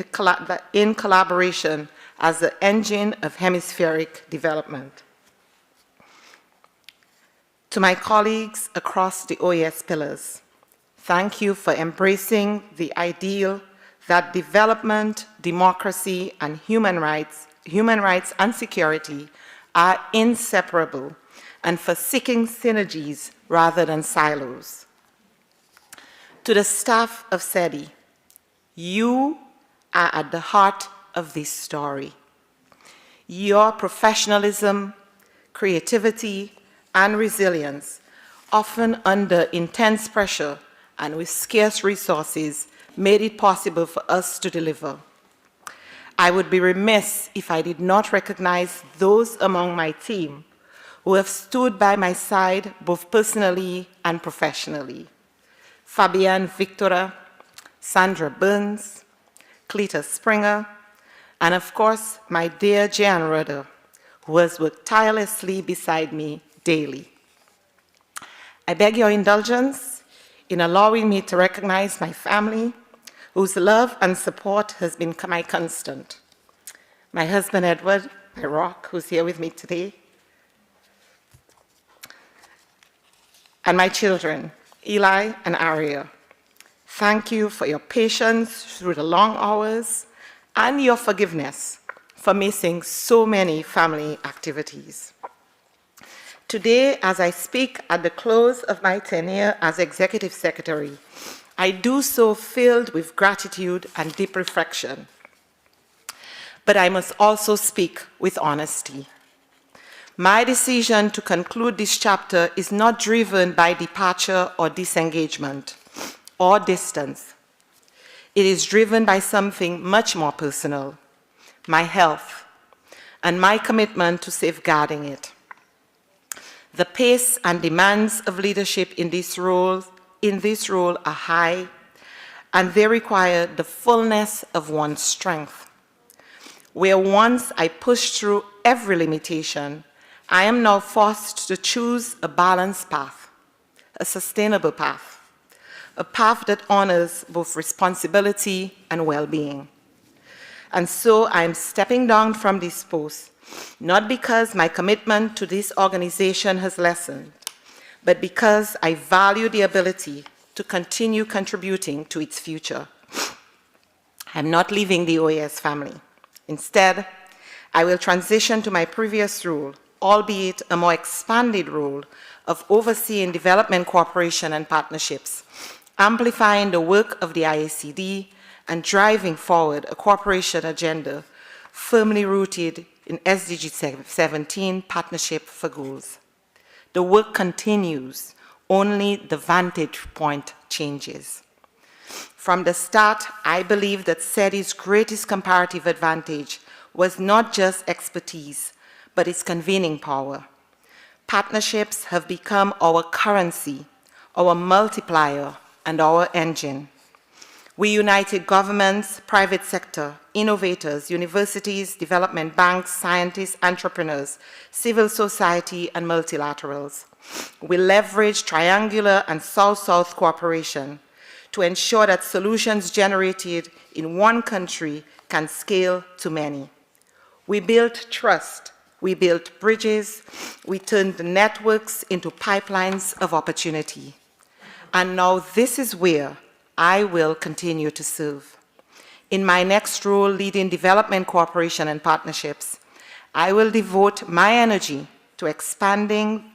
collaboration as the engine of hemispheric development. To my colleagues across the OES pillars, thank you for embracing the ideal that development, democracy, and human rights and security are inseparable, and for seeking synergies rather than silos. To the staff of CIDI, you are at the heart of this story. Your professionalism, creativity, and resilience, often under intense pressure and with scarce resources, made it possible for us to deliver. I would be remiss if I did not recognize those among my team who have stood by my side both personally and professionally. Fabienne Victora, Sandra Burns, Cleta Springer, and of course, my dear Jan Rudder, who has worked tirelessly beside me daily. I beg your indulgence in allowing me to recognize my family, whose love and support has been my constant. My husband, Edward, my rock, who's here with me today, and my children, Eli and Aria. Thank you for your patience through the long hours and your forgiveness for missing so many family activities. Today, as I speak at the close of my tenure as Executive Secretary, I do so filled with gratitude and deep reflection. But I must also speak with honesty. My decision to conclude this chapter is not driven by departure or disengagement or distance. It is driven by something much more personal, my health, and my commitment to safeguarding it. The pace and demands of leadership in this role are high, and they require the fullness of one's strength. Where once I pushed through every limitation, I am now forced to choose a balanced path, a sustainable path, a path that honors both responsibility and well-being. And so I am stepping down from this post, not because my commitment to this organization has lessened, but because I value the ability to continue contributing to its future. I'm not leaving the OAS family. Instead, I will transition to my previous role, albeit a more expanded role of overseeing development cooperation and partnerships, amplifying the work of the IACD and driving forward a cooperation agenda firmly rooted in SDG 17, Partnership for Goals. The work continues, only the vantage point changes. From the start, I believe that CIDI's greatest comparative advantage was not just expertise, but its convening power. Partnerships have become our currency, our multiplier, and our engine. We united governments, private sector, innovators, universities, development banks, scientists, entrepreneurs, civil society, and multilaterals. We leveraged triangular and South-South cooperation to ensure that solutions generated in one country can scale to many. We built trust, we built bridges, we turned the networks into pipelines of opportunity. And now this is where I will continue to serve. In my next role leading development cooperation and partnerships, I will devote my energy to expanding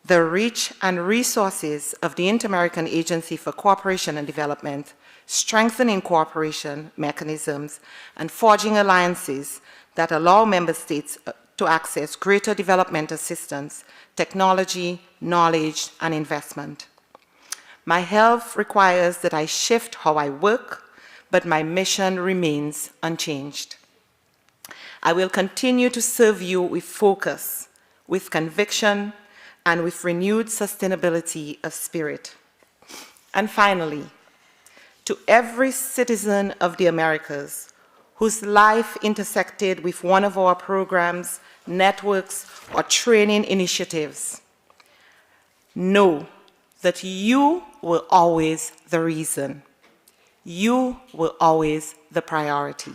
the reach and resources of the Inter-American Agency for Cooperation and Development, strengthening cooperation mechanisms, and forging alliances that allow member states to access greater development assistance, technology, knowledge, and investment. My health requires that I shift how I work, but my mission remains unchanged. I will continue to serve you with focus, with conviction, and with renewed sustainability of spirit. And finally, to every citizen of the Americas whose life intersected with one of our programs, networks, or training initiatives, know that you were always the reason. You were always the priority.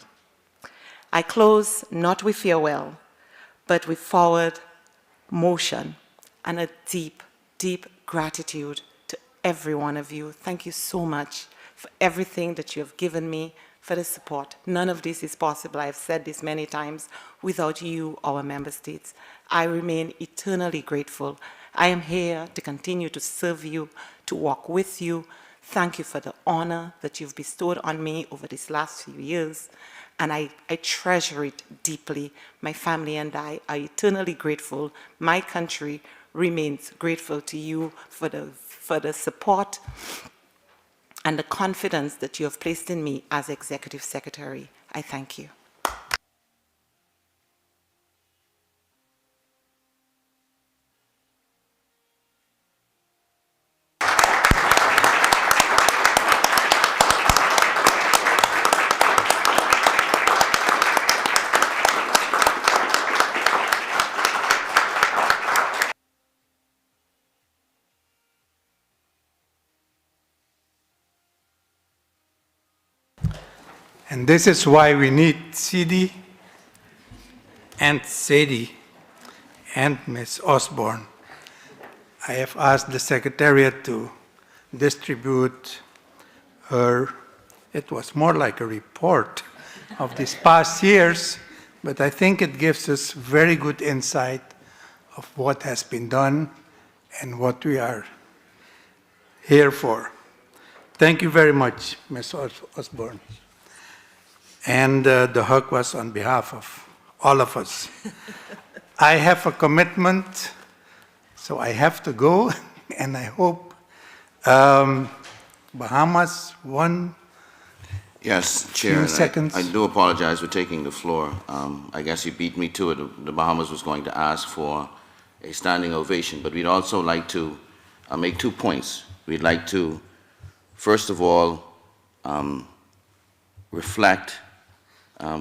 I close not with farewell, but with forward motion and a deep, deep gratitude to every one of you. Thank you so much for everything that you have given me, for the support. None of this is possible, I've said this many times, without you, our member states. I remain eternally grateful. I am here to continue to serve you, to walk with you. Thank you for the honor that you've bestowed on me over these last few years, and I treasure it deeply. My family and I are eternally grateful. My country remains grateful to you for the support and the confidence that you have placed in me as Executive Secretary. I thank you. And this is why we need CIDI and CIDI and Ms. Osborne. I have asked the Secretariat to distribute her, it was more like a report of these past years, but I think it gives us very good insight of what has been done and what we are here for. Thank you very much, Ms. Osborne. And the hug was on behalf of all of us. I have a commitment, so I have to go, and I hope Bahamas, one Yes, Chair, few seconds. I do apologize for taking the floor. I guess you beat me to it. The Bahamas was going to ask for a standing ovation, but we'd also like to make 2 points. We'd like to, first of all, reflect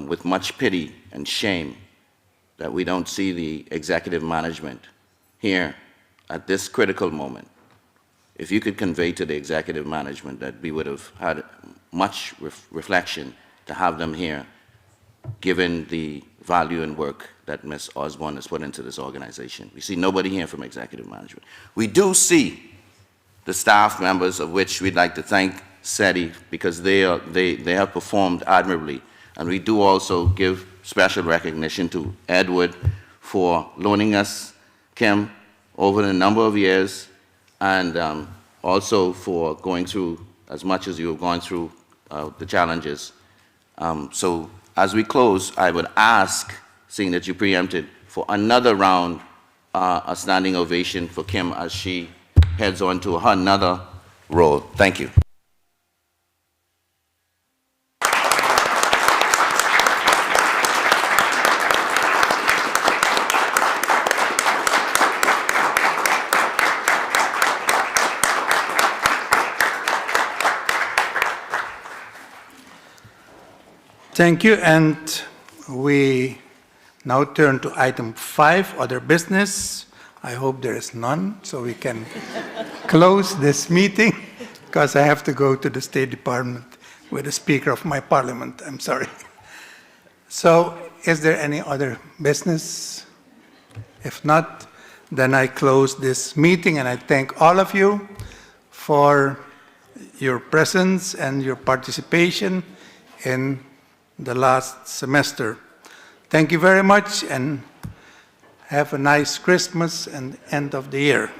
with much pity and shame that we don't see the executive management here at this critical moment. If you could convey to the executive management that we would have had much reflection to have them here, given the value and work that Ms. Osborne has put into this organization. We see nobody here from executive management. We do see the staff members, of which we'd like to thank CIDI, because they have performed admirably. And we do also give special recognition to Edward for loaning us Kim over a number of years, and also for going through as much as you have gone through the challenges. So as we close, I would ask, seeing that you preempted, for another round, a standing ovation for Kim as she heads on to another role. Thank you. Thank you, and we now turn to item 5, other business. I hope there is none, so we can close this meeting, because I have to go to the State Department with the Speaker of my Parliament. I'm sorry. So, is there any other business? If not, then I close this meeting, and I thank all of you for your presence and your participation in the last semester. Thank you very much, and have a nice Christmas and end of the year.